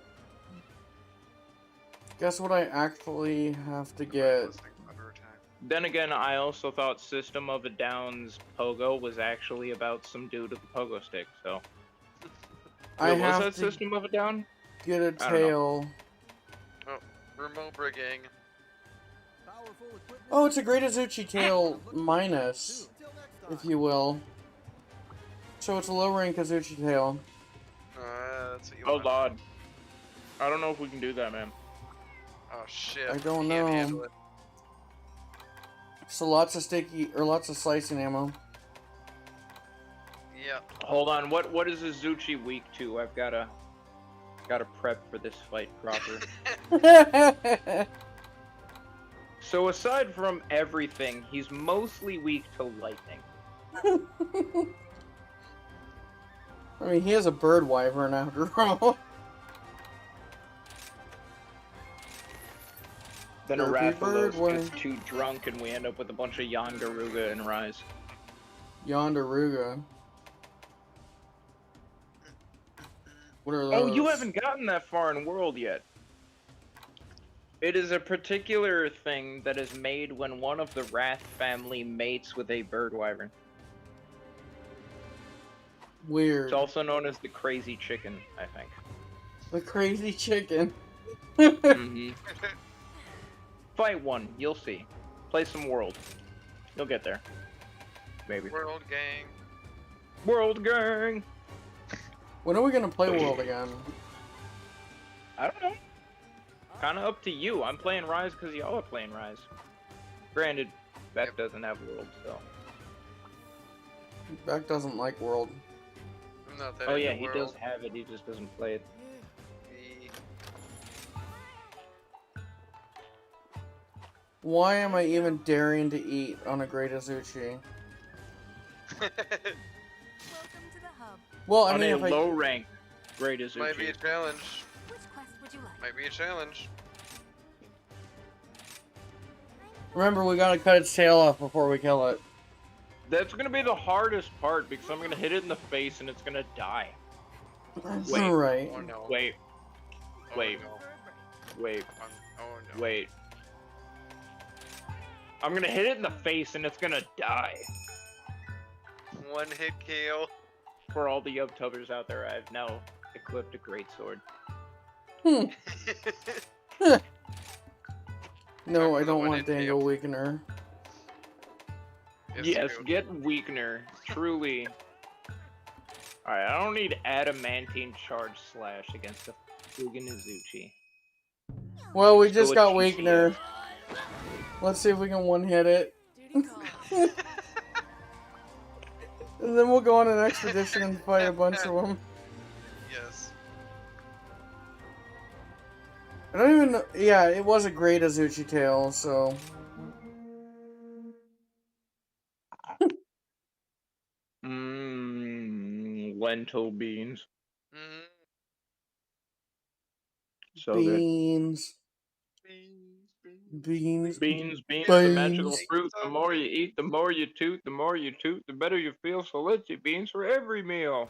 Guess what I actually have to get? Listening under attack. Then again, I also thought System of a Down's Pogo was actually about some dude with a pogo stick, so... I Wait, was have that to System of a Down? get a I don't know. tail. Remote rigging. Powerful equipment. Oh, it's a Great Azuchi tail minus, Until next time. if you will. So it's a low rank Azuchi tail. That's what you Oh want. god. I don't know if we can do that, man. Oh shit. I don't Can't know. handle it. So lots of sticky, or lots of slicing ammo. Yeah. Hold on, what is Azuchi weak to? I've gotta prep for this fight proper. So aside from everything, he's mostly weak to lightning. I mean, he has a bird wyvern after all. Then Derpy bird Arapalos gets too drunk and we end up with a bunch of Yangaruga and Rise. Yonderuga. What are those? Oh, you haven't gotten that far in World yet. It is a particular thing that is made when one of the Wrath family mates with a bird wyvern. Weird. It's also known as the crazy chicken, I think. The crazy chicken. Mm-hmm. Fight one, you'll see. Play some World. You'll get there. Maybe. World gang. World gang! When are we gonna play World again? I don't know. Kinda up to you. I'm playing Rise because y'all are playing Rise. Granted, Beck doesn't have World, so. Beck doesn't like World. I'm not that Oh into yeah, he world. does have it, he just doesn't play it. Why am I even daring to eat on a Great Azuchi? Welcome to the hub. Well, I On mean, a if I... low rank, great Might be a Azuchi. challenge. Which quest would you like? Might be a challenge. Remember, we gotta cut its tail off before we kill it. That's gonna be the hardest part because I'm gonna hit it in the face and it's gonna die. Wait. Right. Oh no. Wait, Oh, wait. no. wait, Oh no. wait. I'm gonna hit it in the face and it's gonna die. One hit KO. For all the Yubtubbers out there, I've now equipped a great sword. No, I the don't one want hit Dangle KO. Weakener. Yes, you do. get Weakener. Truly. Alright, I don't need Adamantine Charge Slash against the Fugan Azuchi. Well, we Let's just go got with Weakener. Let's see if we can one-hit it. Duty calls. And then we'll go on an expedition and fight a bunch of them. Yes. I don't even know. Yeah, it was a great Azuchi tail, so. Lentil beans. Mm, So good. Beans. beans, Beans. Beans, the magical Beans. fruit. The more you eat, the more you toot. The more you toot, the better you feel. So let's eat beans for every meal.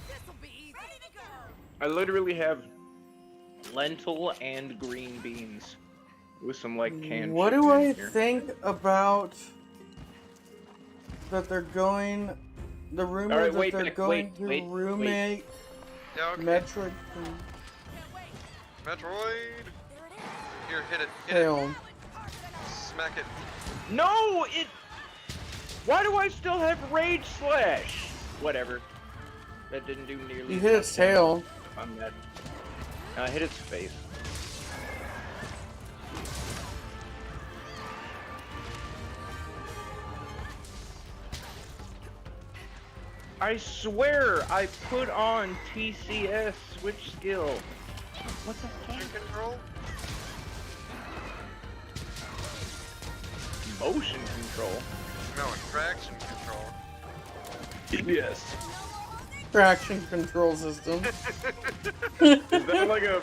This'll be easy. Ready to go. I literally have lentil and green beans with some like canned What chicken do in I here. think about that they're going? The rumor Alright, that wait, they're Beck, going wait. to remake Yeah, okay. Metroid Metroid. Here, hit it. Hit Tail. it. Smack it. No, it. Why do I still have Rage Slash? Whatever. That didn't do nearly. You hit its tail. I'm dead. I hit its face. I swear I put on TCS switch skill. What the fuck? Control. Motion control. No, traction control. Yes. Traction control system. Is that like a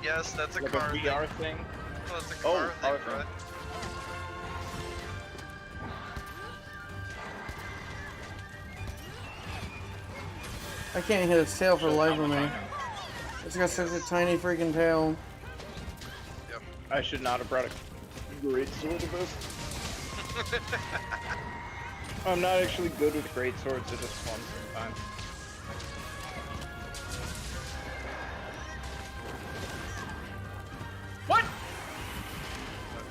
Yes, that's a like car a VR thing? Oh, that's a Oh, car car thing, right? I can't hit its tail for the life of me. It's got such a tiny freaking tail. Yep. I should not have brought a great sword to this. I'm not actually good with great swords, it's just fun sometimes. What?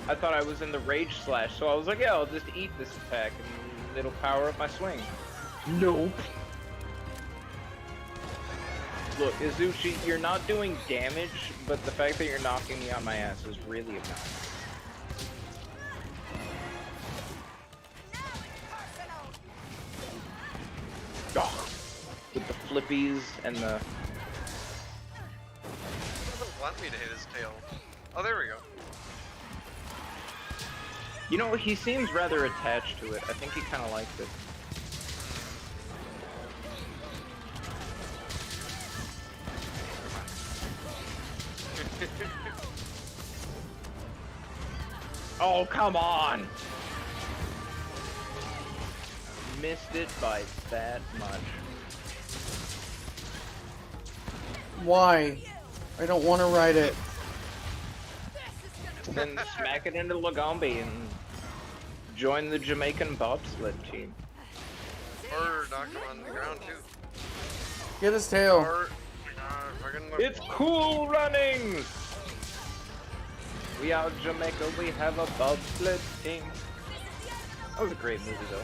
I thought I was in the Rage Slash, so I was like, yeah, I'll just eat this attack and it'll power up my swing. Nope. Look, Izuchi, you're not doing damage, but the fact that you're knocking me on my ass is really annoying. Oh, with the flippies and the... He doesn't want me to hit his tail. Oh, there we go. You know, he seems rather attached to it. I think he kind of likes it. Oh, come on! Missed it by that much. Why? I don't want to ride it. Then smack it into Lagombi and join the Jamaican bobsled team. Or knock him on the ground, too. Get his tail. Or, fucking look. It's cool runnings! We out Jamaica, we have a bobsled team. That was a great movie though.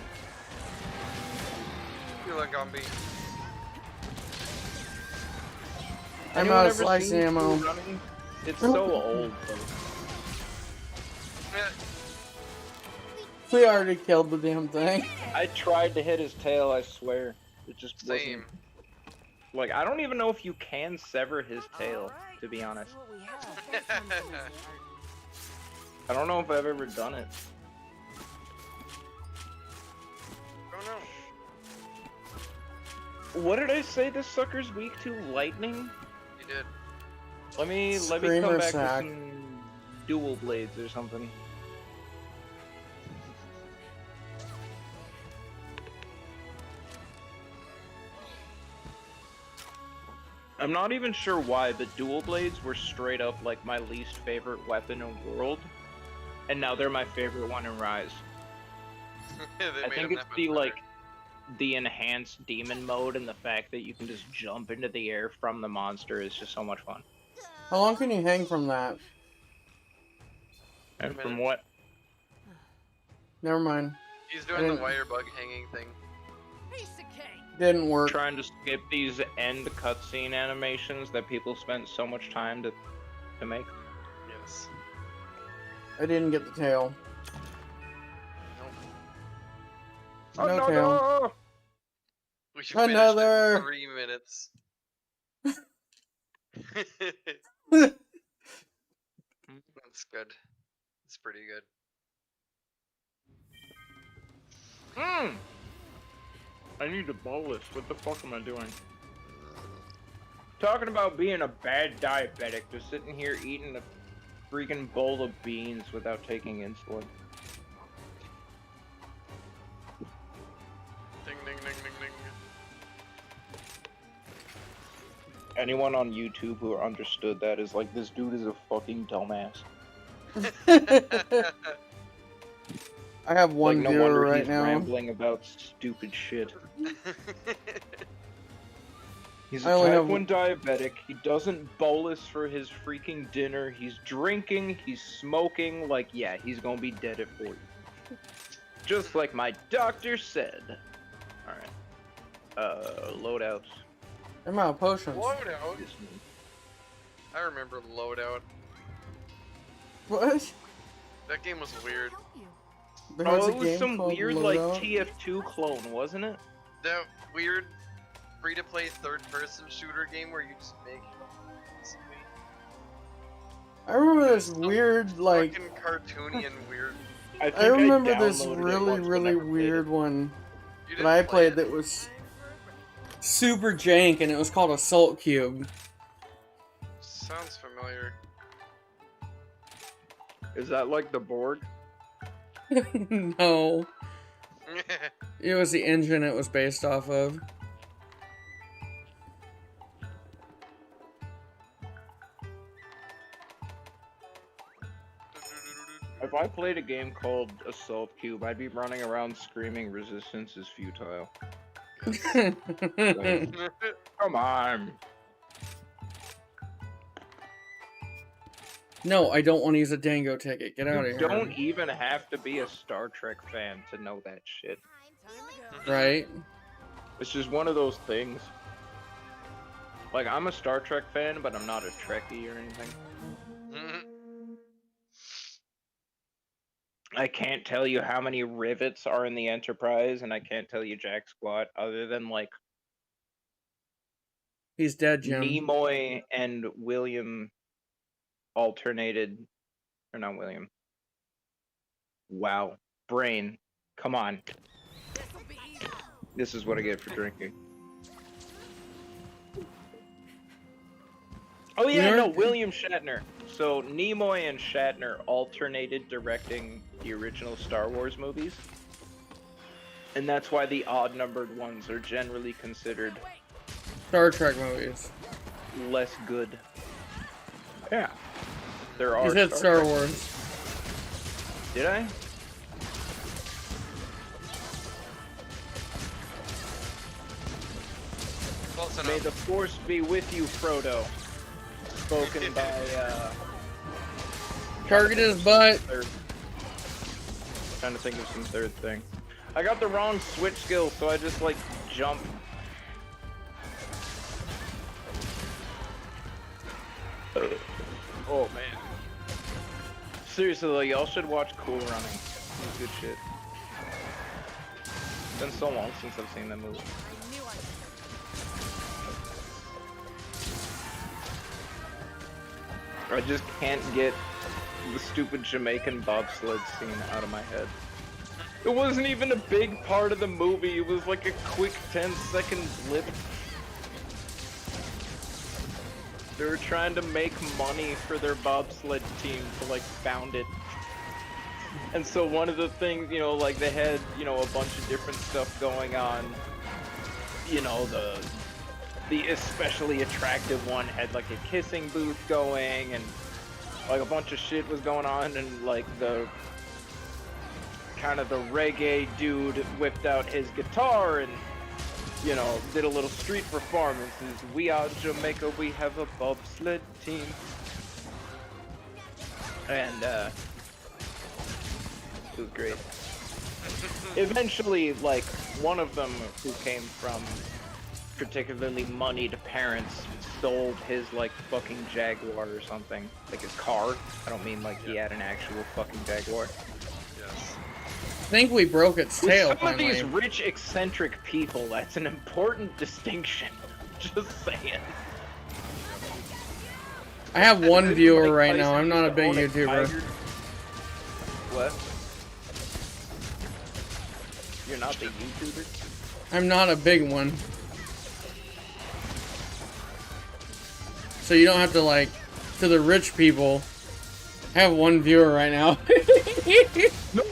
You look Gumby. I'm Anyone out of ever slice seen ammo. Cool Runnings? It's so old though. Yeah. We already killed the damn thing. I tried to hit his tail, I swear. It just Same. wasn't... Like, I don't even know if you can sever his tail, to be honest. I don't know if I've ever done it. Oh no. What did I say this sucker's weak to? Lightning? You did. Let me Screamer come back sack. with some dual blades or something. I'm not even sure why, but dual blades were straight up like my least favorite weapon in World, and now they're my favorite one in Rise. They I made think him it's that much the better. like the enhanced demon mode and the fact that you can just jump into the air from the monster is just so much fun. How long can you hang from that? And from minute. what Never mind. He's I doing the didn't- wire bug hanging thing. Piece of cake. Didn't work. trying to skip these end cutscene animations that people spent so much time to make. Yes. I didn't get the tail. Nope. No tail. We should finish Another. in 3 minutes. That's good. It's pretty good. I need a bolus. What the fuck am I doing? Talking about being a bad diabetic, just sitting here eating a freaking bowl of beans without taking insulin. Ding ding ding ding ding. Anyone on YouTube who understood that is like, this dude is a fucking dumbass. I have one Like, no viewer wonder right he's now. rambling about stupid shit. He's a I only type have- 1 diabetic. He doesn't bolus for his freaking dinner. He's drinking. He's smoking. Like, yeah, he's gonna be dead at 40. Just like my doctor said. Alright. Loadouts. I'm out of potions. Loadout. I remember Loadout. What? That game was weird. There was Oh, a it was game some called weird, like, Loadout? TF2 clone, wasn't it? That weird free-to-play third-person shooter game where you just make. I remember this weird, like, fucking cartoony and weird. think I remember this downloaded it really, once, but really never played weird it. one You that I didn't play played it? that was super jank, and it was called Assault Cube. Sounds familiar. Is that like the Borg? No. It was the engine it was based off of. If I played a game called Assault Cube, I'd be running around screaming resistance is futile. Come on. No, I don't want to use a Dango ticket. Get out You of here. don't even have to be a Star Trek fan to know that shit. Right? It's just one of those things. Like, I'm a Star Trek fan, but I'm not a Trekkie or anything. I can't tell you how many rivets are in the Enterprise, and I can't tell you jack squat, other than, like, He's dead, Jim. Nimoy and William alternated, or not William. Wow. Brain. Come on. This is what I get for drinking. Oh yeah, no, William Shatner. So Nimoy and Shatner alternated directing the original Star Wars movies. And that's why the odd-numbered ones are generally considered Star Trek movies. less good. Yeah. There are You said Star Trek. Wars. Did I? Close May enough. the force be with you, Frodo. Spoken by, Target his butt. Trying to think of some third thing. I got the wrong switch skill, so I just, like, jump. Oh, man. Seriously, though, y'all should watch Cool Running. It's good shit. It's been so long since I've seen that movie. I just can't get the stupid Jamaican bobsled scene out of my head. It wasn't even a big part of the movie, it was like a quick 10-second blip. They were trying to make money for their bobsled team to, like, found it. And so one of the things, you know, like, they had, you know, a bunch of different stuff going on. You know, the especially attractive one had, like, a kissing booth going, and, like, a bunch of shit was going on, and, like, the kind of the reggae dude whipped out his guitar and, you know, did a little street performances. We are Jamaica, we have a bobsled team. And, it was great. Eventually, like, one of them who came from particularly moneyed parents sold his, like, fucking Jaguar or something. Like, his car. I don't mean, like, he had an actual fucking Jaguar. Yes. I think we broke its With tail some finally. of these rich, eccentric people, that's an important distinction. Just saying. I have one Didn't viewer Mike right now. Tyson I'm not a used to big own YouTuber. tiger? What? You're not the YouTuber? I'm not a big one. So you don't have to, like, to the rich people. I have one viewer right now. No.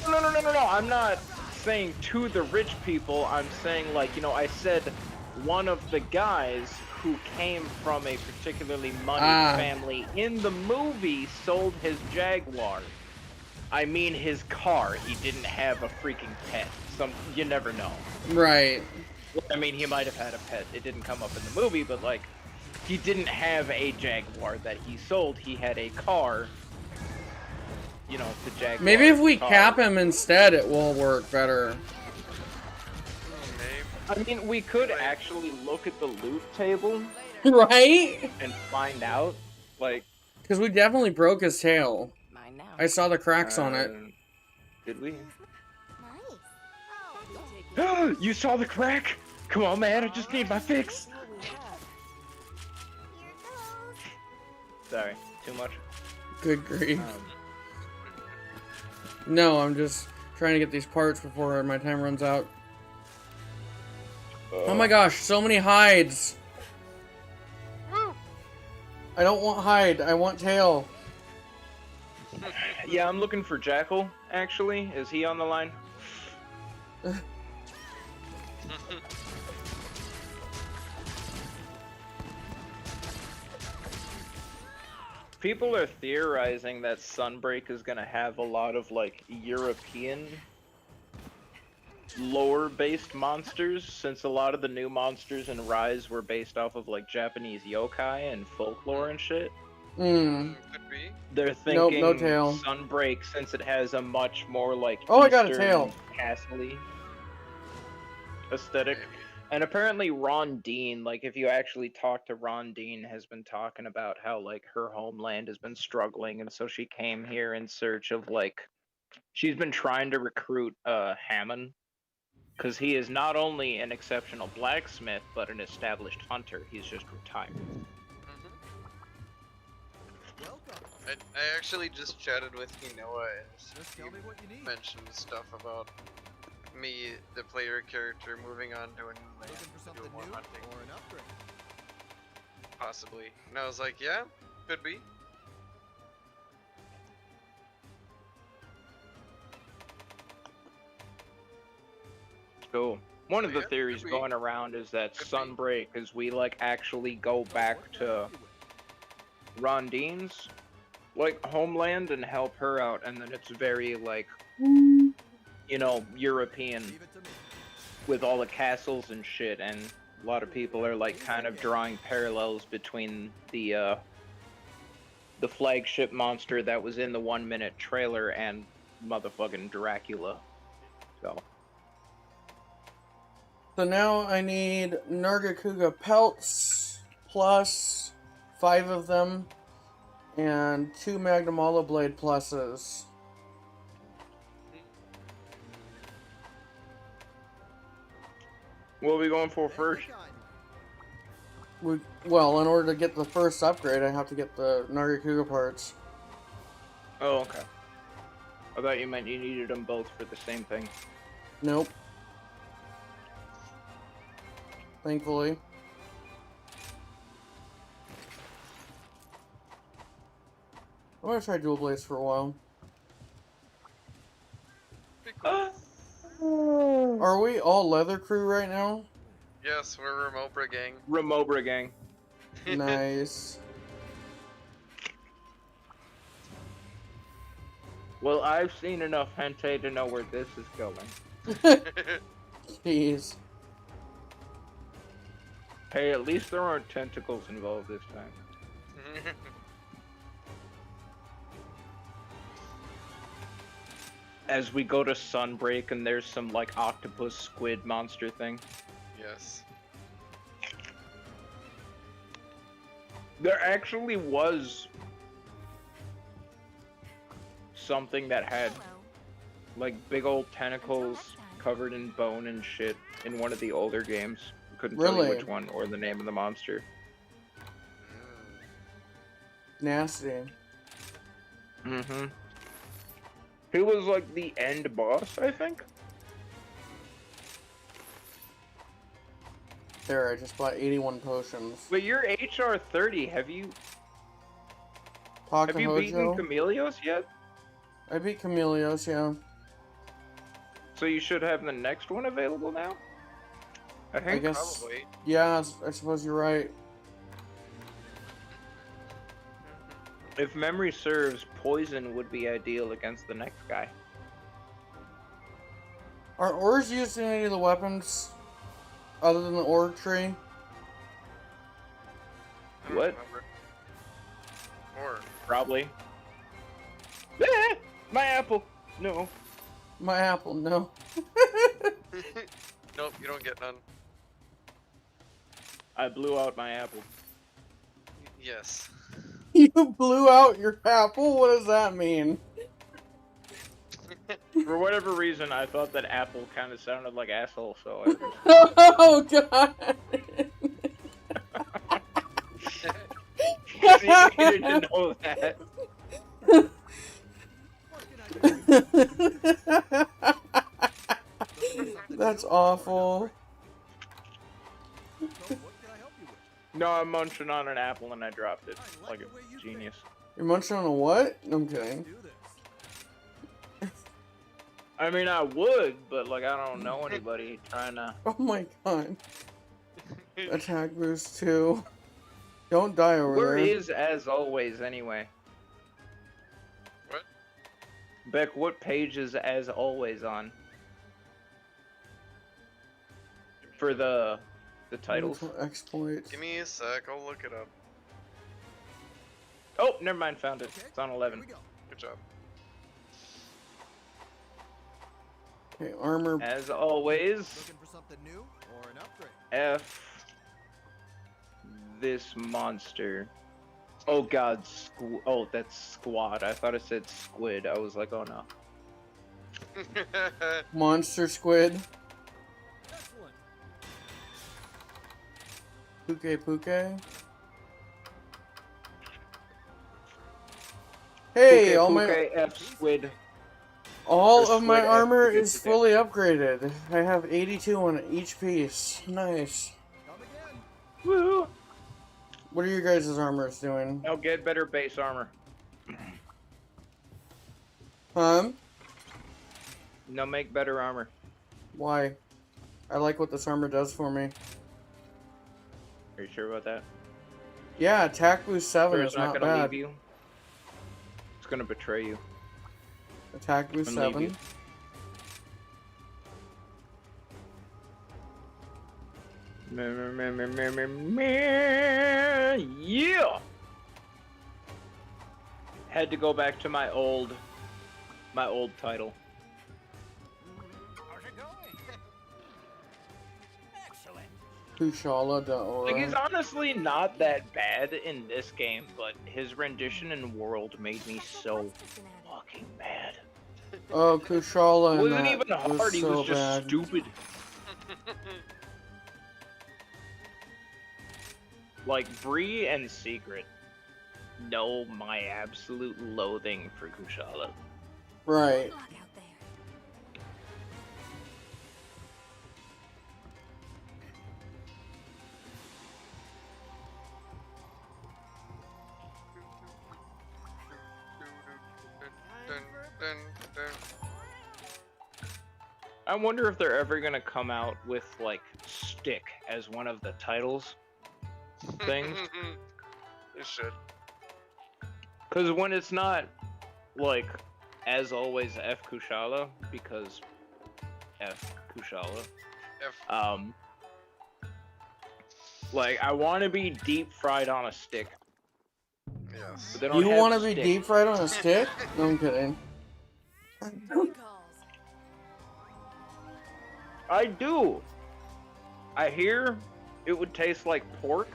I'm not saying to the rich people. I'm saying, like, you know, I said one of the guys who came from a particularly moneyed family in the movie sold his Jaguar. I mean his car. He didn't have a freaking pet. You never know. Right. I mean, he might have had a pet. It didn't come up in the movie, but, like, he didn't have a Jaguar that he sold. He had a car. You know, the Jaguar. Maybe if we car. cap him instead, it will work better. I mean, we could actually look at the loot table Right? and find out, like... Because we definitely broke his tail. Mine now. I saw the cracks on it. Did we? Nice. You saw the crack? Come on, man, I just need my fix. Here goes. Sorry, too much? Good grief. No, I'm just trying to get these parts before my time runs out. Oh my gosh, so many hides. I don't want hide, I want tail. Yeah, I'm looking for Jackal, actually. Is he on the line? People are theorizing that Sunbreak is gonna have a lot of, like, European lore-based monsters, since a lot of the new monsters in Rise were based off of, like, Japanese yokai and folklore and shit. Hmm. Could be. They're thinking no tail. Sunbreak, since it has a much more, like, Oh, I got a Eastern tail. castle-y aesthetic. Maybe. And apparently Ron Dean, like, if you actually talk to Ron Dean, has been talking about how, like, her homeland has been struggling, and so she came here in search of, like, she's been trying to recruit Hammond, because he is not only an exceptional blacksmith, but an established hunter. He's just retired. I actually just chatted with Noah and Just tell me what you need. mentioned stuff about me, the player character, moving on to a new land Looking for to something do more new hunting, or an upgrade? possibly. And I was like, yeah, could be. So one of the Yeah, theories could be. going around is that Could be. Sunbreak is we, like, actually go back to Ron Dean's, like, homeland and help her out, and then it's very, like, you know, European Leave it to me. with all the castles and shit, and a lot of people are, like, kind of drawing parallels between the flagship monster that was in the 1-minute trailer and motherfucking Dracula. So now I need Nargacuga pelts, plus 5 of them, and 2 Magnum Olive Blade pluses. what are we going for first? Well, in order to get the first upgrade, I have to get the Nargacuga parts. Oh, okay. I thought you meant you needed them both for the same thing. Nope. Thankfully. I'm gonna try dual blades for a while. Be cool. Are we all leather crew right now? Yes, we're Remobra gang. Remobra gang. Nice. Well, I've seen enough hentai to know where this is going. Jeez. Hey, at least there aren't tentacles involved this time. As we go to Sunbreak and there's some, like, octopus squid monster thing. Yes. There actually was something that had, like, big old tentacles covered in bone and shit in one of the older games. Couldn't tell you Really? which one or the name of the monster. nasty. Mm-hmm. He was like the end boss, I think. There, I just bought 81 potions. But you're HR 30. Have you beaten Hojo. Chameleos yet? I beat Chameleos, yeah. So you should have the next one available now? I think. I guess. Probably. Yeah, I suppose you're right. If memory serves, poison would be ideal against the next guy. Are ores used in any of the weapons other than the ore tree? I don't What? remember. Or Probably. Ah, my apple! No. My apple, no. nope, you don't get none. I blew out my apple. Yes. You blew out your apple? What does that mean? For whatever reason, I thought that apple kind of sounded like asshole, so I just... Oh, God. You needed to know that. That's awful. So, what can I help you with? No, I'm munching on an apple and I dropped it. I Like the way a you genius. You're munching on a what? I'm think. kidding. Do this. I mean, I would, but like, I don't know anybody trying to... Oh my god. Attack boost 2. Don't die over Where there. is as always, anyway? What? Beck, what page is as always on? For the titles. Mental exploits. Give me a sec, I'll look it up. Oh, never mind, found it. Okay, It's on here 11. we go. Good job. Okay, armor. As always, Looking for something new or an upgrade? F this monster. Oh god, oh, that's squad. I thought it said squid. I was like, oh no. Monster squid. Excellent. Puke. Hey, Puke, all my Puke, F squid. all or of my squid armor F, is Puke. fully upgraded. I have 82 on each piece. Nice. Come again. Woo! What are your guys' armors doing? Now get better base armor. Huh? No, make better armor. Why? I like what this armor does for me. Are you sure about that? Yeah, attack boost 7 Sure is it's not not gonna bad. leave you? It's gonna betray you. Attack boost And leave 7. you. Yeah! Had to go back to my old title. How's it going? Excellent. Kushala.org. Like, he's honestly not that bad in this game, but his rendition in World made me so fucking mad. Oh, Kushala It and wasn't that even hard, was he so was just bad. stupid. Like, Bree and Secret know my absolute loathing for Kushala. Right. Lock out there. Dun, dun, dun. I wonder if they're ever gonna come out with, like, Stick as one of the titles things. They should. Because when it's not, like, as always, F Kushala, because F Kushala, F. like, I want to be deep fried on a stick. Yes. But they don't You have want to be stick. deep fried on a stick? No, I'm kidding. Calls. I do. I hear it would taste like pork,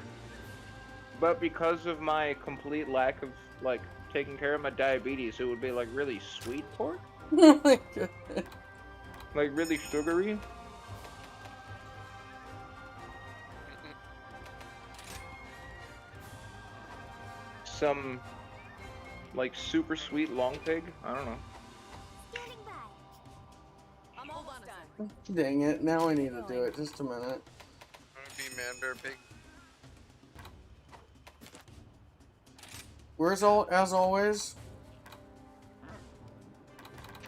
but because of my complete lack of, like, taking care of my diabetes, it would be, like, really sweet pork? Oh my god. Like, really sugary? Some Like super sweet long pig? I don't know. Standing by. I'm almost done. Dang it, now I need to do it. Just a minute. I'm gonna be Man Bear Pig. Where's all, as always?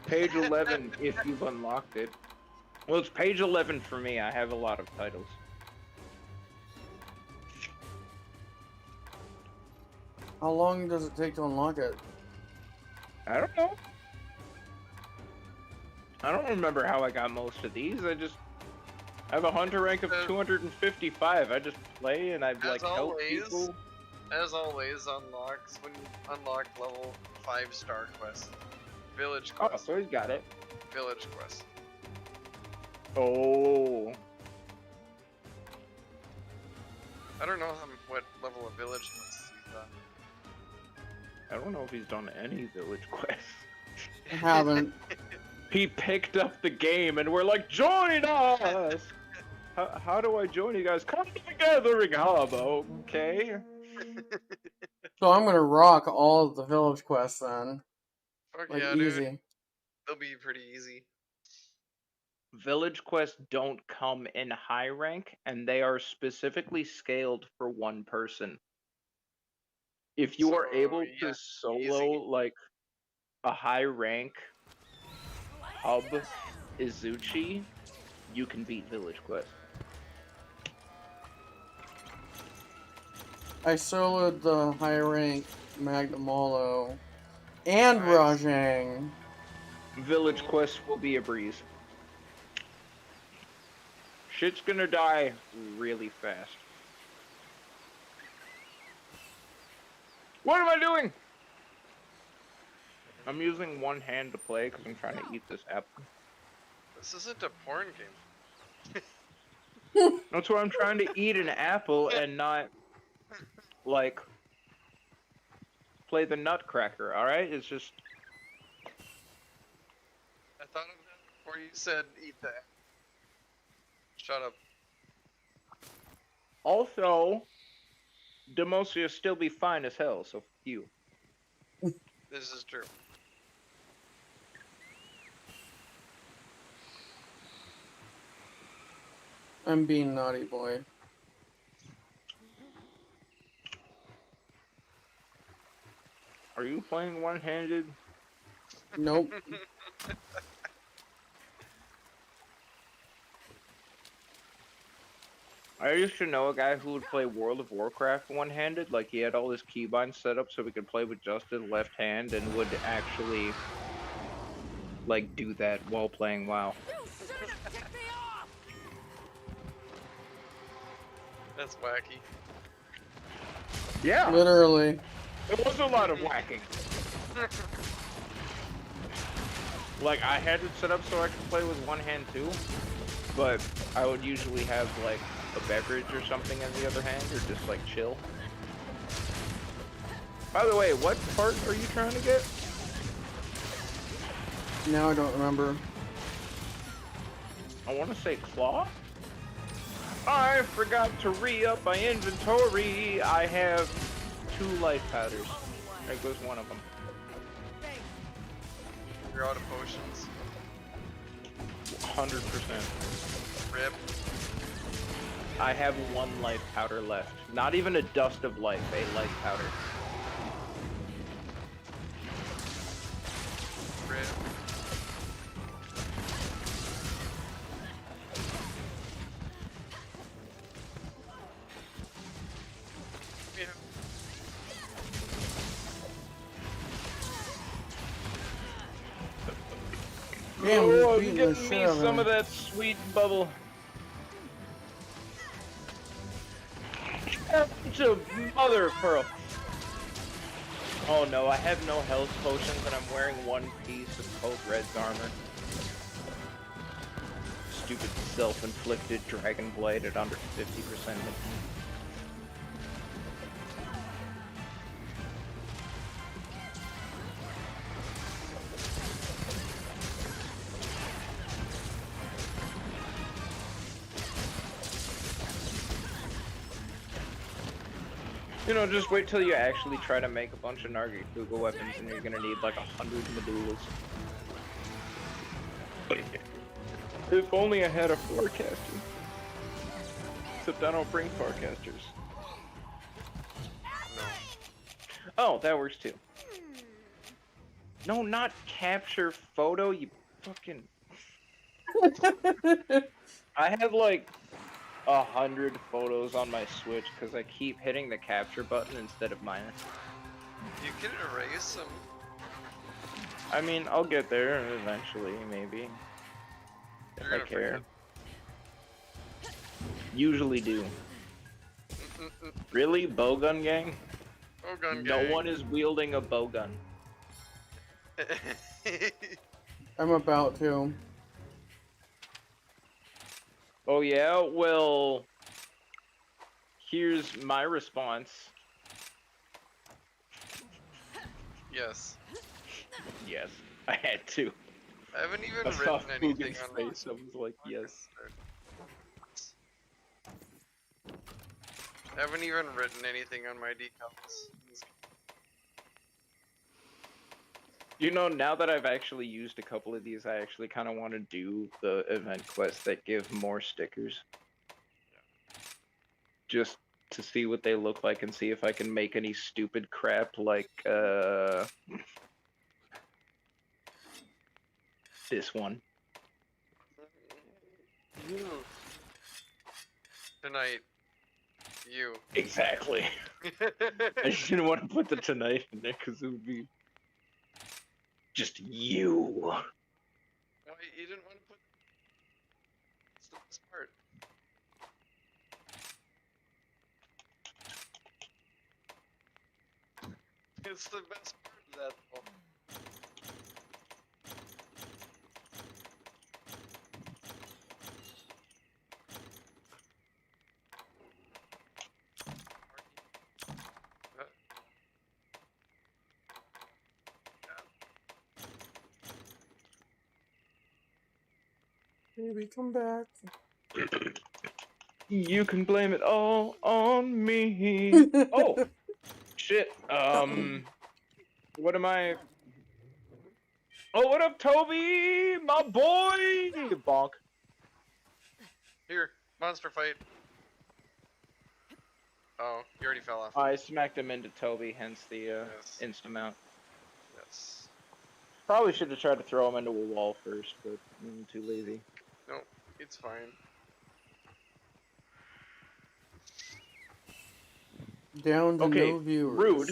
Page 11 if you've unlocked it. Well, it's page 11 for me. I have a lot of titles. How long does it take to unlock it? I don't know. I don't remember how I got most of these. I have a hunter rank of 255. I just play and I like help always, people. As always, unlocks when you unlock level 5-star quest. Village Oh, quest. so he's got it. Village quest. Oh. I don't know what level of village quests he's done. I don't know if he's done any village quests. I haven't. He picked up the game and we're like, join us! How do I join you guys? Come to the gathering hub, okay? So I'm gonna rock all of the village quests then. Fuck Like, yeah, easy. dude. They'll be pretty easy. Village quests don't come in high rank, and they are specifically scaled for one person. If you are So, able yeah, to solo easy. like a high rank hub Izuchi, you can beat village quest. I soloed the high rank Magnamalo and Nice. Rajang. Village quest will be a breeze. Shit's gonna die really fast. What am I doing? I'm using one hand to play because I'm trying to eat this apple. This isn't a porn game. That's why I'm trying to eat an apple and not, like, play the nutcracker, alright? It's just... I thought of that before you said eat that. Shut up. Also, Demosia still be fine as hell, so f you. This is true. I'm being naughty boy. Are you playing one-handed? Nope. I used to know a guy who would play World of Warcraft one-handed. Like, he had all his keybinds set up so he could play with just his left hand and would actually, like, do that while playing WoW. You should have tipped me off! That's wacky. Yeah, Literally. it was a lot of whacking. Like, I had it set up so I could play with one hand too, but I would usually have, like, a beverage or something in the other hand, or just, like, chill. By the way, what part are you trying to get? Now I don't remember. I want to say claw? I forgot to re-up my inventory. I have 2 life powders. There goes one of them. You're out of potions. 100%. Rip. I have 1 life powder left. Not even a dust of life, a life powder. Rip. Yeah. Damn, Oh, I'm I'm beating the getting shit me out of some him. of that sweet bubble. It's a mother of pearl. Oh no, I have no health potions and I'm wearing 1 piece of Cold Red's armor. Stupid self-inflicted dragon blade at under 50%. You know, just wait till you actually try to make a bunch of Nargacuga weapons and you're gonna need like 100 medullas. If only I had a forecaster. Except I don't bring forecasters. Oh, that works too. No, not capture photo, you fucking... I have like 100 photos on my Switch because I keep hitting the capture button instead of minus. You can erase them. I mean, I'll get there eventually, maybe. If You're I gonna care. forget. Usually do. Really? Bowgun gang? Oh, gun No gang. one is wielding a bowgun. I'm about to. Oh yeah? Well... Here's my response. Yes. Yes, I had to. I haven't even I saw written anything Fugan's on face, I was like, yes. I haven't even written anything on my decals. You know, now that I've actually used a couple of these, I actually kind of want to do the event quests that give more stickers. Just to see what they look like and see if I can make any stupid crap like, this one. Tonight. You. Exactly. I just didn't want to put the tonight in there because it would be just you. Why you didn't want to put? It's the best part. It's the best part of that. Though. Baby, come back. You can blame it all on me. Oh, shit. What am I? Oh, what up, Toby? My boy! Bonk. Here, monster fight. Oh, you already fell off. I smacked him into Toby, hence the Yes. insta-mount. Yes. Probably should have tried to throw him into a wall first, but I'm too lazy. No, it's fine. Down to Okay, no viewers. rude.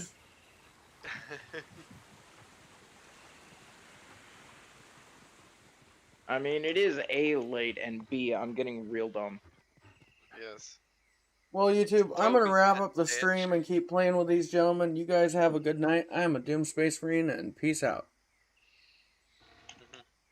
I mean, it is A, late, and B, I'm getting real dumb. Yes. Well, YouTube, I'm Toby, going to wrap up the bitch. stream and keep playing with these gentlemen. You guys have a good night. I am a Doom Space Marine, and peace out.